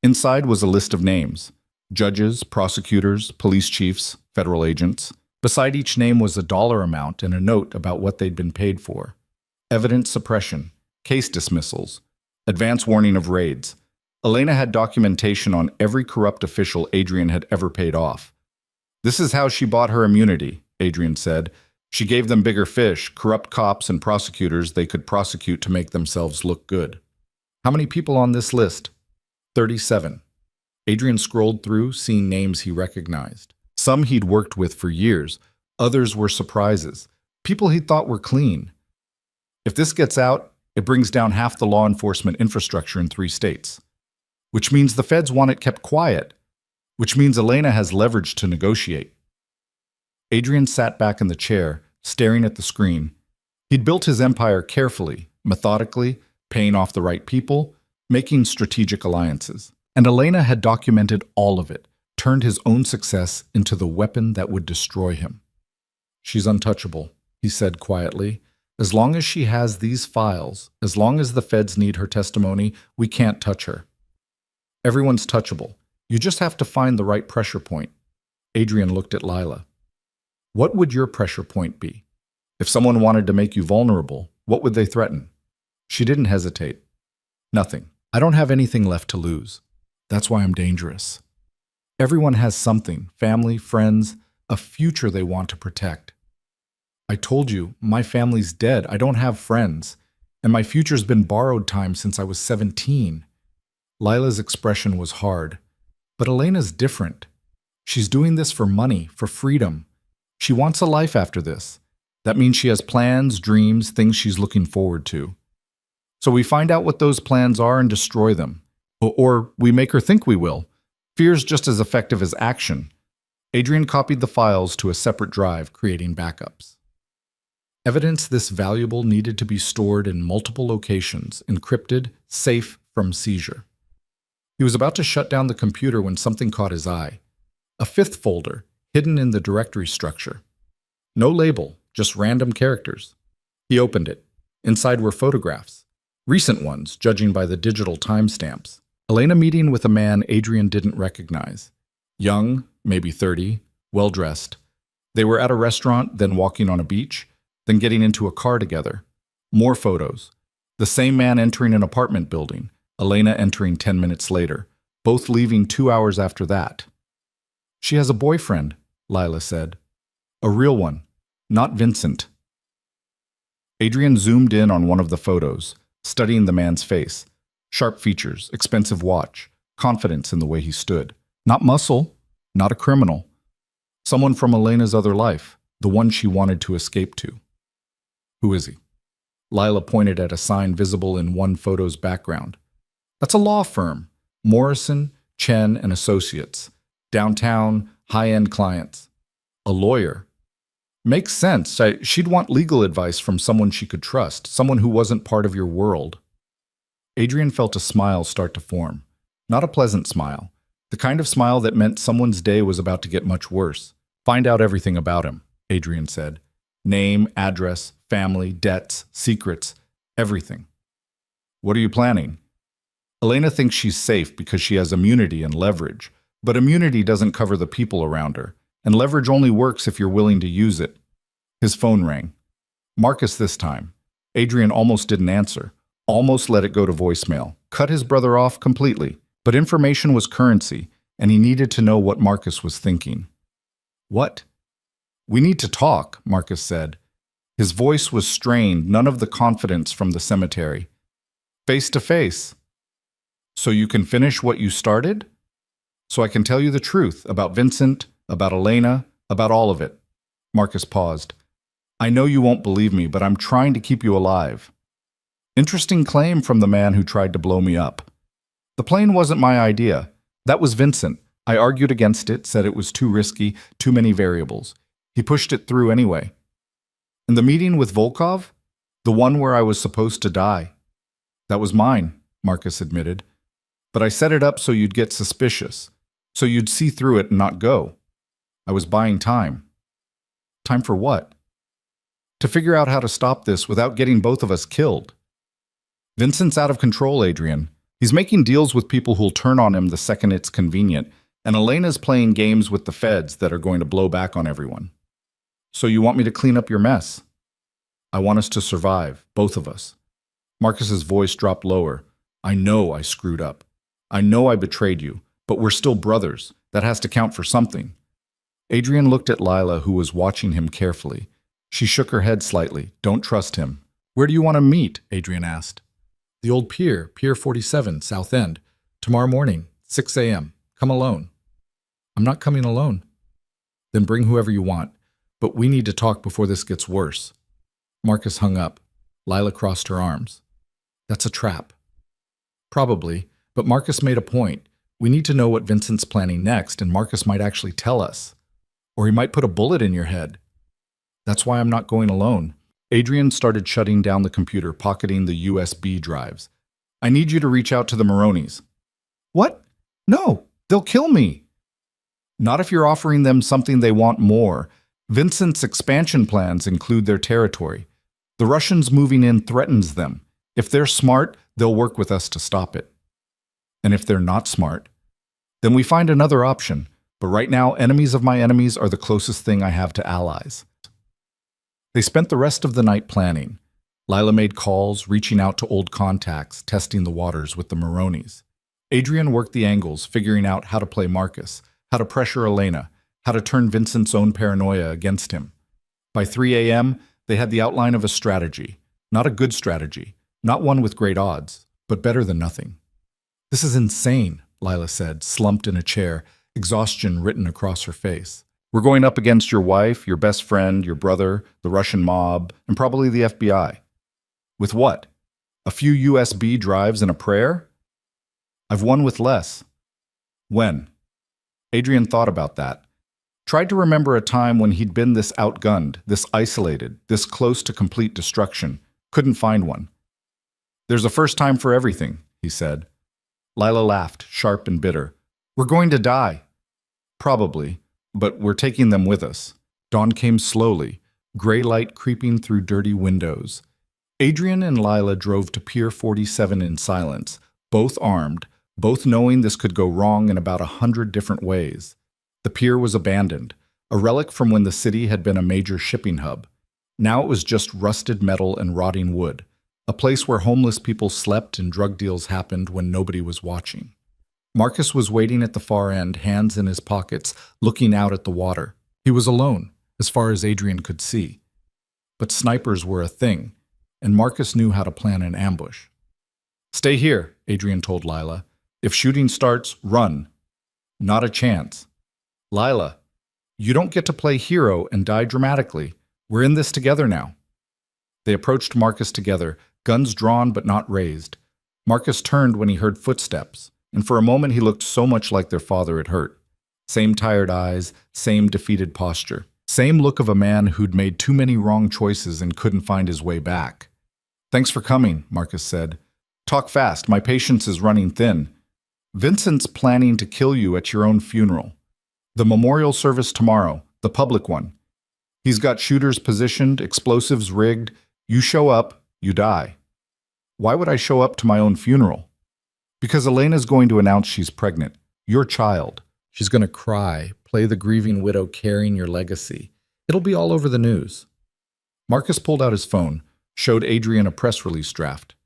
Inside was a list of names. Judges, prosecutors, police chiefs, federal agents. Beside each name was a dollar amount and a note about what they'd been paid for. Evidence suppression, case dismissals, advance warning of raids. Elena had documentation on every corrupt official Adrian had ever paid off. This is how she bought her immunity, Adrian said. She gave them bigger fish, corrupt cops and prosecutors they could prosecute to make themselves look good. How many people on this list? 37. Adrian scrolled through, seeing names he recognized. Some he'd worked with for years. Others were surprises. People he thought were clean. If this gets out, It brings down half the law enforcement infrastructure in 3 states. Which means the feds want it kept quiet. Which means Elena has leverage to negotiate. Adrian sat back in the chair, staring at the screen. He'd built his empire carefully, methodically, paying off the right people, making strategic alliances. And Elena had documented all of it, turned his own success into the weapon that would destroy him. She's untouchable, he said quietly. As long as she has these files, as long as the feds need her testimony, we can't touch her. Everyone's touchable. You just have to find the right pressure point. Adrian looked at Lila. What would your pressure point be? If someone wanted to make you vulnerable, what would they threaten? She didn't hesitate. Nothing. I don't have anything left to lose. That's why I'm dangerous. Everyone has something, family, friends, a future they want to protect. I told you, my family's dead. I don't have friends. And my future's been borrowed time since I was 17. Lila's expression was hard. But Elena's different. She's doing this for money, for freedom. She wants a life after this. That means she has plans, dreams, things she's looking forward to. So we find out what those plans are and destroy them. Or we make her think we will. Fear's just as effective as action. Adrian copied the files to a separate drive, creating backups. Evidence this valuable needed to be stored in multiple locations, encrypted, safe from seizure. He was about to shut down the computer when something caught his eye. A 5th folder, hidden in the directory structure. No label, just random characters. He opened it. Inside were photographs. Recent ones, judging by the digital timestamps. Elena meeting with a man Adrian didn't recognize. Young, maybe 30, well-dressed. They were at a restaurant, then walking on a beach, then getting into a car together. More photos. The same man entering an apartment building. Elena entering 10 minutes later, both leaving 2 hours after that. She has a boyfriend, Lila said. A real one, not Vincent. Adrian zoomed in on one of the photos, studying the man's face. Sharp features, expensive watch, confidence in the way he stood. Not muscle, not a criminal. Someone from Elena's other life, the one she wanted to escape to. Who is he? Lila pointed at a sign visible in one photo's background. That's a law firm. Morrison, Chen and Associates. Downtown, high-end clients. A lawyer. Makes sense. She'd want legal advice from someone she could trust, someone who wasn't part of your world. Adrian felt a smile start to form. Not a pleasant smile. The kind of smile that meant someone's day was about to get much worse. Find out everything about him, Adrian said. Name, address, family, debts, secrets, everything. What are you planning? Elena thinks she's safe because she has immunity and leverage, but immunity doesn't cover the people around her, and leverage only works if you're willing to use it. His phone rang. Marcus this time. Adrian almost didn't answer, almost let it go to voicemail, cut his brother off completely, but information was currency, and he needed to know what Marcus was thinking. What? We need to talk, Marcus said. His voice was strained, none of the confidence from the cemetery. Face to face. So you can finish what you started? So I can tell you the truth about Vincent, about Elena, about all of it. Marcus paused. I know you won't believe me, but I'm trying to keep you alive. Interesting claim from the man who tried to blow me up. The plane wasn't my idea. That was Vincent. I argued against it, said it was too risky, too many variables. He pushed it through anyway. And the meeting with Volkov? The one where I was supposed to die. That was mine, Marcus admitted. But I set it up so you'd get suspicious, so you'd see through it and not go. I was buying time. Time for what? To figure out how to stop this without getting both of us killed. Vincent's out of control, Adrian. He's making deals with people who'll turn on him the second it's convenient, and Elena's playing games with the feds that are going to blow back on everyone. So you want me to clean up your mess? I want us to survive, both of us. Marcus's voice dropped lower. I know I screwed up. I know I betrayed you, but we're still brothers. That has to count for something. Adrian looked at Lila, who was watching him carefully. She shook her head slightly. Don't trust him. Where do you want to meet? Adrian asked. The old pier, Pier 47, South End. Tomorrow morning, 6 a.m. Come alone. I'm not coming alone. Then bring whoever you want. But we need to talk before this gets worse. Marcus hung up. Lila crossed her arms. That's a trap. Probably, but Marcus made a point. We need to know what Vincent's planning next, and Marcus might actually tell us. Or he might put a bullet in your head. That's why I'm not going alone. Adrian started shutting down the computer, pocketing the USB drives. I need you to reach out to the Maronis. What? No, they'll kill me. Not if you're offering them something they want more. Vincent's expansion plans include their territory. The Russians moving in threatens them. If they're smart, they'll work with us to stop it. And if they're not smart, then we find another option. But right now, enemies of my enemies are the closest thing I have to allies. They spent the rest of the night planning. Lila made calls, reaching out to old contacts, testing the waters with the Maronis. Adrian worked the angles, figuring out how to play Marcus, how to pressure Elena, how to turn Vincent's own paranoia against him. By 3 a.m., they had the outline of a strategy. Not a good strategy, not one with great odds, but better than nothing. This is insane, Lila said, slumped in a chair, exhaustion written across her face. We're going up against your wife, your best friend, your brother, the Russian mob, and probably the FBI. With what? A few USB drives and a prayer? I've won with less. When? Adrian thought about that. Tried to remember a time when he'd been this outgunned, this isolated, this close to complete destruction. Couldn't find one. There's a first time for everything, he said. Lila laughed, sharp and bitter. We're going to die. Probably, but we're taking them with us. Dawn came slowly, gray light creeping through dirty windows. Adrian and Lila drove to Pier 47 in silence, both armed, both knowing this could go wrong in about 100 different ways. The pier was abandoned, a relic from when the city had been a major shipping hub. Now it was just rusted metal and rotting wood, a place where homeless people slept and drug deals happened when nobody was watching. Marcus was waiting at the far end, hands in his pockets, looking out at the water. He was alone, as far as Adrian could see. But snipers were a thing, and Marcus knew how to plan an ambush. Stay here, Adrian told Lila. If shooting starts, run. Not a chance. Lila, you don't get to play hero and die dramatically. We're in this together now. They approached Marcus together, guns drawn but not raised. Marcus turned when he heard footsteps, and for a moment he looked so much like their father it hurt. Same tired eyes, same defeated posture, same look of a man who'd made too many wrong choices and couldn't find his way back. Thanks for coming, Marcus said. Talk fast, my patience is running thin. Vincent's planning to kill you at your own funeral. The memorial service tomorrow, the public one. He's got shooters positioned, explosives rigged. You show up, you die. Why would I show up to my own funeral? Because Elena's going to announce she's pregnant. Your child. She's going to cry, play the grieving widow carrying your legacy. It'll be all over the news. Marcus pulled out his phone, showed Adrian a press release draft.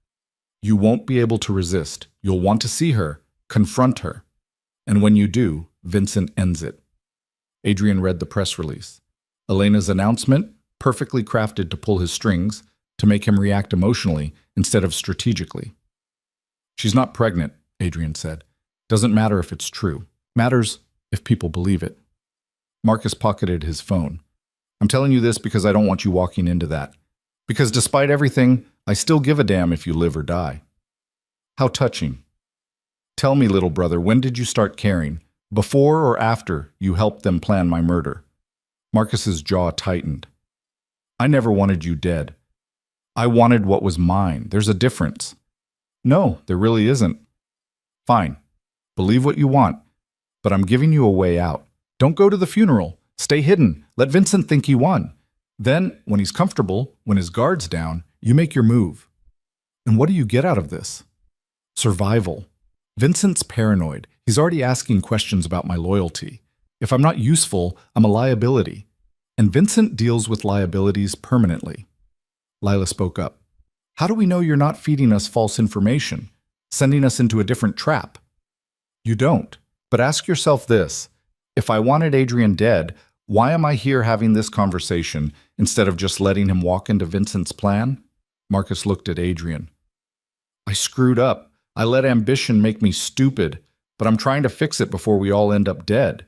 You won't be able to resist. You'll want to see her, confront her. And when you do, Vincent ends it. Adrian read the press release. Elena's announcement, perfectly crafted to pull his strings, to make him react emotionally instead of strategically. She's not pregnant, Adrian said. Doesn't matter if it's true. Matters if people believe it. Marcus pocketed his phone. I'm telling you this because I don't want you walking into that. Because despite everything, I still give a damn if you live or die. How touching. Tell me, little brother, when did you start caring? Before or after you helped them plan my murder? Marcus's jaw tightened. I never wanted you dead. I wanted what was mine. There's a difference. No, there really isn't. Fine. Believe what you want. But I'm giving you a way out. Don't go to the funeral. Stay hidden. Let Vincent think he won. Then, when he's comfortable, when his guard's down, you make your move. And what do you get out of this? Survival. Vincent's paranoid. He's already asking questions about my loyalty. If I'm not useful, I'm a liability. And Vincent deals with liabilities permanently. Lila spoke up. How do we know you're not feeding us false information, sending us into a different trap? You don't. But ask yourself this. If I wanted Adrian dead, why am I here having this conversation instead of just letting him walk into Vincent's plan? Marcus looked at Adrian. I screwed up. I let ambition make me stupid, but I'm trying to fix it before we all end up dead.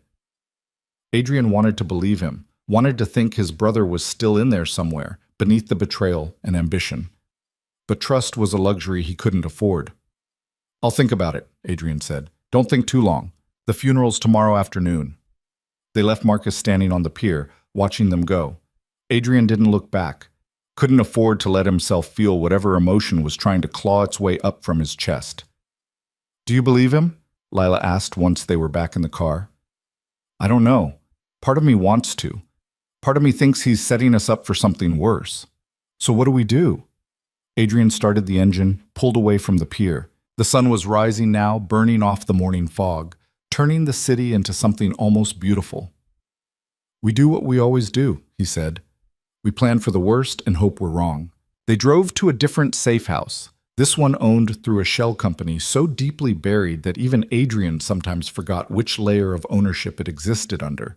Adrian wanted to believe him, wanted to think his brother was still in there somewhere, beneath the betrayal and ambition. but trust was a luxury he couldn't afford. "I'll think about it," Adrian said. "Don't think too long. The funeral's tomorrow afternoon." They left Marcus standing on the pier, watching them go. Adrian didn't look back, couldn't afford to let himself feel whatever emotion was trying to claw its way up from his chest. "Do you believe him?" Lila asked once they were back in the car. "I don't know. Part of me wants to. Part of me thinks he's setting us up for something worse. So what do we do?" Adrian started the engine, pulled away from the pier. The sun was rising now, burning off the morning fog, turning the city into something almost beautiful. "We do what we always do," he said. "We plan for the worst and hope we're wrong." They drove to a different safe house, this one owned through a shell company so deeply buried that even Adrian sometimes forgot which layer of ownership it existed under.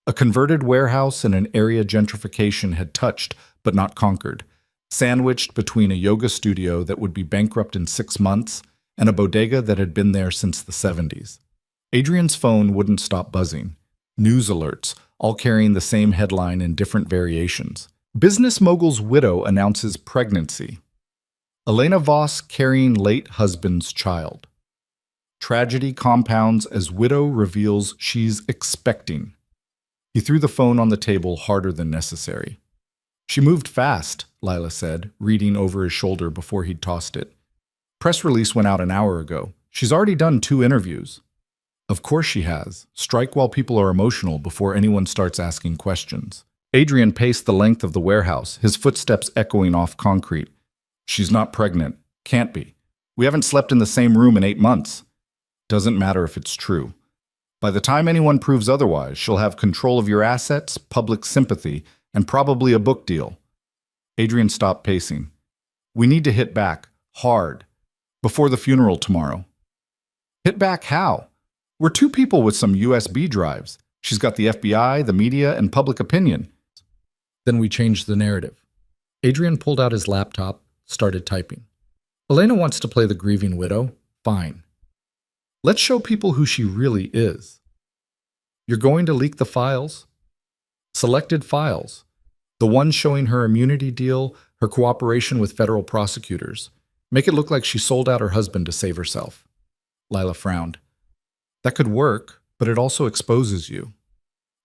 A converted warehouse and an area gentrification had touched but not conquered, sandwiched between a yoga studio that would be bankrupt in 6 months and a bodega that had been there since the 70s. Adrian's phone wouldn't stop buzzing. News alerts, all carrying the same headline in different variations. Business mogul's widow announces pregnancy. Elena Voss carrying late husband's child. Tragedy compounds as widow reveals she's expecting. He threw the phone on the table harder than necessary. "She moved fast," Lila said, reading over his shoulder before he'd tossed it. "Press release went out an hour ago. She's already done 2 interviews." "Of course she has. Strike while people are emotional before anyone starts asking questions." Adrian paced the length of the warehouse, his footsteps echoing off concrete. "She's not pregnant. Can't be. We haven't slept in the same room in 8 months. Doesn't matter if it's true. By the time anyone proves otherwise, she'll have control of your assets, public sympathy, and probably a book deal." Adrian stopped pacing. "We need to hit back, hard, before the funeral tomorrow." "Hit back how? We're 2 people with some USB drives. She's got the FBI, the media, and public opinion." Then we changed the narrative. Adrian pulled out his laptop, started typing. "Elena wants to play the grieving widow. Fine. Let's show people who she really is. You're going to leak the files? Selected files. The ones showing her immunity deal, her cooperation with federal prosecutors. Make it look like she sold out her husband to save herself." Lila frowned. "That could work, but it also exposes you.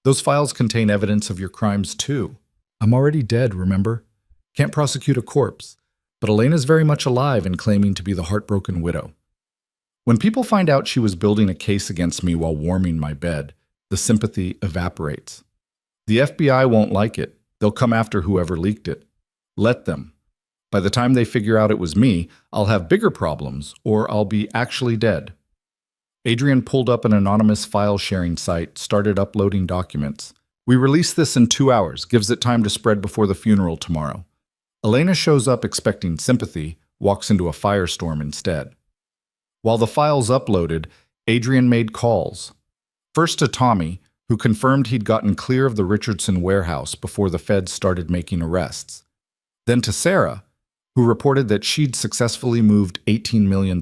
Those files contain evidence of your crimes too. I'm already dead, remember? Can't prosecute a corpse, but Elena's very much alive and claiming to be the heartbroken widow. When people find out she was building a case against me while warming my bed, the sympathy evaporates. The FBI won't like it. They'll come after whoever leaked it. Let them. By the time they figure out it was me, I'll have bigger problems, or I'll be actually dead." Adrian pulled up an anonymous file-sharing site, started uploading documents. "We release this in 2 hours, gives it time to spread before the funeral tomorrow." Elena shows up expecting sympathy, walks into a firestorm instead. While the files uploaded, Adrian made calls. First to Tommy, who confirmed he'd gotten clear of the Richardson warehouse before the feds started making arrests. Then to Sarah, who reported that she'd successfully moved $18 million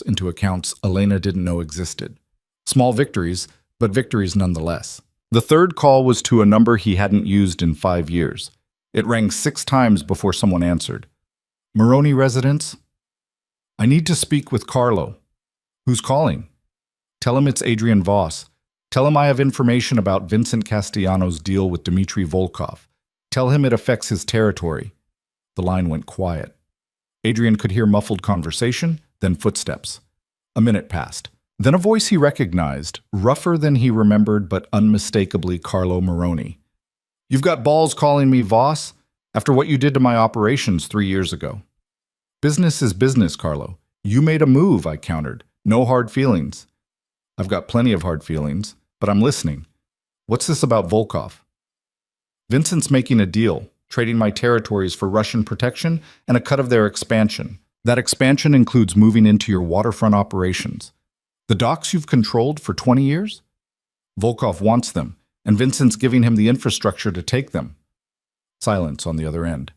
into accounts Elena didn't know existed. Small victories, but victories nonetheless. The third call was to a number he hadn't used in 5 years. It rang 6 times before someone answered. "Maroney residence? I need to speak with Carlo." "Who's calling?" "Tell him it's Adrian Voss. Tell him I have information about Vincent Castellano's deal with Dmitry Volkov. Tell him it affects his territory." The line went quiet. Adrian could hear muffled conversation, then footsteps. A minute passed. Then a voice he recognized, rougher than he remembered but unmistakably Carlo Maroney. "You've got balls calling me Voss? After what you did to my operations 3 years ago." "Business is business, Carlo. You made a move," I countered. "No hard feelings." "I've got plenty of hard feelings, but I'm listening. What's this about Volkov?" "Vincent's making a deal, trading my territories for Russian protection and a cut of their expansion. That expansion includes moving into your waterfront operations. The docks you've controlled for 20 years? Volkov wants them, and Vincent's giving him the infrastructure to take them." Silence on the other end.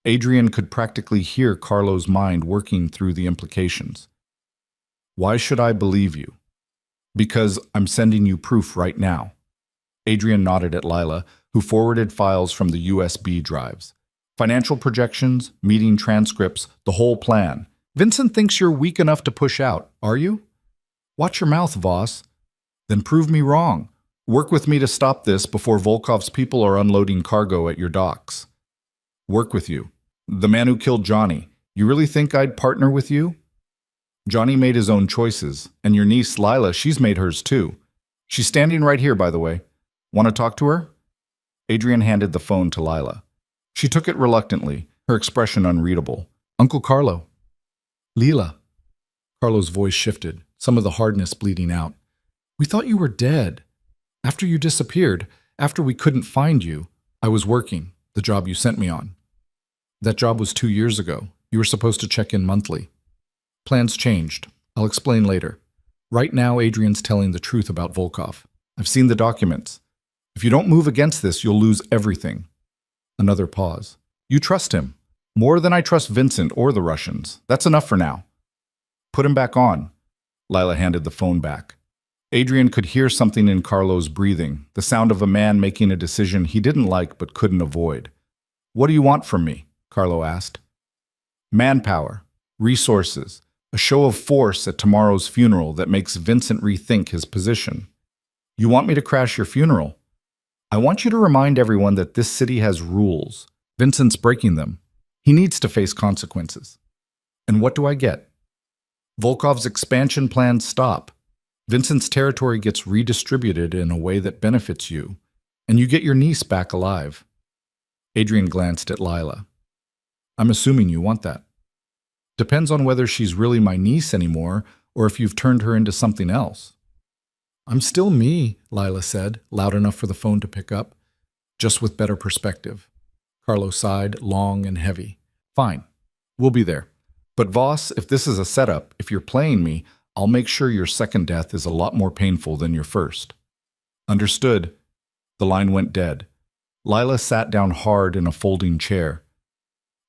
Adrian could practically hear Carlo's mind working through the implications. "Why should I believe you?" "Because I'm sending you proof right now." Adrian nodded at Lila, who forwarded files from the USB drives. Financial projections, meeting transcripts, the whole plan. Vincent thinks you're weak enough to push out, are you? Watch your mouth, Voss. Then prove me wrong. Work with me to stop this before Volkov's people are unloading cargo at your docks. Work with you. The man who killed Johnny. You really think I'd partner with you? Johnny made his own choices, and your niece, Lila, she's made hers too. She's standing right here, by the way. Want to talk to her? Adrian handed the phone to Lila. She took it reluctantly, her expression unreadable. Uncle Carlo. Lila. Carlo's voice shifted, some of the hardness bleeding out. We thought you were dead. After you disappeared, after we couldn't find you, I was working, the job you sent me on. That job was 2 years ago. You were supposed to check in monthly. Plans changed. I'll explain later. Right now, Adrian's telling the truth about Volkov. I've seen the documents. If you don't move against this, you'll lose everything. Another pause. You trust him. More than I trust Vincent or the Russians. That's enough for now. Put him back on. Lila handed the phone back. Adrian could hear something in Carlo's breathing, the sound of a man making a decision he didn't like but couldn't avoid. What do you want from me? Carlo asked. Manpower, resources, a show of force at tomorrow's funeral that makes Vincent rethink his position. You want me to crash your funeral? I want you to remind everyone that this city has rules. Vincent's breaking them. He needs to face consequences. And what do I get? Volkov's expansion plans stop. Vincent's territory gets redistributed in a way that benefits you, and you get your niece back alive. Adrian glanced at Lila. I'm assuming you want that. Depends on whether she's really my niece anymore or if you've turned her into something else. I'm still me, Lila said, loud enough for the phone to pick up, just with better perspective. Carlo sighed, long and heavy. Fine, we'll be there. But Voss, if this is a setup, if you're playing me, I'll make sure your second death is a lot more painful than your first. Understood. The line went dead. Lila sat down hard in a folding chair.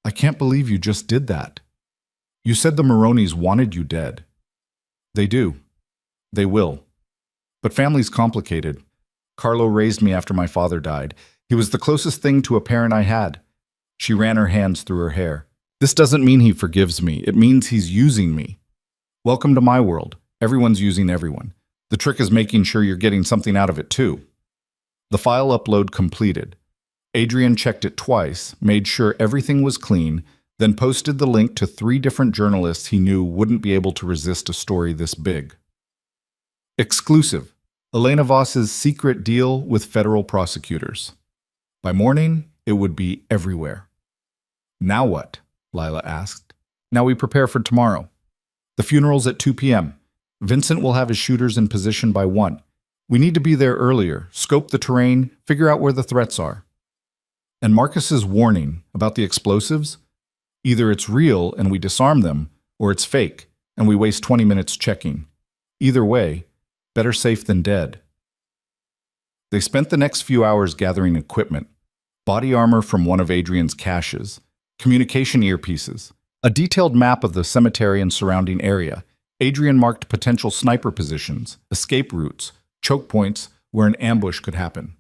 I can't believe you just did that. You said the Maronis wanted you dead. They do. They will. But family's complicated. Carlo raised me after my father died. He was the closest thing to a parent I had. She ran her hands through her hair. This doesn't mean he forgives me. It means he's using me. Welcome to my world. Everyone's using everyone. The trick is making sure you're getting something out of it too. The file upload completed. Adrian checked it twice, made sure everything was clean, then posted the link to 3 different journalists he knew wouldn't be able to resist a story this big. Exclusive. Elena Voss's secret deal with federal prosecutors. By morning, it would be everywhere. Now what? Lila asked. Now we prepare for tomorrow. The funeral's at 2 p.m. Vincent will have his shooters in position by 1. We need to be there earlier, scope the terrain, figure out where the threats are. And Marcus's warning about the explosives? Either it's real and we disarm them, or it's fake and we waste 20 minutes checking. Either way, better safe than dead. They spent the next few hours gathering equipment, body armor from one of Adrian's caches, communication earpieces, a detailed map of the cemetery and surrounding area. Adrian marked potential sniper positions, escape routes, choke points where an ambush could happen.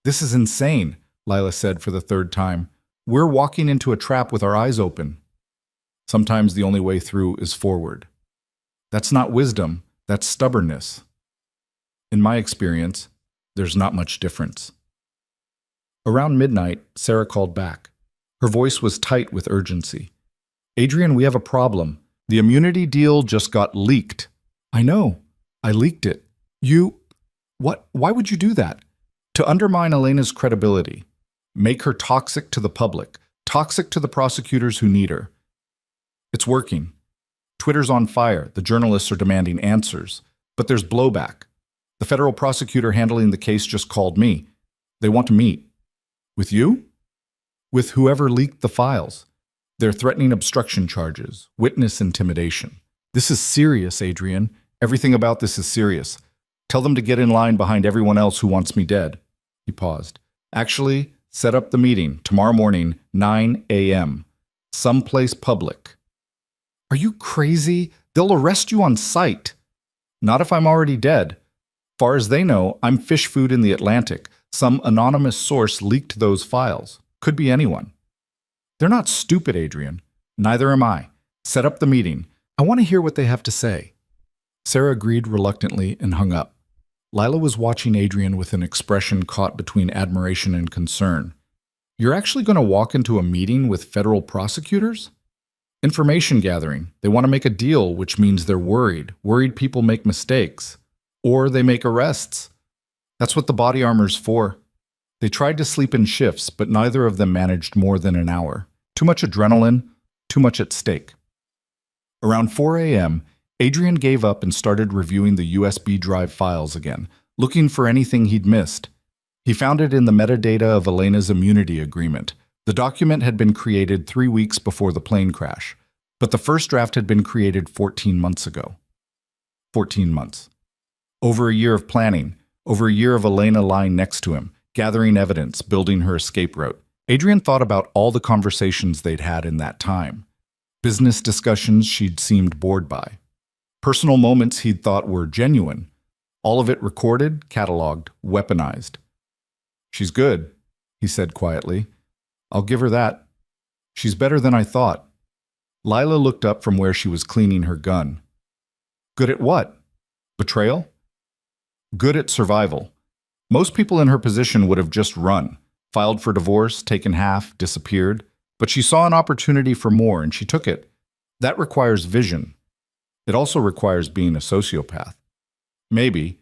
This is insane, Lila said for the 3rd time. We're walking into a trap with our eyes open. Sometimes the only way through is forward. That's not wisdom, that's stubbornness. In my experience, there's not much difference. Around midnight, Sarah called back. Her voice was tight with urgency. Adrian, we have a problem. The immunity deal just got leaked. I know. I leaked it. You... What? Why would you do that? To undermine Elena's credibility. Make her toxic to the public. Toxic to the prosecutors who need her. It's working. Twitter's on fire. The journalists are demanding answers. But there's blowback. The federal prosecutor handling the case just called me. They want to meet. With you? With whoever leaked the files. They're threatening obstruction charges, witness intimidation. This is serious, Adrian. Everything about this is serious. Tell them to get in line behind everyone else who wants me dead. He paused. Actually, set up the meeting tomorrow morning, 9 a.m. Someplace public. Are you crazy? They'll arrest you on sight. Not if I'm already dead. Far as they know, I'm fish food in the Atlantic. Some anonymous source leaked those files. Could be anyone. They're not stupid, Adrian. Neither am I. Set up the meeting. I want to hear what they have to say. Sarah agreed reluctantly and hung up. Lila was watching Adrian with an expression caught between admiration and concern. You're actually going to walk into a meeting with federal prosecutors? Information gathering. They want to make a deal, which means they're worried. Worried people make mistakes. Or they make arrests. That's what the body armor's for. They tried to sleep in shifts, but neither of them managed more than an hour. Too much adrenaline, too much at stake. Around 4 a.m., Adrian gave up and started reviewing the USB drive files again, looking for anything he'd missed. He found it in the metadata of Elena's immunity agreement. The document had been created 3 weeks before the plane crash, but the first draft had been created 14 months ago. 14 months. Over a year of planning, over a year of Elena lying next to him, gathering evidence, building her escape route. Adrian thought about all the conversations they'd had in that time. Business discussions she'd seemed bored by. Personal moments he'd thought were genuine. All of it recorded, cataloged, weaponized. She's good, he said quietly. I'll give her that. She's better than I thought. Lila looked up from where she was cleaning her gun. Good at what? Betrayal? Good at survival. Most people in her position would have just run, filed for divorce, taken half, disappeared. But she saw an opportunity for more and she took it. That requires vision. It also requires being a sociopath. Maybe.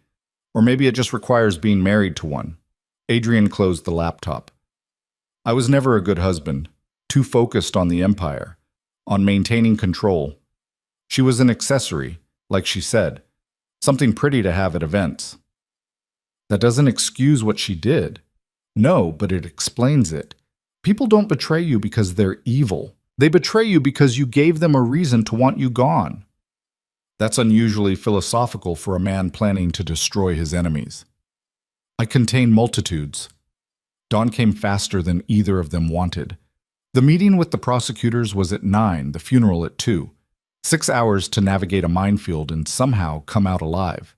Or maybe it just requires being married to one. Adrian closed the laptop. I was never a good husband, too focused on the empire, on maintaining control. She was an accessory, like she said, something pretty to have at events. That doesn't excuse what she did. No, but it explains it. People don't betray you because they're evil. They betray you because you gave them a reason to want you gone. That's unusually philosophical for a man planning to destroy his enemies. I contain multitudes. Dawn came faster than either of them wanted. The meeting with the prosecutors was at 9, the funeral at 2. 6 hours to navigate a minefield and somehow come out alive.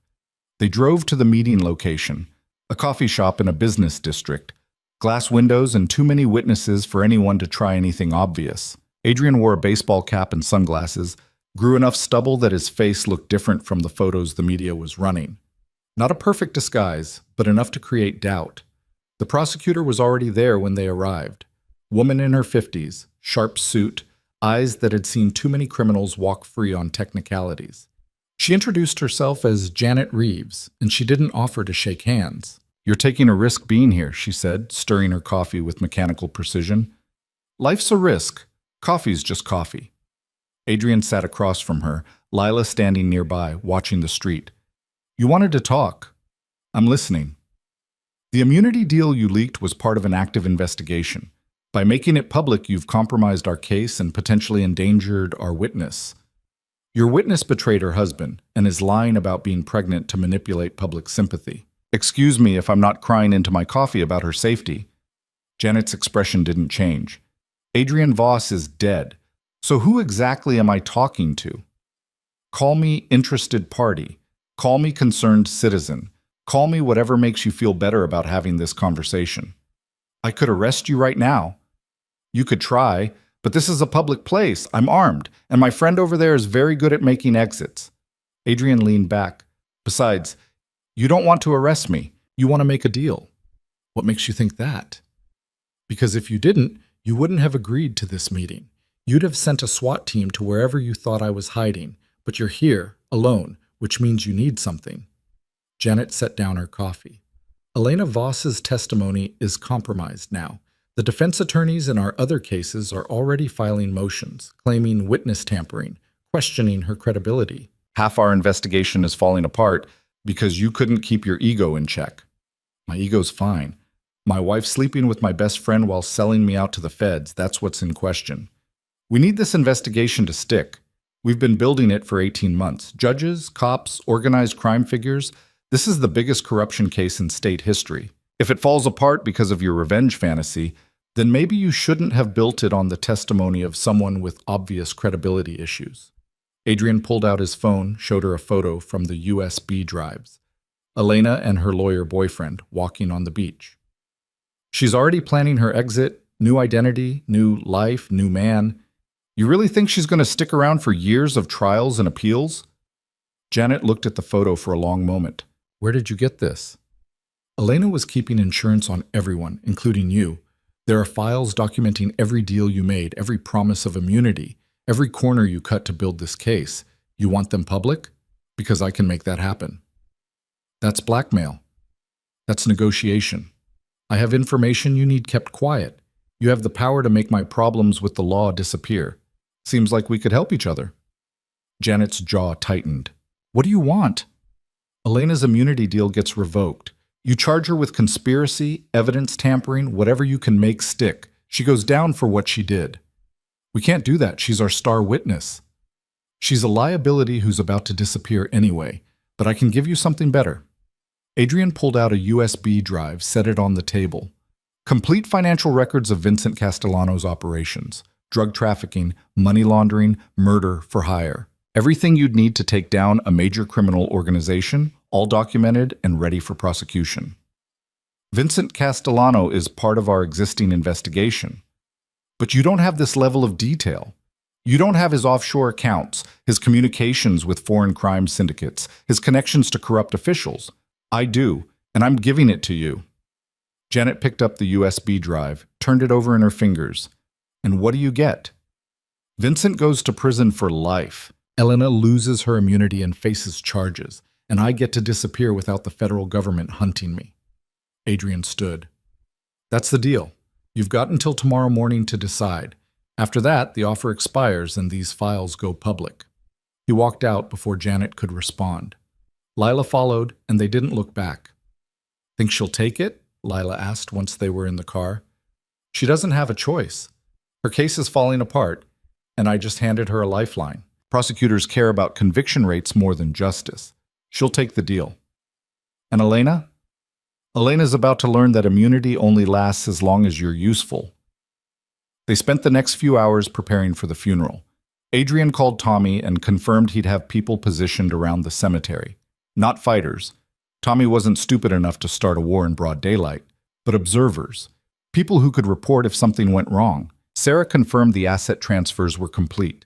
They drove to the meeting location, a coffee shop in a business district. Glass windows and too many witnesses for anyone to try anything obvious. Adrian wore a baseball cap and sunglasses, grew enough stubble that his face looked different from the photos the media was running. Not a perfect disguise, but enough to create doubt. The prosecutor was already there when they arrived. Woman in her 50s, sharp suit, eyes that had seen too many criminals walk free on technicalities. She introduced herself as Janet Reeves, and she didn't offer to shake hands. You're taking a risk being here, she said, stirring her coffee with mechanical precision. Life's a risk. Coffee's just coffee. Adrian sat across from her, Lila standing nearby, watching the street. You wanted to talk. I'm listening. The immunity deal you leaked was part of an active investigation. By making it public, you've compromised our case and potentially endangered our witness. Your witness betrayed her husband and is lying about being pregnant to manipulate public sympathy. Excuse me if I'm not crying into my coffee about her safety. Janet's expression didn't change. Adrian Voss is dead. So who exactly am I talking to? Call me interested party. Call me concerned citizen. Call me whatever makes you feel better about having this conversation. I could arrest you right now. You could try, but this is a public place. I'm armed, and my friend over there is very good at making exits. Adrian leaned back. Besides, you don't want to arrest me. You want to make a deal. What makes you think that? Because if you didn't, you wouldn't have agreed to this meeting. You'd have sent a SWAT team to wherever you thought I was hiding, but you're here, alone, which means you need something. Janet set down her coffee. Elena Voss's testimony is compromised now. The defense attorneys in our other cases are already filing motions, claiming witness tampering, questioning her credibility. Half our investigation is falling apart because you couldn't keep your ego in check. My ego's fine. My wife sleeping with my best friend while selling me out to the feds, that's what's in question. We need this investigation to stick. We've been building it for 18 months. Judges, cops, organized crime figures. This is the biggest corruption case in state history. If it falls apart because of your revenge fantasy, then maybe you shouldn't have built it on the testimony of someone with obvious credibility issues. Adrian pulled out his phone, showed her a photo from the USB drives. Elena and her lawyer boyfriend walking on the beach. She's already planning her exit, New identity, new life, new man. You really think she's going to stick around for years of trials and appeals? Janet looked at the photo for a long moment. Where did you get this? Elena was keeping insurance on everyone, including you. There are files documenting every deal you made, every promise of immunity, every corner you cut to build this case. You want them public? Because I can make that happen. That's blackmail. That's negotiation. I have information you need kept quiet. You have the power to make my problems with the law disappear. Seems like we could help each other. Janet's jaw tightened. What do you want? Elena's immunity deal gets revoked. You charge her with conspiracy, evidence tampering, whatever you can make stick. She goes down for what she did. We can't do that. She's our star witness. She's a liability who's about to disappear anyway, but I can give you something better. Adrian pulled out a USB drive, set it on the table. Complete financial records of Vincent Castellano's operations. Drug trafficking, money laundering, murder for hire. Everything you'd need to take down a major criminal organization, all documented and ready for prosecution. Vincent Castellano is part of our existing investigation. But you don't have this level of detail. You don't have his offshore accounts, his communications with foreign crime syndicates, his connections to corrupt officials. I do, and I'm giving it to you. Janet picked up the USB drive, turned it over in her fingers. And what do you get? Vincent goes to prison for life. Elena loses her immunity and faces charges, and I get to disappear without the federal government hunting me. Adrian stood. That's the deal. You've got until tomorrow morning to decide. After that, the offer expires and these files go public. He walked out before Janet could respond. Lila followed, and they didn't look back. Think she'll take it? Lila asked once they were in the car. She doesn't have a choice. Her case is falling apart, and I just handed her a lifeline. Prosecutors care about conviction rates more than justice. She'll take the deal. And Elena? Elena's about to learn that immunity only lasts as long as you're useful. They spent the next few hours preparing for the funeral. Adrian called Tommy and confirmed he'd have people positioned around the cemetery. Not fighters. Tommy wasn't stupid enough to start a war in broad daylight, but observers. People who could report if something went wrong. Sarah confirmed the asset transfers were complete.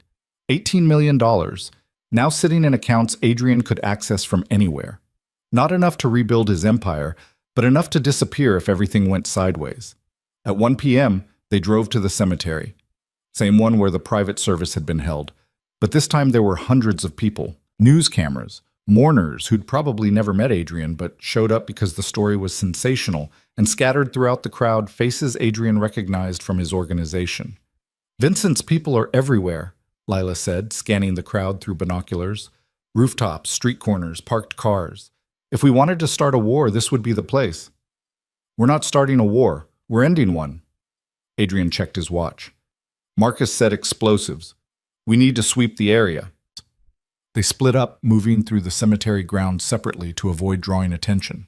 $18 million, now sitting in accounts Adrian could access from anywhere. Not enough to rebuild his empire, but enough to disappear if everything went sideways. At 1 p.m., they drove to the cemetery. Same one where the private service had been held. But this time there were hundreds of people, news cameras, mourners who'd probably never met Adrian but showed up because the story was sensational, and scattered throughout the crowd faces Adrian recognized from his organization. Vincent's people are everywhere, Lila said, scanning the crowd through binoculars. Rooftops, street corners, parked cars. If we wanted to start a war, this would be the place. We're not starting a war. We're ending one. Adrian checked his watch. Marcus said explosives. We need to sweep the area. They split up, moving through the cemetery grounds separately to avoid drawing attention.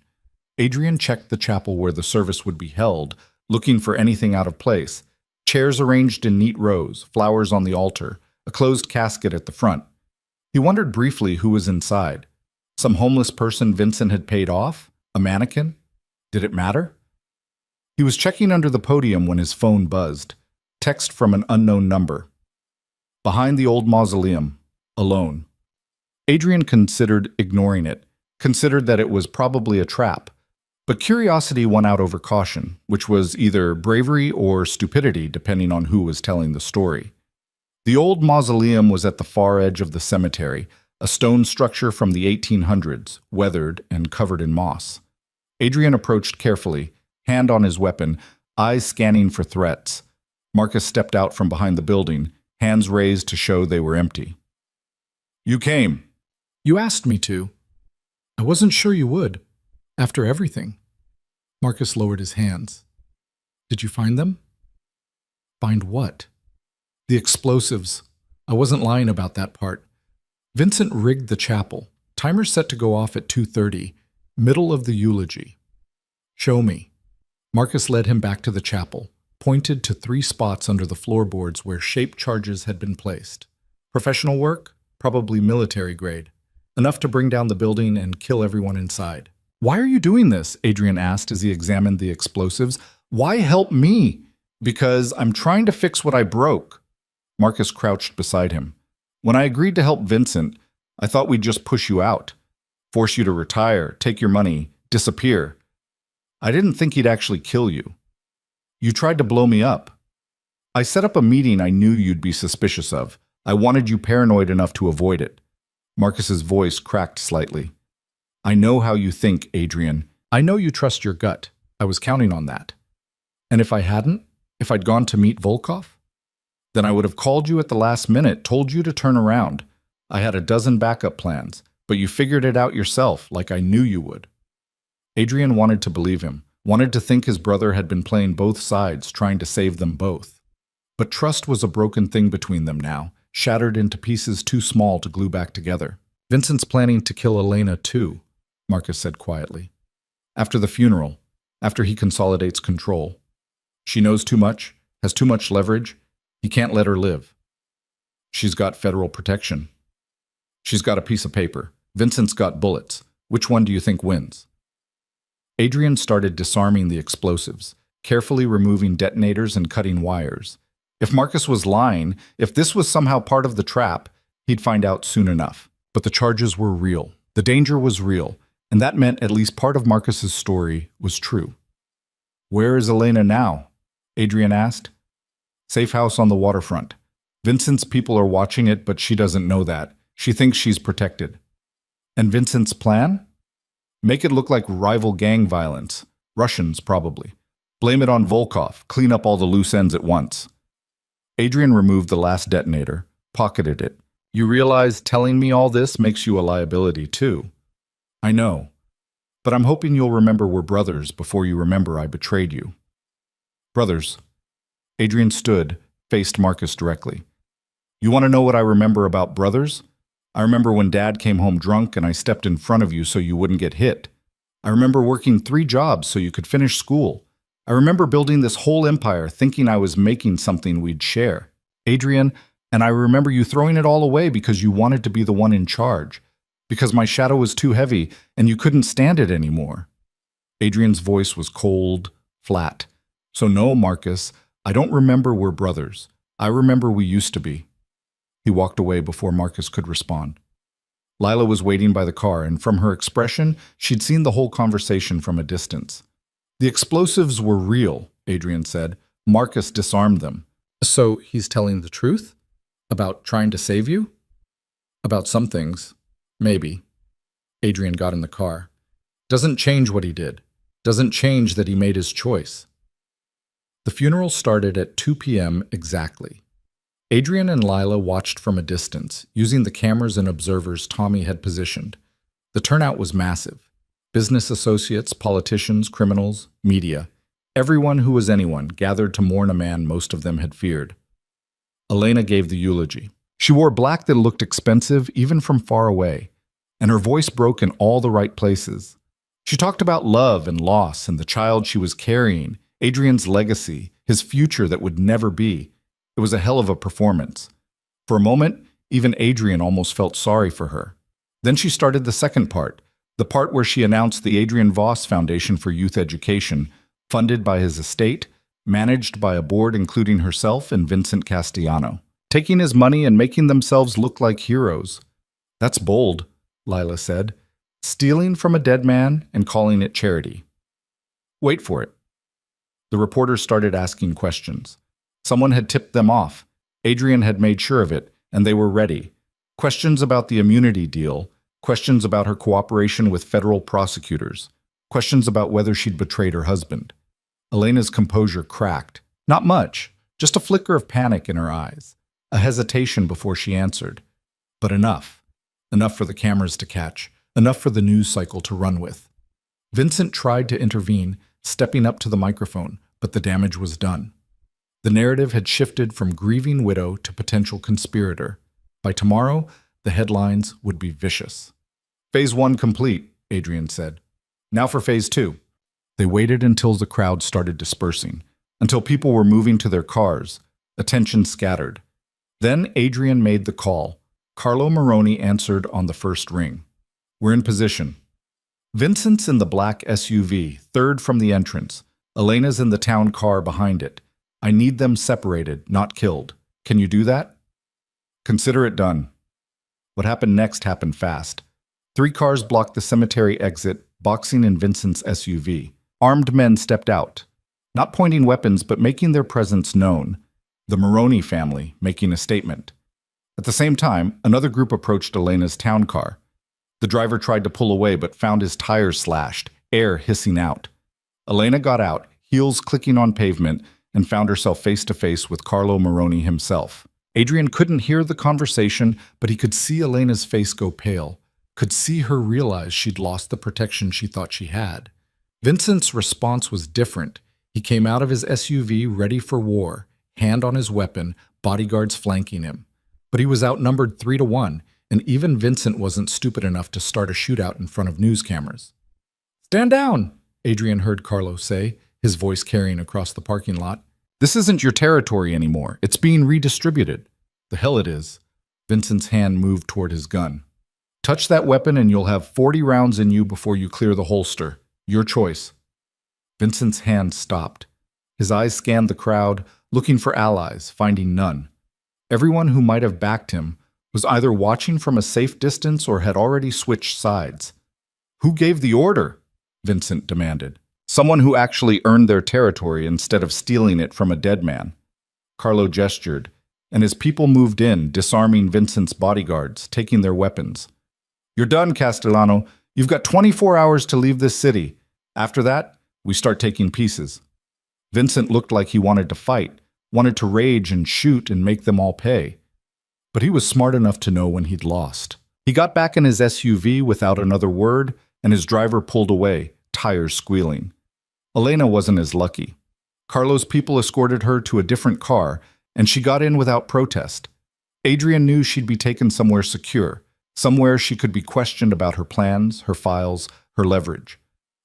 Adrian checked the chapel where the service would be held, looking for anything out of place. Chairs arranged in neat rows, flowers on the altar, a closed casket at the front. He wondered briefly who was inside. Some homeless person Vincent had paid off? A mannequin? Did it matter? He was checking under the podium when his phone buzzed. Text from an unknown number. Behind the old mausoleum, alone. Adrian considered ignoring it, considered that it was probably a trap. But curiosity won out over caution, which was either bravery or stupidity depending on who was telling the story. The old mausoleum was at the far edge of the cemetery, a stone structure from the 1800s, weathered and covered in moss. Adrian approached carefully, hand on his weapon, eyes scanning for threats. Marcus stepped out from behind the building, hands raised to show they were empty. You came. You asked me to. I wasn't sure you would. After everything. Marcus lowered his hands. Did you find them? Find what? The explosives. I wasn't lying about that part. Vincent rigged the chapel. Timer set to go off at 2:30. Middle of the eulogy. Show me. Marcus led him back to the chapel, pointed to 3 spots under the floorboards where shaped charges had been placed. Professional work? Probably military grade. Enough to bring down the building and kill everyone inside. Why are you doing this? Adrian asked as he examined the explosives. Why help me? Because I'm trying to fix what I broke. Marcus crouched beside him. When I agreed to help Vincent, I thought we'd just push you out, force you to retire, take your money, disappear. I didn't think he'd actually kill you. You tried to blow me up. I set up a meeting I knew you'd be suspicious of. I wanted you paranoid enough to avoid it. Marcus's voice cracked slightly. I know how you think, Adrian. I know you trust your gut. I was counting on that. And if I hadn't, if I'd gone to meet Volkov, then I would have called you at the last minute, told you to turn around. I had a dozen backup plans, but you figured it out yourself, like I knew you would. Adrian wanted to believe him, wanted to think his brother had been playing both sides, trying to save them both. But trust was a broken thing between them now, shattered into pieces too small to glue back together. Vincent's planning to kill Elena too, Marcus said quietly. After the funeral, after he consolidates control. She knows too much, has too much leverage. He can't let her live. She's got federal protection. She's got a piece of paper. Vincent's got bullets. Which one do you think wins? Adrian started disarming the explosives, carefully removing detonators and cutting wires. If Marcus was lying, if this was somehow part of the trap, he'd find out soon enough. But the charges were real. The danger was real, and that meant at least part of Marcus's story was true. Where is Elena now? Adrian asked. Safe house on the waterfront. Vincent's people are watching it, but she doesn't know that. She thinks she's protected. And Vincent's plan? Make it look like rival gang violence. Russians, probably. Blame it on Volkov. Clean up all the loose ends at once. Adrian removed the last detonator, pocketed it. You realize telling me all this makes you a liability, too. I know. But I'm hoping you'll remember we're brothers before you remember I betrayed you. Brothers. Adrian stood, faced Marcus directly. You want to know what I remember about brothers? I remember when Dad came home drunk and I stepped in front of you so you wouldn't get hit. I remember working 3 jobs so you could finish school. I remember building this whole empire thinking I was making something we'd share. Adrian, and I remember you throwing it all away because you wanted to be the one in charge. Because my shadow was too heavy and you couldn't stand it anymore. Adrian's voice was cold, flat. So no, Marcus, I don't remember we're brothers. I remember we used to be. He walked away before Marcus could respond. Lila was waiting by the car, and from her expression, she'd seen the whole conversation from a distance. The explosives were real, Adrian said. Marcus disarmed them. So he's telling the truth? About trying to save you? About some things. Maybe. Adrian got in the car. Doesn't change what he did. Doesn't change that he made his choice. The funeral started at 2 p.m. exactly. Adrian and Lila watched from a distance, using the cameras and observers Tommy had positioned. The turnout was massive. Business associates, politicians, criminals, media. Everyone who was anyone gathered to mourn a man most of them had feared. Elena gave the eulogy. She wore black that looked expensive even from far away, and her voice broke in all the right places. She talked about love and loss and the child she was carrying, Adrian's legacy, his future that would never be. It was a hell of a performance. For a moment, even Adrian almost felt sorry for her. Then she started the second part, the part where she announced the Adrian Voss Foundation for Youth Education, funded by his estate, managed by a board including herself and Vincent Castellano, taking his money and making themselves look like heroes. That's bold, Lila said, stealing from a dead man and calling it charity. Wait for it. The reporters started asking questions. Someone had tipped them off. Adrian had made sure of it, and they were ready. Questions about the immunity deal, questions about her cooperation with federal prosecutors, questions about whether she'd betrayed her husband. Elena's composure cracked. Not much, just a flicker of panic in her eyes, a hesitation before she answered. But enough. Enough for the cameras to catch, enough for the news cycle to run with. Vincent tried to intervene, stepping up to the microphone, but the damage was done. The narrative had shifted from grieving widow to potential conspirator. By tomorrow, the headlines would be vicious. Phase 1 complete, Adrian said. Now for Phase 2. They waited until the crowd started dispersing, until people were moving to their cars. Attention scattered. Then Adrian made the call. Carlo Moroni answered on the first ring. We're in position. Vincent's in the black SUV, third from the entrance. Elena's in the town car behind it. I need them separated, not killed. Can you do that? Consider it done. What happened next happened fast. 3 cars blocked the cemetery exit, boxing in Vincent's SUV. Armed men stepped out, not pointing weapons but making their presence known. The Maroney family making a statement. At the same time, another group approached Elena's town car. The driver tried to pull away but found his tires slashed, air hissing out. Elena got out, heels clicking on pavement, and found herself face to face with Carlo Maroney himself. Adrian couldn't hear the conversation, but he could see Elena's face go pale, could see her realize she'd lost the protection she thought she had. Vincent's response was different. He came out of his SUV ready for war, hand on his weapon, bodyguards flanking him. But he was outnumbered 3-1, and even Vincent wasn't stupid enough to start a shootout in front of news cameras. "Stand down," Adrian heard Carlo say, his voice carrying across the parking lot. "This isn't your territory anymore. It's being redistributed." "The hell it is." Vincent's hand moved toward his gun. "Touch that weapon and you'll have 40 rounds in you before you clear the holster. Your choice." Vincent's hand stopped. His eyes scanned the crowd, looking for allies, finding none. Everyone who might have backed him was either watching from a safe distance or had already switched sides. "Who gave the order?" Vincent demanded. "Someone who actually earned their territory instead of stealing it from a dead man." Carlo gestured, and his people moved in, disarming Vincent's bodyguards, taking their weapons. "You're done, Castellano. You've got 24 hours to leave this city. After that, we start taking pieces." Vincent looked like he wanted to fight, wanted to rage and shoot and make them all pay. But he was smart enough to know when he'd lost. He got back in his SUV without another word, and his driver pulled away, tires squealing. Elena wasn't as lucky. Carlo's people escorted her to a different car, and she got in without protest. Adrian knew she'd be taken somewhere secure, somewhere she could be questioned about her plans, her files, her leverage.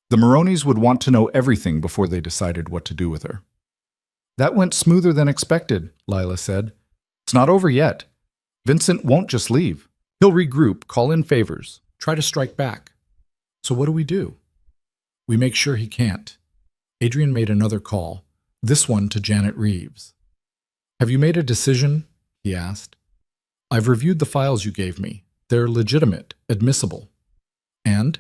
The Maronis would want to know everything before they decided what to do with her. "That went smoother than expected," Lila said. "It's not over yet. Vincent won't just leave. He'll regroup, call in favors, try to strike back. So what do? We make sure he can't." Adrian made another call, this one to Janet Reeves. "Have you made a decision?" he asked. "I've reviewed the files you gave me. They're legitimate, admissible. And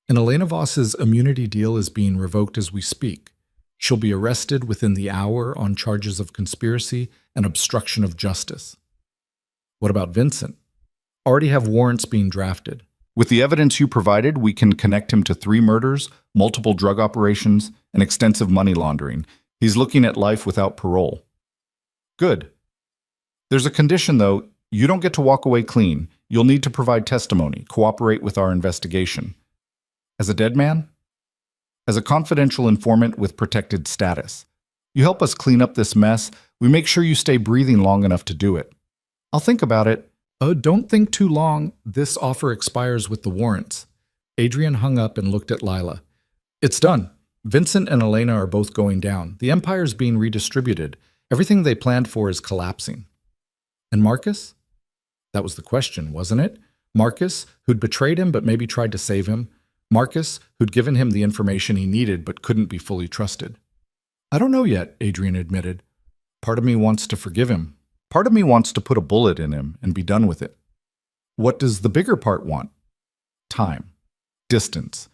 Elena Voss's immunity deal is being revoked as we speak. She'll be arrested within the hour on charges of conspiracy and obstruction of justice." "What about Vincent?" "Already have warrants being drafted. With the evidence you provided, we can connect him to 3 murders, multiple drug operations, and extensive money laundering. He's looking at life without parole." "Good. There's a condition, though. You don't get to walk away clean. You'll need to provide testimony, cooperate with our investigation." "As a dead man?" "As a confidential informant with protected status. You help us clean up this mess. We make sure you stay breathing long enough to do it." "I'll think about it." Don't think too long. This offer expires with the warrants." Adrian hung up and looked at Lila. "It's done. Vincent and Elena are both going down. The empire's being redistributed. Everything they planned for is collapsing." "And Marcus?" That was the question, wasn't it? Marcus, who'd betrayed him but maybe tried to save him. Marcus, who'd given him the information he needed but couldn't be fully trusted. "I don't know yet," Adrian admitted. "Part of me wants to forgive him. Part of me wants to put a bullet in him and be done with it." "What does the bigger part want?" "Time. Distance.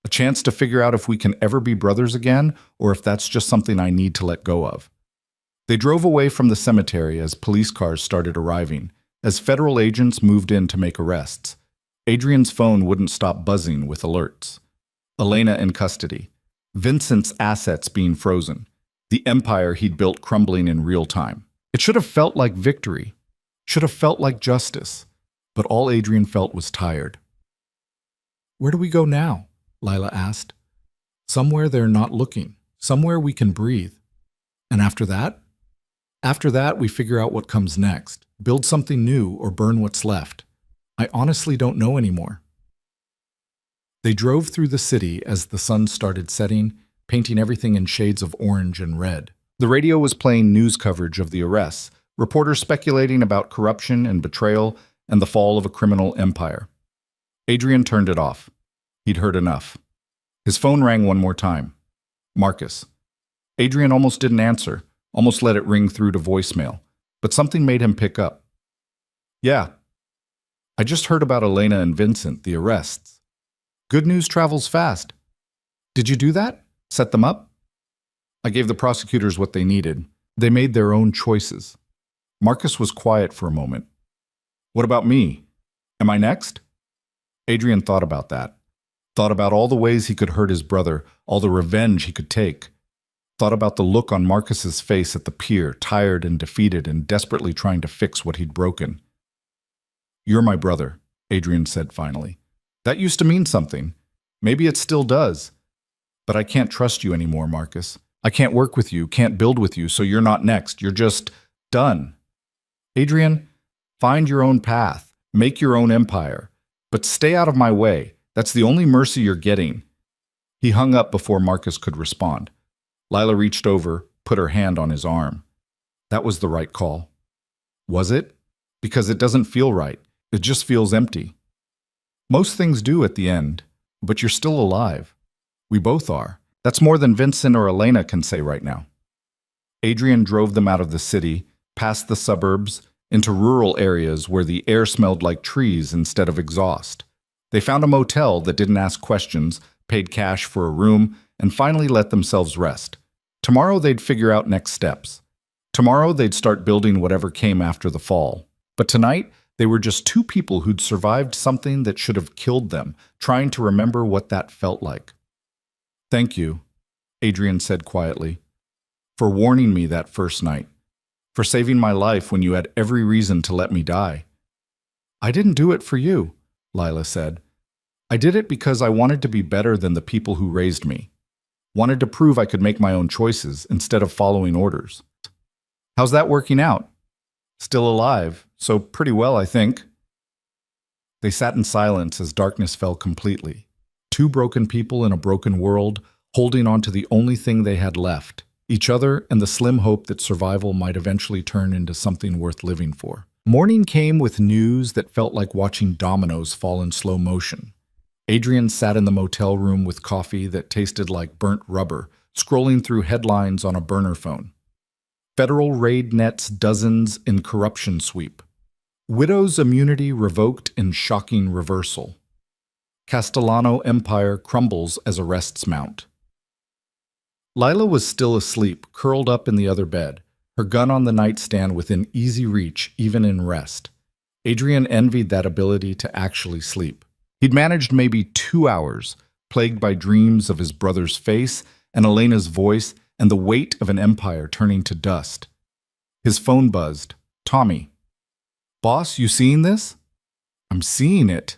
A chance to figure out if we can ever be brothers again, or if that's just something I need to let go of." They drove away from the cemetery as police cars started arriving, as federal agents moved in to make arrests. Adrian's phone wouldn't stop buzzing with alerts. Elena in custody. Vincent's assets being frozen. The empire he'd built crumbling in real time. It should have felt like victory. Should have felt like justice. But all Adrian felt was tired. "Where do we go now?" Lila asked. "Somewhere they're not looking. Somewhere we can breathe. And after that?" "After that, we figure out what comes next. Build something new or burn what's left. I honestly don't know anymore." They drove through the city as the sun started setting, painting everything in shades of orange and red. The radio was playing news coverage of the arrests, reporters speculating about corruption and betrayal and the fall of a criminal empire. Adrian turned it off. He'd heard enough. His phone rang one more time. Marcus. Adrian almost didn't answer, almost let it ring through to voicemail, but something made him pick up. Yeah, I just heard about Elena and Vincent, the arrests. Good news travels fast. Did you do that? Set them up? I gave the prosecutors what they needed. They made their own choices. Marcus was quiet for a moment. What about me? Am I next? Adrian thought about that. Thought about all the ways he could hurt his brother, all the revenge he could take. Thought about the look on Marcus's face at the pier, tired and defeated and desperately trying to fix what he'd broken. You're my brother, Adrian said finally. That used to mean something. Maybe it still does. But I can't trust you anymore, Marcus. I can't work with you, can't build with you, so you're not next. You're just done. Adrian, find your own path. Make your own empire. But stay out of my way. That's the only mercy you're getting. He hung up before Marcus could respond. Lila reached over, put her hand on his arm. That was the right call. Was it? Because it doesn't feel right. It just feels empty. Most things do at the end, but you're still alive. We both are. That's more than Vincent or Elena can say right now. Adrian drove them out of the city, past the suburbs, into rural areas where the air smelled like trees instead of exhaust. They found a motel that didn't ask questions, paid cash for a room, and finally let themselves rest. Tomorrow they'd figure out next steps. Tomorrow they'd start building whatever came after the fall. But tonight, they were just two people who'd survived something that should have killed them, trying to remember what that felt like. Thank you, Adrian said quietly, for warning me that first night, for saving my life when you had every reason to let me die. I didn't do it for you, Lila said. I did it because I wanted to be better than the people who raised me. Wanted to prove I could make my own choices instead of following orders. How's that working out? Still alive, so pretty well, I think. They sat in silence as darkness fell completely. Two broken people in a broken world, holding on to the only thing they had left, each other and the slim hope that survival might eventually turn into something worth living for. Morning came with news that felt like watching dominoes fall in slow motion. Adrian sat in the motel room with coffee that tasted like burnt rubber, scrolling through headlines on a burner phone. Federal raid nets dozens in corruption sweep. Widow's immunity revoked in shocking reversal. Castellano empire crumbles as arrests mount. Lila was still asleep, curled up in the other bed, her gun on the nightstand within easy reach, even in rest. Adrian envied that ability to actually sleep. He'd managed maybe 2 hours, plagued by dreams of his brother's face and Elena's voice and the weight of an empire turning to dust. His phone buzzed. Tommy. Boss, you seeing this? I'm seeing it.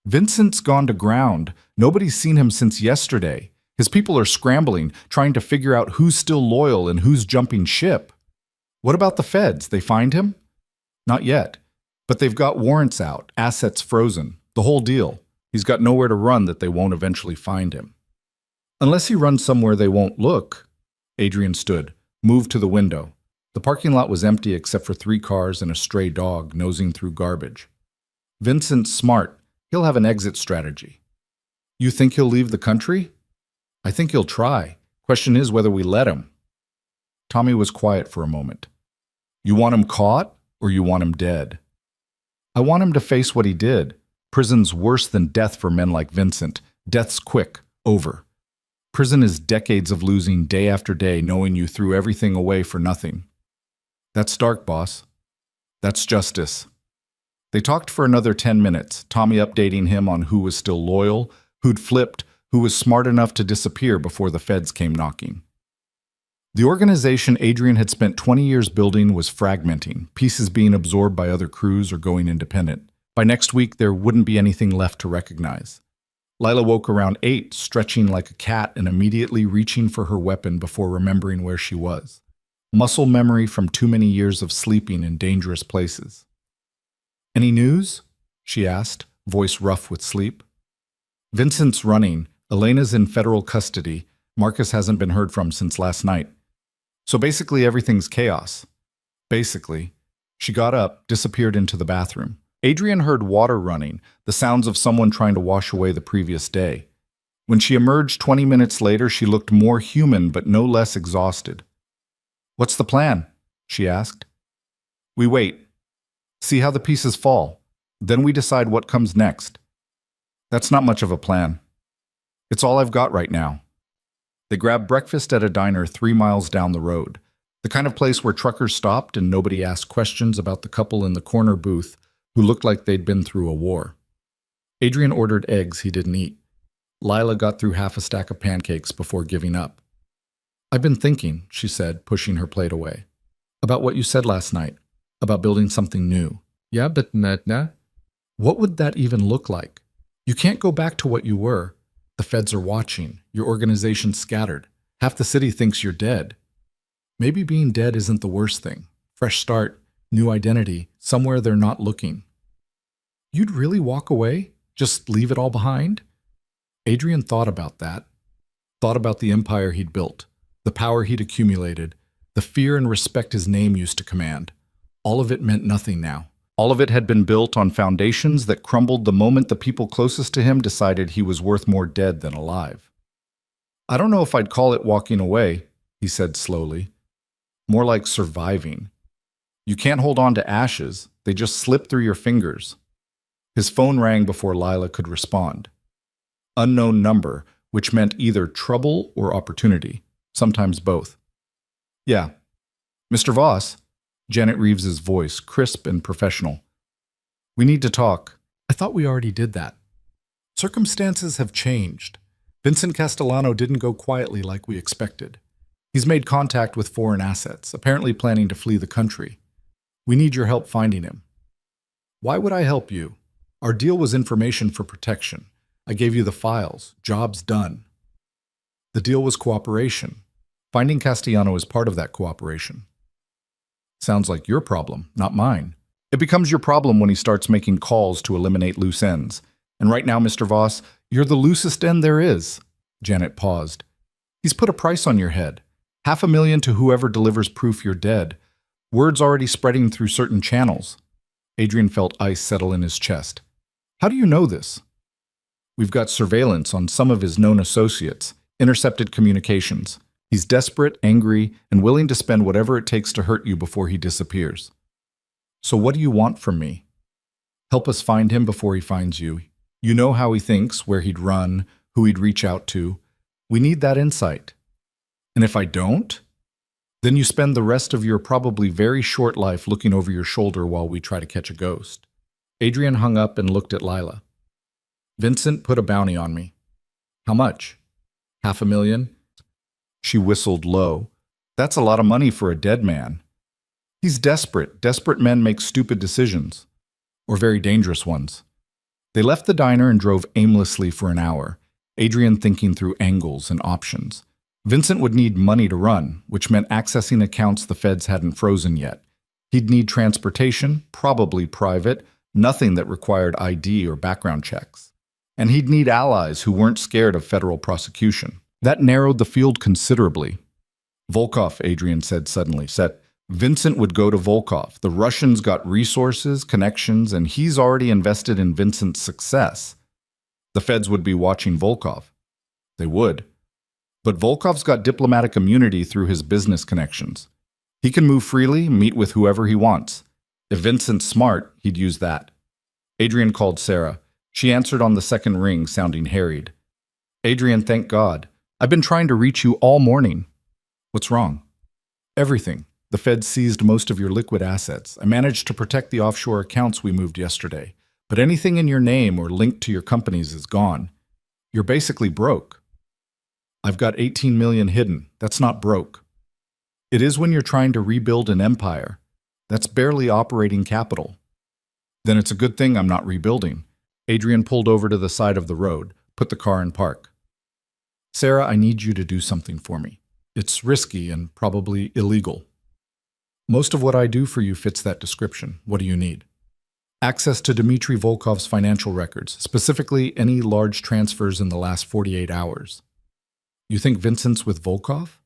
Vincent's gone to ground. Nobody's seen him since yesterday. His people are scrambling, trying to figure out who's still loyal and who's jumping ship. What about the feds? They find him? Not yet. But they've got warrants out, assets frozen, the whole deal. He's got nowhere to run that they won't eventually find him. Unless he runs somewhere they won't look. Adrian stood, moved to the window. The parking lot was empty except for 3 cars and a stray dog nosing through garbage. Vincent's smart. He'll have an exit strategy. You think he'll leave the country? I think he'll try. Question is whether we let him. Tommy was quiet for a moment. You want him caught or you want him dead? I want him to face what he did. Prison's worse than death for men like Vincent. Death's quick, over. Prison is decades of losing day after day, knowing you threw everything away for nothing. That's dark, boss. That's justice. They talked for another 10 minutes, Tommy updating him on who was still loyal, who'd flipped, who was smart enough to disappear before the feds came knocking. The organization Adrian had spent 20 years building was fragmenting, pieces being absorbed by other crews or going independent. By next week, there wouldn't be anything left to recognize. Lila woke around 8, stretching like a cat and immediately reaching for her weapon before remembering where she was. Muscle memory from too many years of sleeping in dangerous places. Any news? She asked, voice rough with sleep. Vincent's running. Elena's in federal custody. Marcus hasn't been heard from since last night. So basically everything's chaos. Basically. She got up, disappeared into the bathroom. Adrian heard water running, the sounds of someone trying to wash away the previous day. When she emerged 20 minutes later, she looked more human but no less exhausted. What's the plan? She asked. We wait. See how the pieces fall. Then we decide what comes next. That's not much of a plan. It's all I've got right now. They grabbed breakfast at a diner 3 miles down the road, the kind of place where truckers stopped and nobody asked questions about the couple in the corner booth who looked like they'd been through a war. Adrian ordered eggs he didn't eat. Lila got through half a stack of pancakes before giving up. I've been thinking, she said, pushing her plate away, about what you said last night, about building something new. Yeah, but Natna, What would that even look like? You can't go back to what you were. The feds are watching. Your organization's scattered. Half the city thinks you're dead. Maybe being dead isn't the worst thing. Fresh start, new identity, somewhere they're not looking. You'd really walk away? Just leave it all behind? Adrian thought about that. Thought about the empire he'd built, the power he'd accumulated, the fear and respect his name used to command. All of it meant nothing now. All of it had been built on foundations that crumbled the moment the people closest to him decided he was worth more dead than alive. I don't know if I'd call it walking away, he said slowly. More like surviving. You can't hold on to ashes. They just slip through your fingers. His phone rang before Lila could respond. Unknown number, which meant either trouble or opportunity, sometimes both. Yeah. Mr. Voss, Janet Reeves's voice, crisp and professional. We need to talk. I thought we already did that. Circumstances have changed. Vincent Castellano didn't go quietly like we expected. He's made contact with foreign assets, apparently planning to flee the country. We need your help finding him. Why would I help you? Our deal was information for protection. I gave you the files. Job's done. The deal was cooperation. Finding Castellano is part of that cooperation. Sounds like your problem, not mine. It becomes your problem when he starts making calls to eliminate loose ends. And right now, Mr. Voss, you're the loosest end there is. Janet paused. He's put a price on your head. $500,000 to whoever delivers proof you're dead. Word's already spreading through certain channels. Adrian felt ice settle in his chest. How do you know this? We've got surveillance on some of his known associates, intercepted communications. He's desperate, angry, and willing to spend whatever it takes to hurt you before he disappears. So what do you want from me? Help us find him before he finds you. You know how he thinks, where he'd run, who he'd reach out to. We need that insight. And if I don't, then you spend the rest of your probably very short life looking over your shoulder while we try to catch a ghost. Adrian hung up and looked at Lila. Vincent put a bounty on me. How much? $500,000? She whistled low. That's a lot of money for a dead man. He's desperate. Desperate men make stupid decisions. Or very dangerous ones. They left the diner and drove aimlessly for an hour, Adrian thinking through angles and options. Vincent would need money to run, which meant accessing accounts the feds hadn't frozen yet. He'd need transportation, probably private, nothing that required ID or background checks. And he'd need allies who weren't scared of federal prosecution. That narrowed the field considerably. Volkov, Adrian said suddenly, Vincent would go to Volkov. The Russians got resources, connections, and he's already invested in Vincent's success. The feds would be watching Volkov. They would. But Volkov's got diplomatic immunity through his business connections. He can move freely, meet with whoever he wants. If Vincent's smart, he'd use that. Adrian called Sarah. She answered on the second ring, sounding harried. Adrian, thank God. I've been trying to reach you all morning. What's wrong? Everything. The feds seized most of your liquid assets. I managed to protect the offshore accounts we moved yesterday. But anything in your name or linked to your companies is gone. You're basically broke. I've got 18 million hidden. That's not broke. It is when you're trying to rebuild an empire. That's barely operating capital. Then it's a good thing I'm not rebuilding. Adrian pulled over to the side of the road, put the car in park. Sarah, I need you to do something for me. It's risky and probably illegal. Most of what I do for you fits that description. What do you need? Access to Dmitry Volkov's financial records, specifically any large transfers in the last 48 hours. You think Vincent's with Volkov?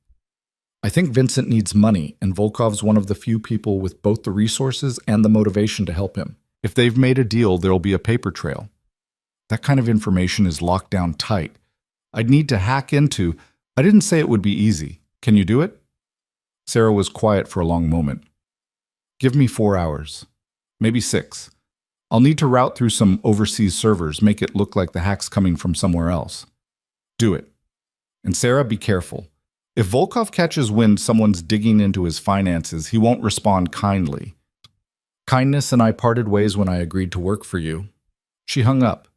I think Vincent needs money, and Volkov's one of the few people with both the resources and the motivation to help him. If they've made a deal, there'll be a paper trail. That kind of information is locked down tight. I'd need to hack into. I didn't say it would be easy. Can you do it? Sarah was quiet for a long moment. Give me 4 hours. Maybe 6. I'll need to route through some overseas servers, make it look like the hack's coming from somewhere else. Do it. And Sarah, be careful. If Volkov catches wind someone's digging into his finances, he won't respond kindly. Kindness and I parted ways when I agreed to work for you. She hung up.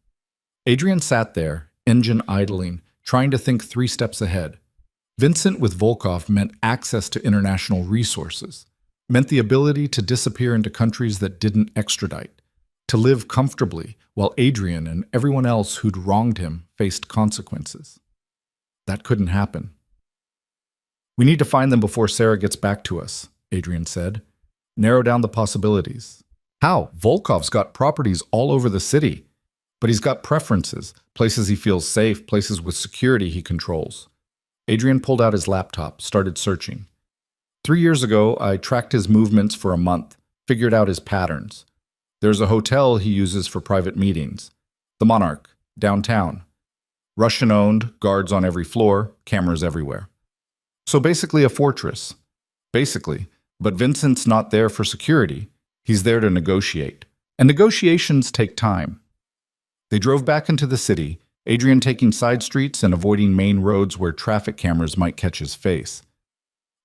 Adrian sat there, engine idling, trying to think 3 steps ahead. Vincent with Volkov meant access to international resources, meant the ability to disappear into countries that didn't extradite, to live comfortably while Adrian and everyone else who'd wronged him faced consequences. That couldn't happen. We need to find them before Sarah gets back to us, Adrian said. Narrow down the possibilities. How? Volkov's got properties all over the city, but he's got preferences, places he feels safe, places with security he controls. Adrian pulled out his laptop, started searching. 3 years ago, I tracked his movements for a month, figured out his patterns. There's a hotel he uses for private meetings. The Monarch, downtown. Russian-owned, guards on every floor, cameras everywhere. So basically a fortress. Basically. But Vincent's not there for security. He's there to negotiate. And negotiations take time. They drove back into the city, Adrian taking side streets and avoiding main roads where traffic cameras might catch his face.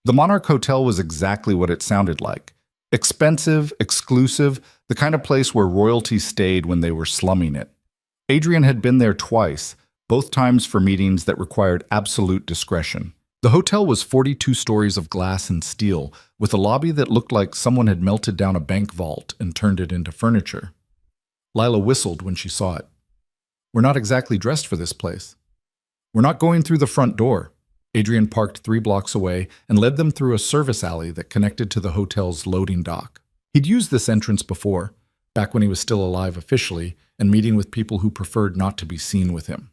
The Monarch Hotel was exactly what it sounded like. Expensive, exclusive, the kind of place where royalty stayed when they were slumming it. Adrian had been there twice, both times for meetings that required absolute discretion. The hotel was 42 stories of glass and steel, with a lobby that looked like someone had melted down a bank vault and turned it into furniture. Lila whistled when she saw it. We're not exactly dressed for this place. We're not going through the front door. Adrian parked 3 blocks away and led them through a service alley that connected to the hotel's loading dock. He'd used this entrance before, back when he was still alive officially, and meeting with people who preferred not to be seen with him.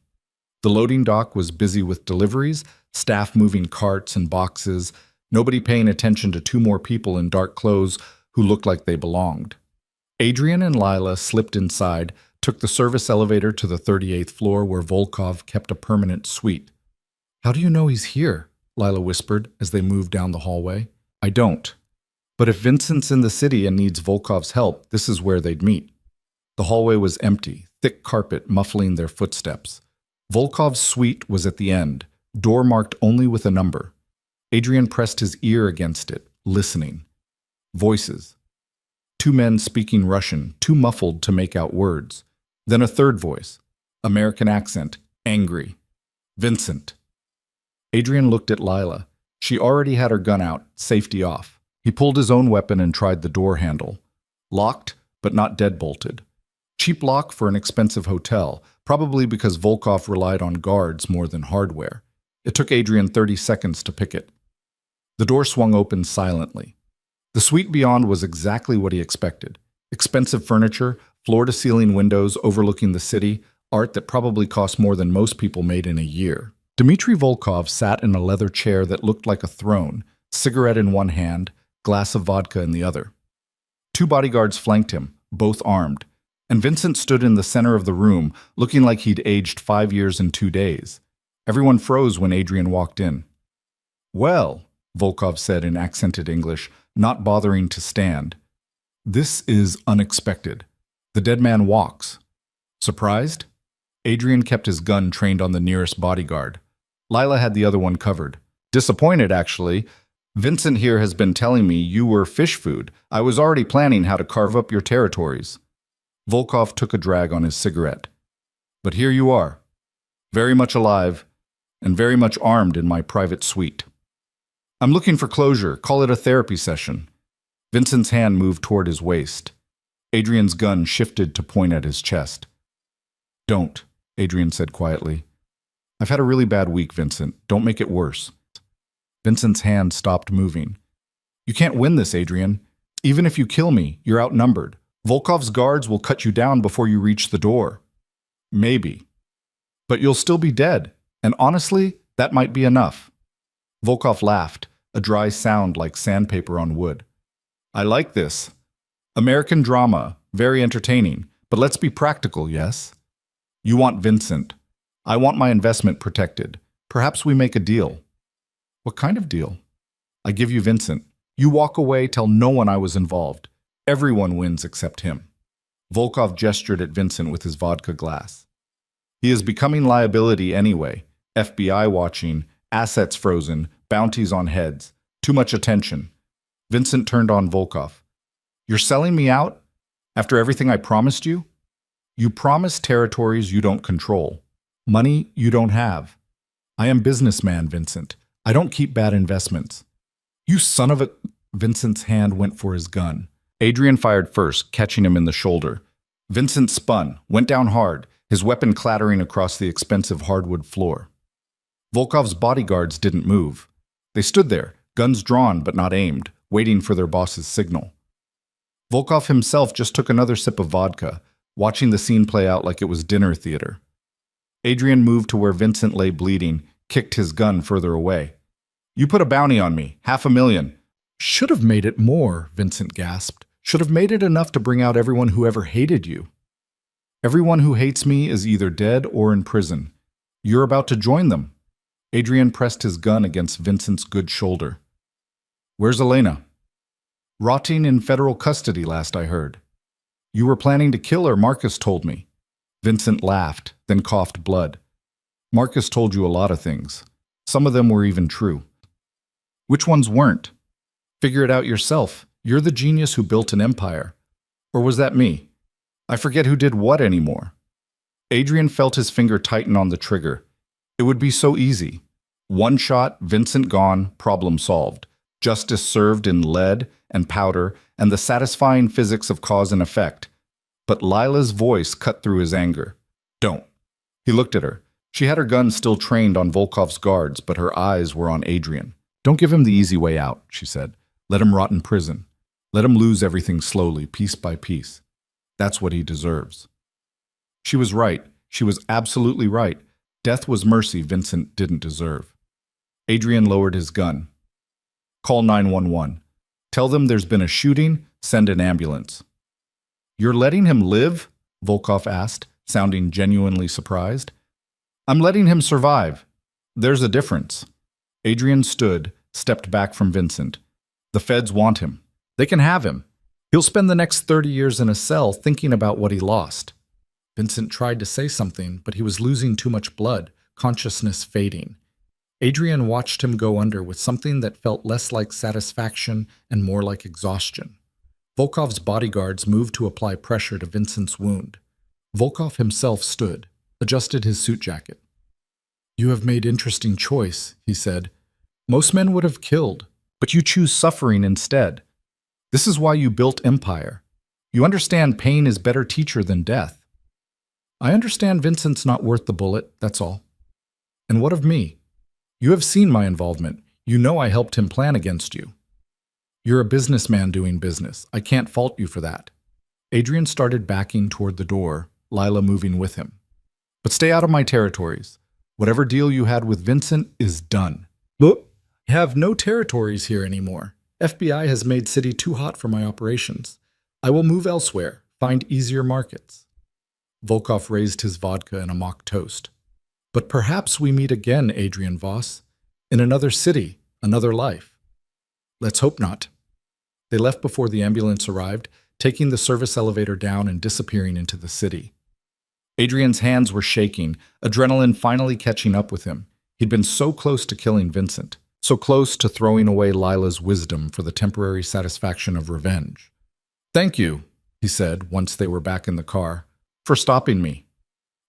The loading dock was busy with deliveries, staff moving carts and boxes, nobody paying attention to 2 more people in dark clothes who looked like they belonged. Adrian and Lila slipped inside, took the service elevator to the 38th floor where Volkov kept a permanent suite. How do you know he's here? Lila whispered as they moved down the hallway. I don't. But if Vincent's in the city and needs Volkov's help, this is where they'd meet. The hallway was empty, thick carpet muffling their footsteps. Volkov's suite was at the end, door marked only with a number. Adrian pressed his ear against it, listening. Voices. 2 men speaking Russian, too muffled to make out words. Then a third voice. American accent, angry. Vincent. Adrian looked at Lila. She already had her gun out, safety off. He pulled his own weapon and tried the door handle. Locked, but not deadbolted. Cheap lock for an expensive hotel, probably because Volkov relied on guards more than hardware. It took Adrian 30 seconds to pick it. The door swung open silently. The suite beyond was exactly what he expected. Expensive furniture, floor-to-ceiling windows overlooking the city, art that probably cost more than most people made in a year. Dmitry Volkov sat in a leather chair that looked like a throne, cigarette in one hand, glass of vodka in the other. 2 bodyguards flanked him, both armed, and Vincent stood in the center of the room, looking like he'd aged 5 years and 2 days. Everyone froze when Adrian walked in. Well, Volkov said in accented English, not bothering to stand. This is unexpected. The dead man walks. Surprised? Adrian kept his gun trained on the nearest bodyguard. Lila had the other one covered. Disappointed, actually. Vincent here has been telling me you were fish food. I was already planning how to carve up your territories. Volkov took a drag on his cigarette. But here you are, very much alive, and very much armed in my private suite. I'm looking for closure. Call it a therapy session. Vincent's hand moved toward his waist. Adrian's gun shifted to point at his chest. Don't, Adrian said quietly. I've had a really bad week, Vincent. Don't make it worse. Vincent's hand stopped moving. You can't win this, Adrian. Even if you kill me, you're outnumbered. Volkov's guards will cut you down before you reach the door. Maybe. But you'll still be dead, and honestly, that might be enough. Volkov laughed, a dry sound like sandpaper on wood. I like this. American drama, very entertaining, but let's be practical, yes? You want Vincent. I want my investment protected. Perhaps we make a deal. What kind of deal? I give you Vincent. You walk away, tell no one I was involved. Everyone wins except him." Volkov gestured at Vincent with his vodka glass. "He is becoming liability anyway. FBI watching, assets frozen, bounties on heads. Too much attention." Vincent turned on Volkov. "You're selling me out? After everything I promised you? You promised territories you don't control. Money you don't have. I am businessman, Vincent. I don't keep bad investments." "You son of a—" Vincent's hand went for his gun. Adrian fired first, catching him in the shoulder. Vincent spun, went down hard, his weapon clattering across the expensive hardwood floor. Volkov's bodyguards didn't move. They stood there, guns drawn but not aimed, waiting for their boss's signal. Volkov himself just took another sip of vodka, watching the scene play out like it was dinner theater. Adrian moved to where Vincent lay bleeding, kicked his gun further away. "You put a bounty on me, $500,000. "Should have made it more," Vincent gasped. "Should have made it enough to bring out everyone who ever hated you. Everyone who hates me is either dead or in prison. You're about to join them." Adrian pressed his gun against Vincent's good shoulder. "Where's Elena?" "Rotting in federal custody, last I heard." "You were planning to kill her, Marcus told me." Vincent laughed, then coughed blood. "Marcus told you a lot of things. Some of them were even true." "Which ones weren't?" "Figure it out yourself. You're the genius who built an empire. Or was that me? I forget who did what anymore." Adrian felt his finger tighten on the trigger. It would be so easy. One shot, Vincent gone, problem solved. Justice served in lead and powder and the satisfying physics of cause and effect. But Lila's voice cut through his anger. "Don't." He looked at her. She had her gun still trained on Volkov's guards, but her eyes were on Adrian. "Don't give him the easy way out," she said. "Let him rot in prison. Let him lose everything slowly, piece by piece. That's what he deserves." She was right. She was absolutely right. Death was mercy Vincent didn't deserve. Adrian lowered his gun. "Call 911. Tell them there's been a shooting. Send an ambulance." "You're letting him live?" Volkov asked, sounding genuinely surprised. "I'm letting him survive. There's a difference." Adrian stood, stepped back from Vincent. "The feds want him. They can have him. He'll spend the next 30 years in a cell thinking about what he lost." Vincent tried to say something, but he was losing too much blood, consciousness fading. Adrian watched him go under with something that felt less like satisfaction and more like exhaustion. Volkov's bodyguards moved to apply pressure to Vincent's wound. Volkov himself stood, adjusted his suit jacket. "You have made interesting choice," he said. "Most men would have killed, but you choose suffering instead. This is why you built empire. You understand pain is better teacher than death." "I understand Vincent's not worth the bullet, that's all." "And what of me? You have seen my involvement. You know I helped him plan against you." "You're a businessman doing business. I can't fault you for that." Adrian started backing toward the door, Lila moving with him. "But stay out of my territories. Whatever deal you had with Vincent is done." "Look, I have no territories here anymore. FBI has made city too hot for my operations. I will move elsewhere, find easier markets." Volkov raised his vodka in a mock toast. "But perhaps we meet again, Adrian Voss, in another city, another life." "Let's hope not." They left before the ambulance arrived, taking the service elevator down and disappearing into the city. Adrian's hands were shaking, adrenaline finally catching up with him. He'd been so close to killing Vincent, so close to throwing away Lila's wisdom for the temporary satisfaction of revenge. "Thank you," he said once they were back in the car, "for stopping me."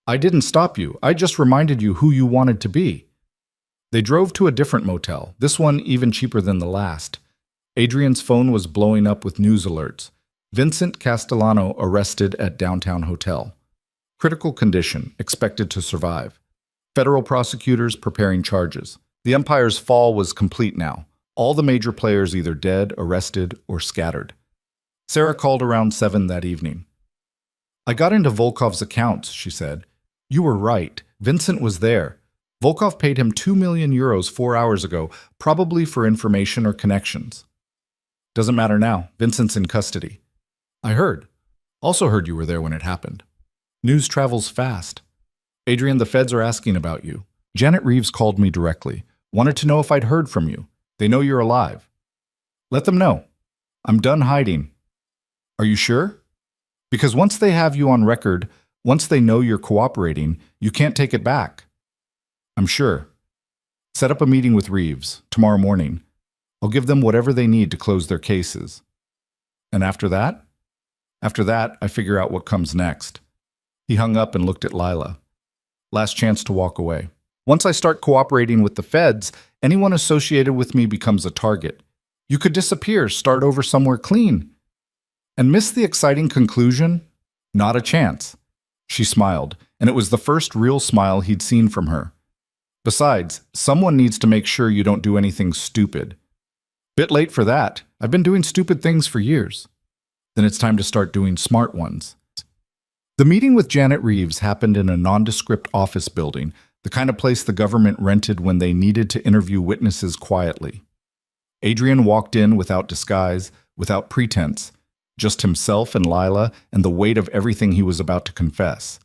"I didn't stop you. I just reminded you who you wanted to be." They drove to a different motel, this one even cheaper than the last. Adrian's phone was blowing up with news alerts. Vincent Castellano arrested at downtown hotel. Critical condition, expected to survive. Federal prosecutors preparing charges. The empire's fall was complete now. All the major players either dead, arrested, or scattered. Sarah called around 7 that evening. "I got into Volkov's accounts," she said. "You were right. Vincent was there. Volkov paid him 2 million euros 4 hours ago, probably for information or connections. Doesn't matter now. Vincent's in custody." "I heard. Also heard you were there when it happened." "News travels fast." "Adrian, the feds are asking about you. Janet Reeves called me directly. Wanted to know if I'd heard from you. They know you're alive. Let them know. I'm done hiding. Are you sure? Because once they have you on record, once they know you're cooperating, you can't take it back. I'm sure. Set up a meeting with Reeves tomorrow morning. I'll give them whatever they need to close their cases. And after that? After that, I figure out what comes next. He hung up and looked at Lila. Last chance to walk away. Once I start cooperating with the feds, anyone associated with me becomes a target. You could disappear, start over somewhere clean. And miss the exciting conclusion? Not a chance. She smiled, and it was the first real smile he'd seen from her. Besides, someone needs to make sure you don't do anything stupid. Bit late for that. I've been doing stupid things for years. Then it's time to start doing smart ones. The meeting with Janet Reeves happened in a nondescript office building, the kind of place the government rented when they needed to interview witnesses quietly. Adrian walked in without disguise, without pretense, just himself and Lila and the weight of everything he was about to confess.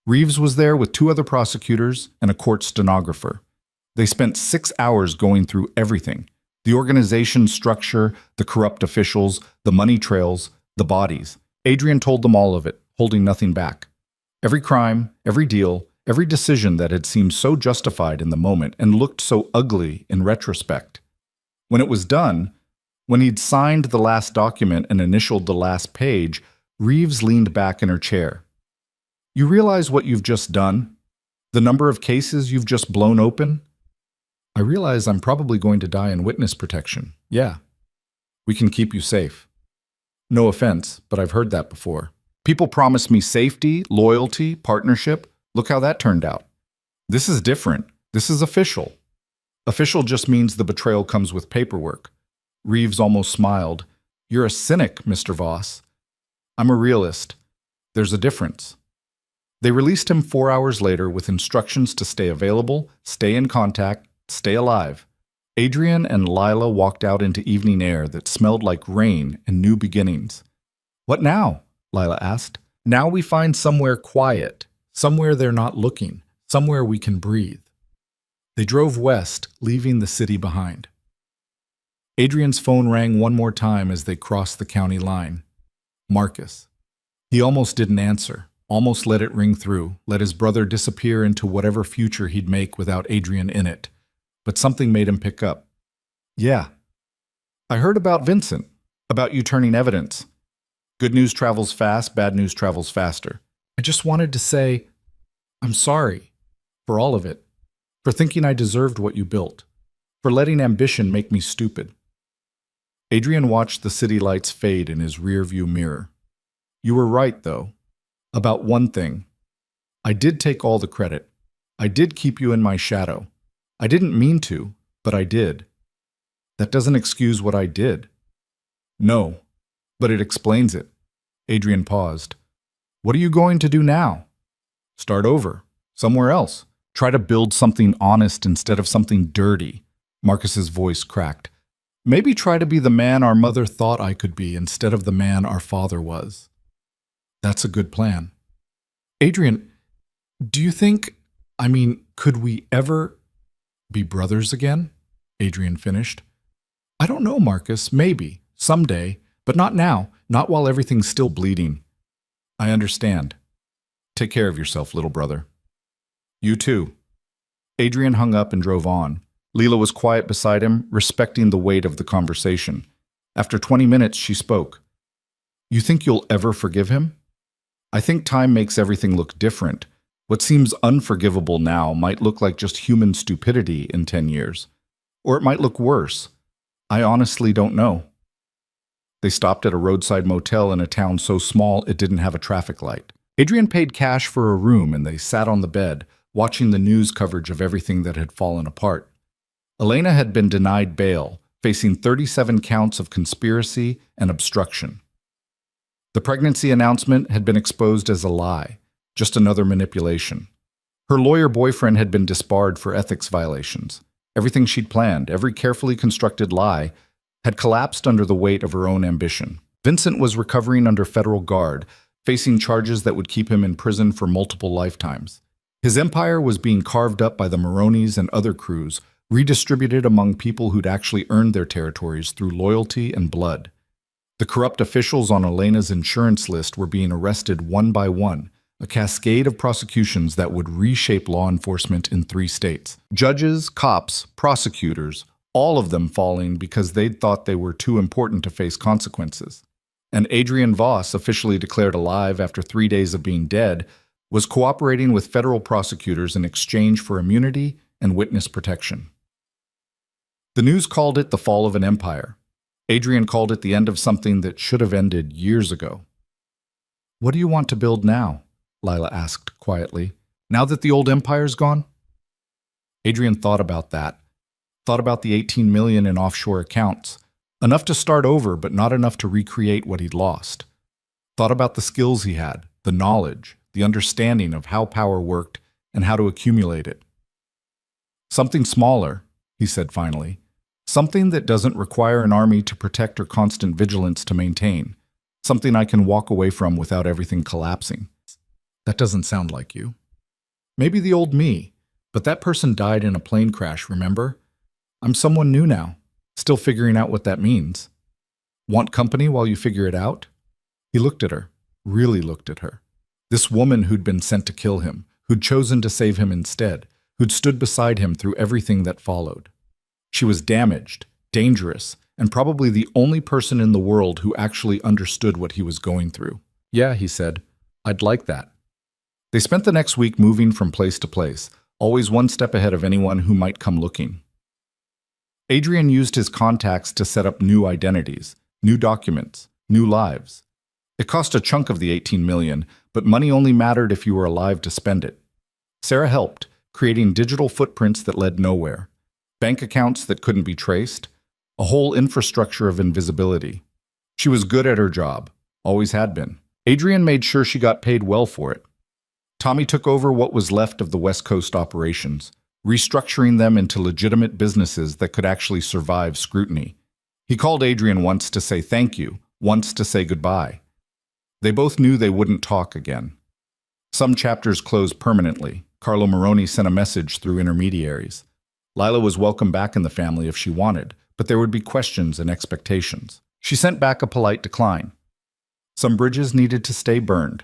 Reeves was there with 2 other prosecutors and a court stenographer. They spent 6 hours going through everything: the organization structure, the corrupt officials, the money trails, the bodies. Adrian told them all of it, holding nothing back. Every crime, every deal, every decision that had seemed so justified in the moment and looked so ugly in retrospect. When it was done, when he'd signed the last document and initialed the last page, Reeves leaned back in her chair. You realize what you've just done? The number of cases you've just blown open? I realize I'm probably going to die in witness protection. Yeah. We can keep you safe. No offense, but I've heard that before. People promise me safety, loyalty, partnership. Look how that turned out. This is different. This is official. Official just means the betrayal comes with paperwork. Reeves almost smiled. You're a cynic, Mr. Voss. I'm a realist. There's a difference. They released him 4 hours later with instructions to stay available, stay in contact, stay alive. Adrian and Lila walked out into evening air that smelled like rain and new beginnings. What now? Lila asked. Now we find somewhere quiet, somewhere they're not looking, somewhere we can breathe. They drove west, leaving the city behind. Adrian's phone rang one more time as they crossed the county line. Marcus. He almost didn't answer, almost let it ring through, let his brother disappear into whatever future he'd make without Adrian in it. But something made him pick up. Yeah. I heard about Vincent, about you turning evidence. Good news travels fast, bad news travels faster. I just wanted to say, I'm sorry for all of it, for thinking I deserved what you built, for letting ambition make me stupid. Adrian watched the city lights fade in his rearview mirror. You were right, though, about one thing. I did take all the credit. I did keep you in my shadow. I didn't mean to, but I did. That doesn't excuse what I did. No, but it explains it. Adrian paused. What are you going to do now? Start over, somewhere else. Try to build something honest instead of something dirty. Marcus's voice cracked. Maybe try to be the man our mother thought I could be instead of the man our father was. That's a good plan. Adrian, do you think, could we ever be brothers again? Adrian finished. I don't know, Marcus. Maybe. Someday. But not now. Not while everything's still bleeding. I understand. Take care of yourself, little brother. You too. Adrian hung up and drove on. Leela was quiet beside him, respecting the weight of the conversation. After 20 minutes, she spoke. You think you'll ever forgive him? I think time makes everything look different. What seems unforgivable now might look like just human stupidity in 10 years. Or it might look worse. I honestly don't know. They stopped at a roadside motel in a town so small it didn't have a traffic light. Adrian paid cash for a room and they sat on the bed, watching the news coverage of everything that had fallen apart. Elena had been denied bail, facing 37 counts of conspiracy and obstruction. The pregnancy announcement had been exposed as a lie, just another manipulation. Her lawyer boyfriend had been disbarred for ethics violations. Everything she'd planned, every carefully constructed lie, had collapsed under the weight of her own ambition. Vincent was recovering under federal guard, facing charges that would keep him in prison for multiple lifetimes. His empire was being carved up by the Maronis and other crews, redistributed among people who'd actually earned their territories through loyalty and blood. The corrupt officials on Elena's insurance list were being arrested one by one, a cascade of prosecutions that would reshape law enforcement in 3 states. Judges, cops, prosecutors, all of them falling because they'd thought they were too important to face consequences. And Adrian Voss, officially declared alive after 3 days of being dead, was cooperating with federal prosecutors in exchange for immunity and witness protection. The news called it the fall of an empire. Adrian called it the end of something that should have ended years ago. "What do you want to build now?" Lila asked quietly. "Now that the old empire's gone?" Adrian thought about that. Thought about the 18 million in offshore accounts. Enough to start over, but not enough to recreate what he'd lost. Thought about the skills he had, the knowledge, the understanding of how power worked and how to accumulate it. "Something smaller," he said finally. "Something that doesn't require an army to protect or constant vigilance to maintain. Something I can walk away from without everything collapsing." "That doesn't sound like you." "Maybe the old me, but that person died in a plane crash, remember? I'm someone new now, still figuring out what that means. Want company while you figure it out?" He looked at her, really looked at her. This woman who'd been sent to kill him, who'd chosen to save him instead, who'd stood beside him through everything that followed. She was damaged, dangerous, and probably the only person in the world who actually understood what he was going through. "Yeah," he said, "I'd like that." They spent the next week moving from place to place, always one step ahead of anyone who might come looking. Adrian used his contacts to set up new identities, new documents, new lives. It cost a chunk of the 18 million, but money only mattered if you were alive to spend it. Sarah helped, creating digital footprints that led nowhere, bank accounts that couldn't be traced, a whole infrastructure of invisibility. She was good at her job, always had been. Adrian made sure she got paid well for it. Tommy took over what was left of the West Coast operations, restructuring them into legitimate businesses that could actually survive scrutiny. He called Adrian once to say thank you, once to say goodbye. They both knew they wouldn't talk again. Some chapters closed permanently. Carlo Moroni sent a message through intermediaries. Lila was welcome back in the family if she wanted, but there would be questions and expectations. She sent back a polite decline. Some bridges needed to stay burned.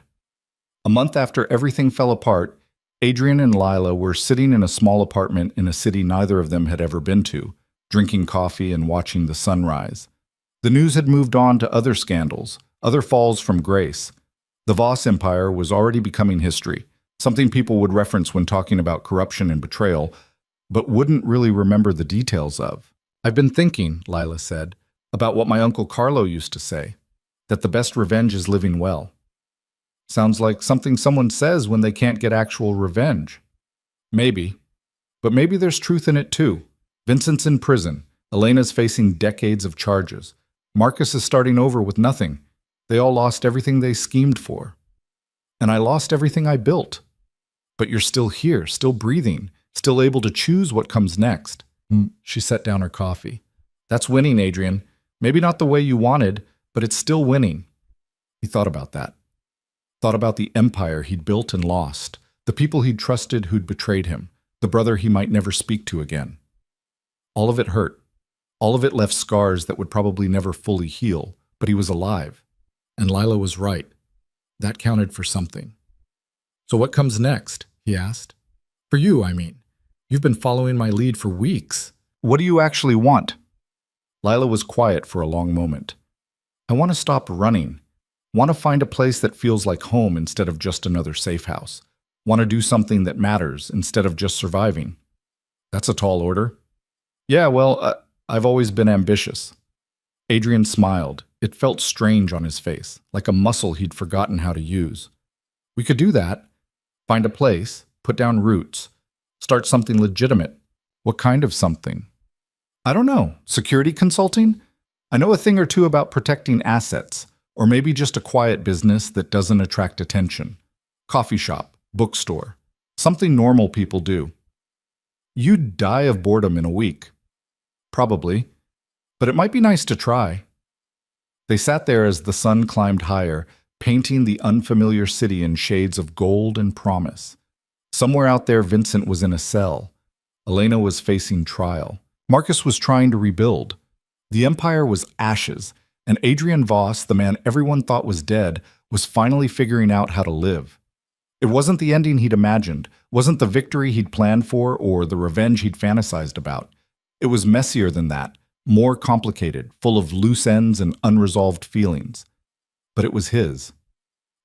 A month after everything fell apart, Adrian and Lila were sitting in a small apartment in a city neither of them had ever been to, drinking coffee and watching the sunrise. The news had moved on to other scandals, other falls from grace. The Voss Empire was already becoming history, something people would reference when talking about corruption and betrayal, but wouldn't really remember the details of. "I've been thinking," Lila said, "about what my Uncle Carlo used to say, that the best revenge is living well." Sounds like something someone says when they can't get actual revenge. Maybe. But maybe there's truth in it too. Vincent's in prison. Elena's facing decades of charges. Marcus is starting over with nothing. They all lost everything they schemed for. And I lost everything I built. But you're still here, still breathing, still able to choose what comes next. She set down her coffee. "That's winning, Adrian. Maybe not the way you wanted, but it's still winning." He thought about that. Thought about the empire he'd built and lost, the people he'd trusted who'd betrayed him, the brother he might never speak to again. All of it hurt. All of it left scars that would probably never fully heal, but he was alive. And Lila was right. That counted for something. "So what comes next?" he asked. "For you, I mean. You've been following my lead for weeks. What do you actually want?" Lila was quiet for a long moment. "I want to stop running. Want to find a place that feels like home instead of just another safe house. Want to do something that matters instead of just surviving." "That's a tall order." "Yeah, well, I've always been ambitious." Adrian smiled. It felt strange on his face, like a muscle he'd forgotten how to use. "We could do that. Find a place, put down roots, start something legitimate." "What kind of something?" "I don't know. Security consulting? I know a thing or two about protecting assets. Or maybe just a quiet business that doesn't attract attention. Coffee shop, bookstore. Something normal people do." "You'd die of boredom in a week." "Probably. But it might be nice to try." They sat there as the sun climbed higher, painting the unfamiliar city in shades of gold and promise. Somewhere out there, Vincent was in a cell. Elena was facing trial. Marcus was trying to rebuild. The empire was ashes, and Adrian Voss, the man everyone thought was dead, was finally figuring out how to live. It wasn't the ending he'd imagined, wasn't the victory he'd planned for or the revenge he'd fantasized about. It was messier than that, more complicated, full of loose ends and unresolved feelings. But it was his,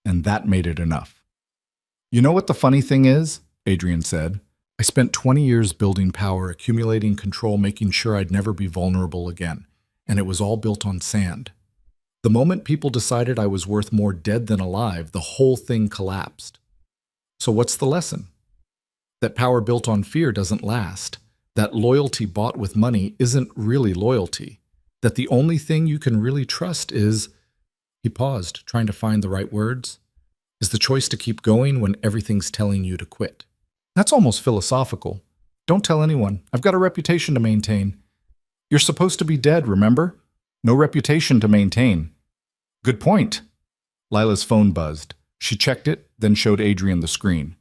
and that made it enough. You know what the funny thing is? Adrian said. I spent 20 years building power, accumulating control, making sure I'd never be vulnerable again. And it was all built on sand. The moment people decided I was worth more dead than alive, the whole thing collapsed. So what's the lesson? That power built on fear doesn't last. That loyalty bought with money isn't really loyalty. That the only thing you can really trust is, he paused, trying to find the right words, is the choice to keep going when everything's telling you to quit. That's almost philosophical. Don't tell anyone. I've got a reputation to maintain. You're supposed to be dead, remember? No reputation to maintain. Good point. Lila's phone buzzed. She checked it, then showed Adrian the screen.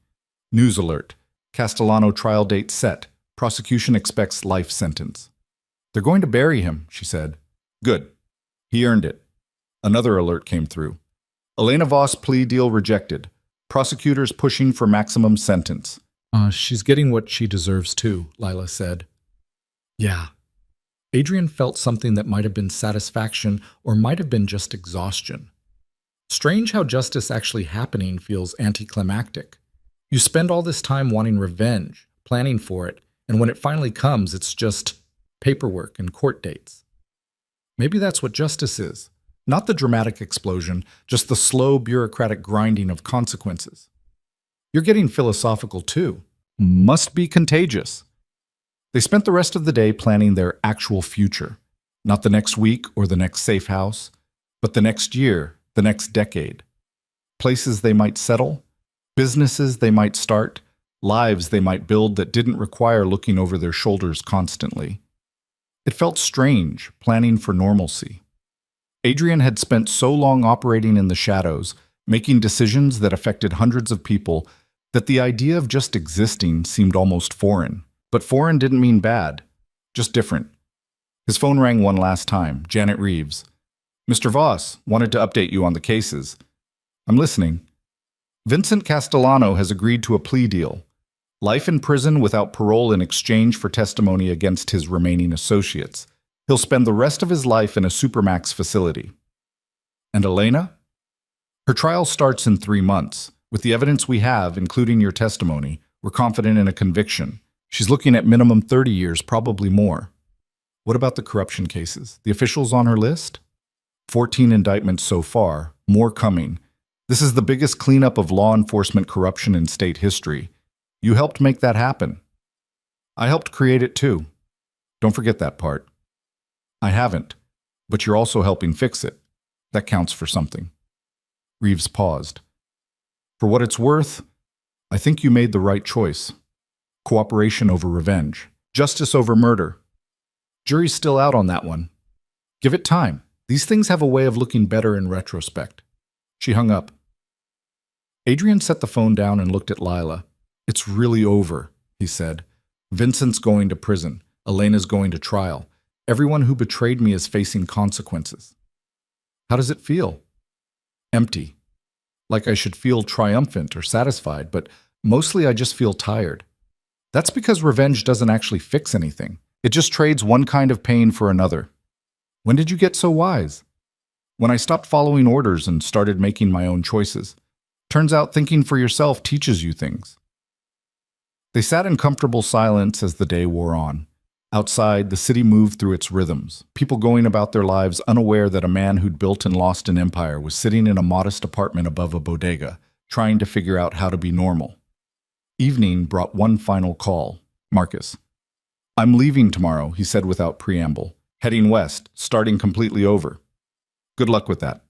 News alert. Castellano trial date set. Prosecution expects life sentence. They're going to bury him, she said. Good. He earned it. Another alert came through. Elena Voss plea deal rejected. Prosecutors pushing for maximum sentence. She's getting what she deserves too, Lila said. Yeah. Adrian felt something that might have been satisfaction or might have been just exhaustion. Strange how justice actually happening feels anticlimactic. You spend all this time wanting revenge, planning for it, and when it finally comes, it's just paperwork and court dates. Maybe that's what justice is. Not the dramatic explosion, just the slow bureaucratic grinding of consequences. You're getting philosophical too. Must be contagious. They spent the rest of the day planning their actual future. Not the next week or the next safe house, but the next year, the next decade. Places they might settle, businesses they might start, lives they might build that didn't require looking over their shoulders constantly. It felt strange, planning for normalcy. Adrian had spent so long operating in the shadows, making decisions that affected hundreds of people, that the idea of just existing seemed almost foreign. But foreign didn't mean bad, just different. His phone rang one last time. Janet Reeves. Mr. Voss, wanted to update you on the cases. I'm listening. Vincent Castellano has agreed to a plea deal. Life in prison without parole in exchange for testimony against his remaining associates. He'll spend the rest of his life in a supermax facility. And Elena? Her trial starts in 3 months. With the evidence we have, including your testimony, we're confident in a conviction. She's looking at minimum 30 years, probably more. What about the corruption cases? The officials on her list? 14 indictments so far, more coming. This is the biggest cleanup of law enforcement corruption in state history. You helped make that happen. I helped create it too. Don't forget that part. I haven't, but you're also helping fix it. That counts for something. Reeves paused. For what it's worth, I think you made the right choice. Cooperation over revenge. Justice over murder. Jury's still out on that one. Give it time. These things have a way of looking better in retrospect. She hung up. Adrian set the phone down and looked at Lila. It's really over, he said. Vincent's going to prison. Elena's going to trial. Everyone who betrayed me is facing consequences. How does it feel? Empty. Like I should feel triumphant or satisfied, but mostly I just feel tired. That's because revenge doesn't actually fix anything. It just trades one kind of pain for another. When did you get so wise? When I stopped following orders and started making my own choices. Turns out thinking for yourself teaches you things. They sat in comfortable silence as the day wore on. Outside, the city moved through its rhythms, people going about their lives unaware that a man who'd built and lost an empire was sitting in a modest apartment above a bodega, trying to figure out how to be normal. Evening brought one final call. Marcus. I'm leaving tomorrow, he said without preamble. Heading west, starting completely over. Good luck with that.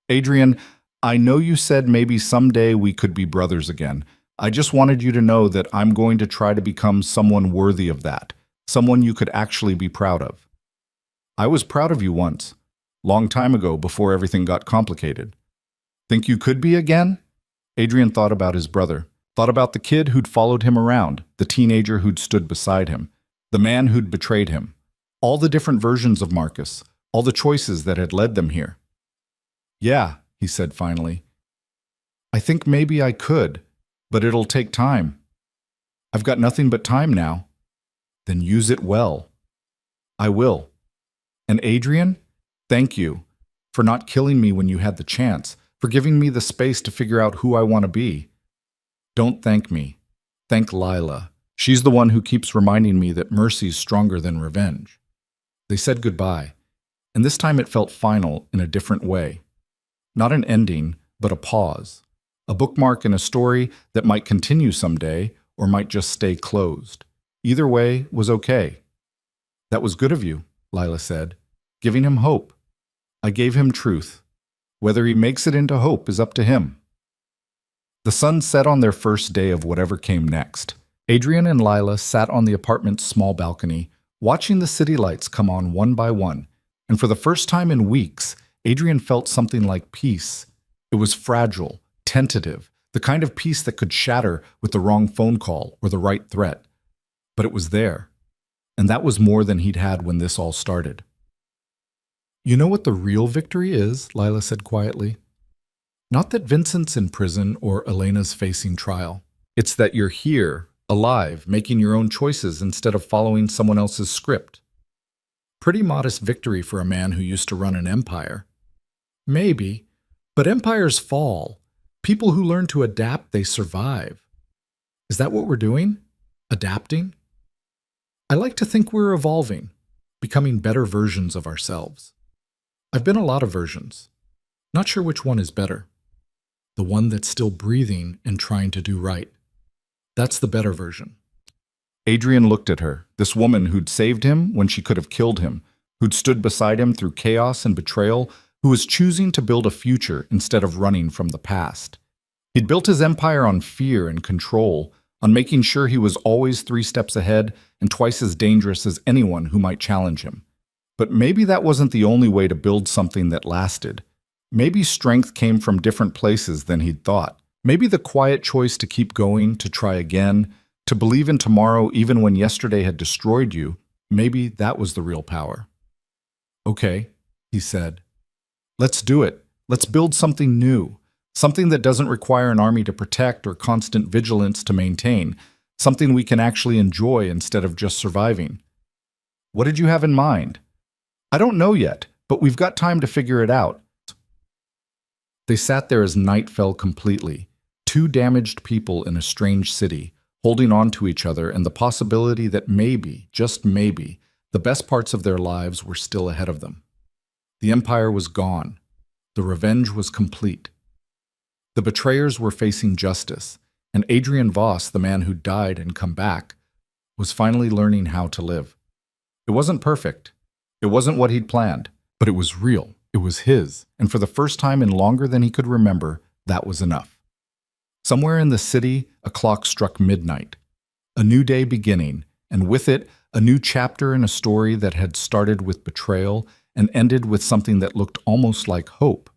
Adrian, I know you said maybe someday we could be brothers again. I just wanted you to know that I'm going to try to become someone worthy of that. Someone you could actually be proud of. I was proud of you once, long time ago before everything got complicated. Think you could be again? Adrian thought about his brother. Thought about the kid who'd followed him around, the teenager who'd stood beside him, the man who'd betrayed him. All the different versions of Marcus, all the choices that had led them here. Yeah, he said finally. I think maybe I could, but it'll take time. I've got nothing but time now. Then use it well. I will. And Adrian, thank you for not killing me when you had the chance, for giving me the space to figure out who I want to be. Don't thank me. Thank Lila. She's the one who keeps reminding me that mercy's stronger than revenge. They said goodbye, and this time it felt final in a different way. Not an ending, but a pause. A bookmark in a story that might continue someday or might just stay closed. Either way was okay. That was good of you, Lila said, giving him hope. I gave him truth. Whether he makes it into hope is up to him. The sun set on their first day of whatever came next. Adrian and Lila sat on the apartment's small balcony, watching the city lights come on one by one, and for the first time in weeks, Adrian felt something like peace. It was fragile, tentative, the kind of peace that could shatter with the wrong phone call or the right threat. But it was there, and that was more than he'd had when this all started. You know what the real victory is? Lila said quietly. Not that Vincent's in prison or Elena's facing trial. It's that you're here, alive, making your own choices instead of following someone else's script. Pretty modest victory for a man who used to run an empire. Maybe, but empires fall. People who learn to adapt, they survive. Is that what we're doing? Adapting? I like to think we're evolving, becoming better versions of ourselves. I've been a lot of versions. Not sure which one is better. The one that's still breathing and trying to do right. That's the better version. Adrian looked at her, this woman who'd saved him when she could have killed him, who'd stood beside him through chaos and betrayal, who was choosing to build a future instead of running from the past. He'd built his empire on fear and control, on making sure he was always 3 steps ahead and twice as dangerous as anyone who might challenge him. But maybe that wasn't the only way to build something that lasted. Maybe strength came from different places than he'd thought. Maybe the quiet choice to keep going, to try again, to believe in tomorrow even when yesterday had destroyed you, maybe that was the real power. Okay, he said. Let's do it. Let's build something new. Something that doesn't require an army to protect or constant vigilance to maintain. Something we can actually enjoy instead of just surviving. What did you have in mind? I don't know yet, but we've got time to figure it out. They sat there as night fell completely. 2 damaged people in a strange city, holding on to each other and the possibility that maybe, just maybe, the best parts of their lives were still ahead of them. The empire was gone. The revenge was complete. The betrayers were facing justice, and Adrian Voss, the man who died and come back, was finally learning how to live. It wasn't perfect. It wasn't what he'd planned, but it was real. It was his, and for the first time in longer than he could remember, that was enough. Somewhere in the city, a clock struck midnight. A new day beginning, and with it, a new chapter in a story that had started with betrayal and ended with something that looked almost like hope.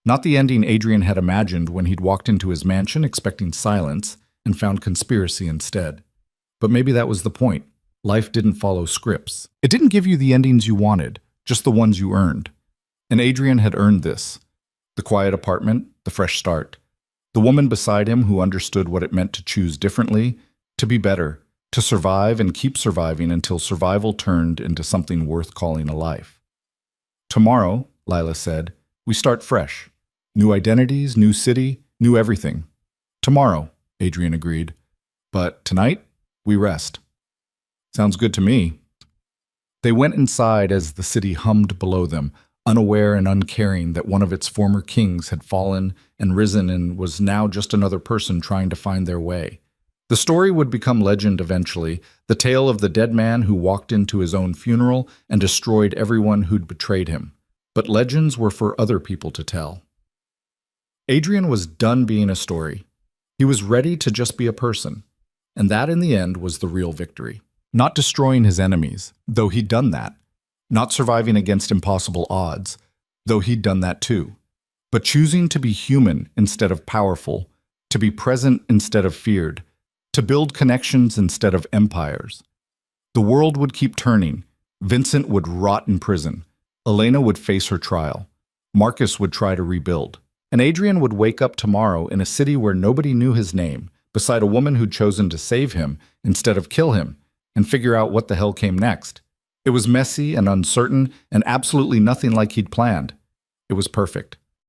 Not the ending Adrian had imagined when he'd walked into his mansion expecting silence and found conspiracy instead. But maybe that was the point. Life didn't follow scripts. It didn't give you the endings you wanted, just the ones you earned. And Adrian had earned this. The quiet apartment, the fresh start. The woman beside him who understood what it meant to choose differently, to be better, to survive and keep surviving until survival turned into something worth calling a life. Tomorrow, Lila said, we start fresh. New identities, new city, new everything. Tomorrow, Adrian agreed. But tonight, we rest. Sounds good to me. They went inside as the city hummed below them, unaware and uncaring that one of its former kings had fallen and risen and was now just another person trying to find their way. The story would become legend eventually, the tale of the dead man who walked into his own funeral and destroyed everyone who'd betrayed him. But legends were for other people to tell. Adrian was done being a story. He was ready to just be a person, and that in the end was the real victory. Not destroying his enemies, though he'd done that. Not surviving against impossible odds, though he'd done that too. But choosing to be human instead of powerful, to be present instead of feared, to build connections instead of empires. The world would keep turning. Vincent would rot in prison. Elena would face her trial. Marcus would try to rebuild. And Adrian would wake up tomorrow in a city where nobody knew his name, beside a woman who'd chosen to save him instead of kill him, and figure out what the hell came next. It was messy and uncertain and absolutely nothing like he'd planned. It was perfect.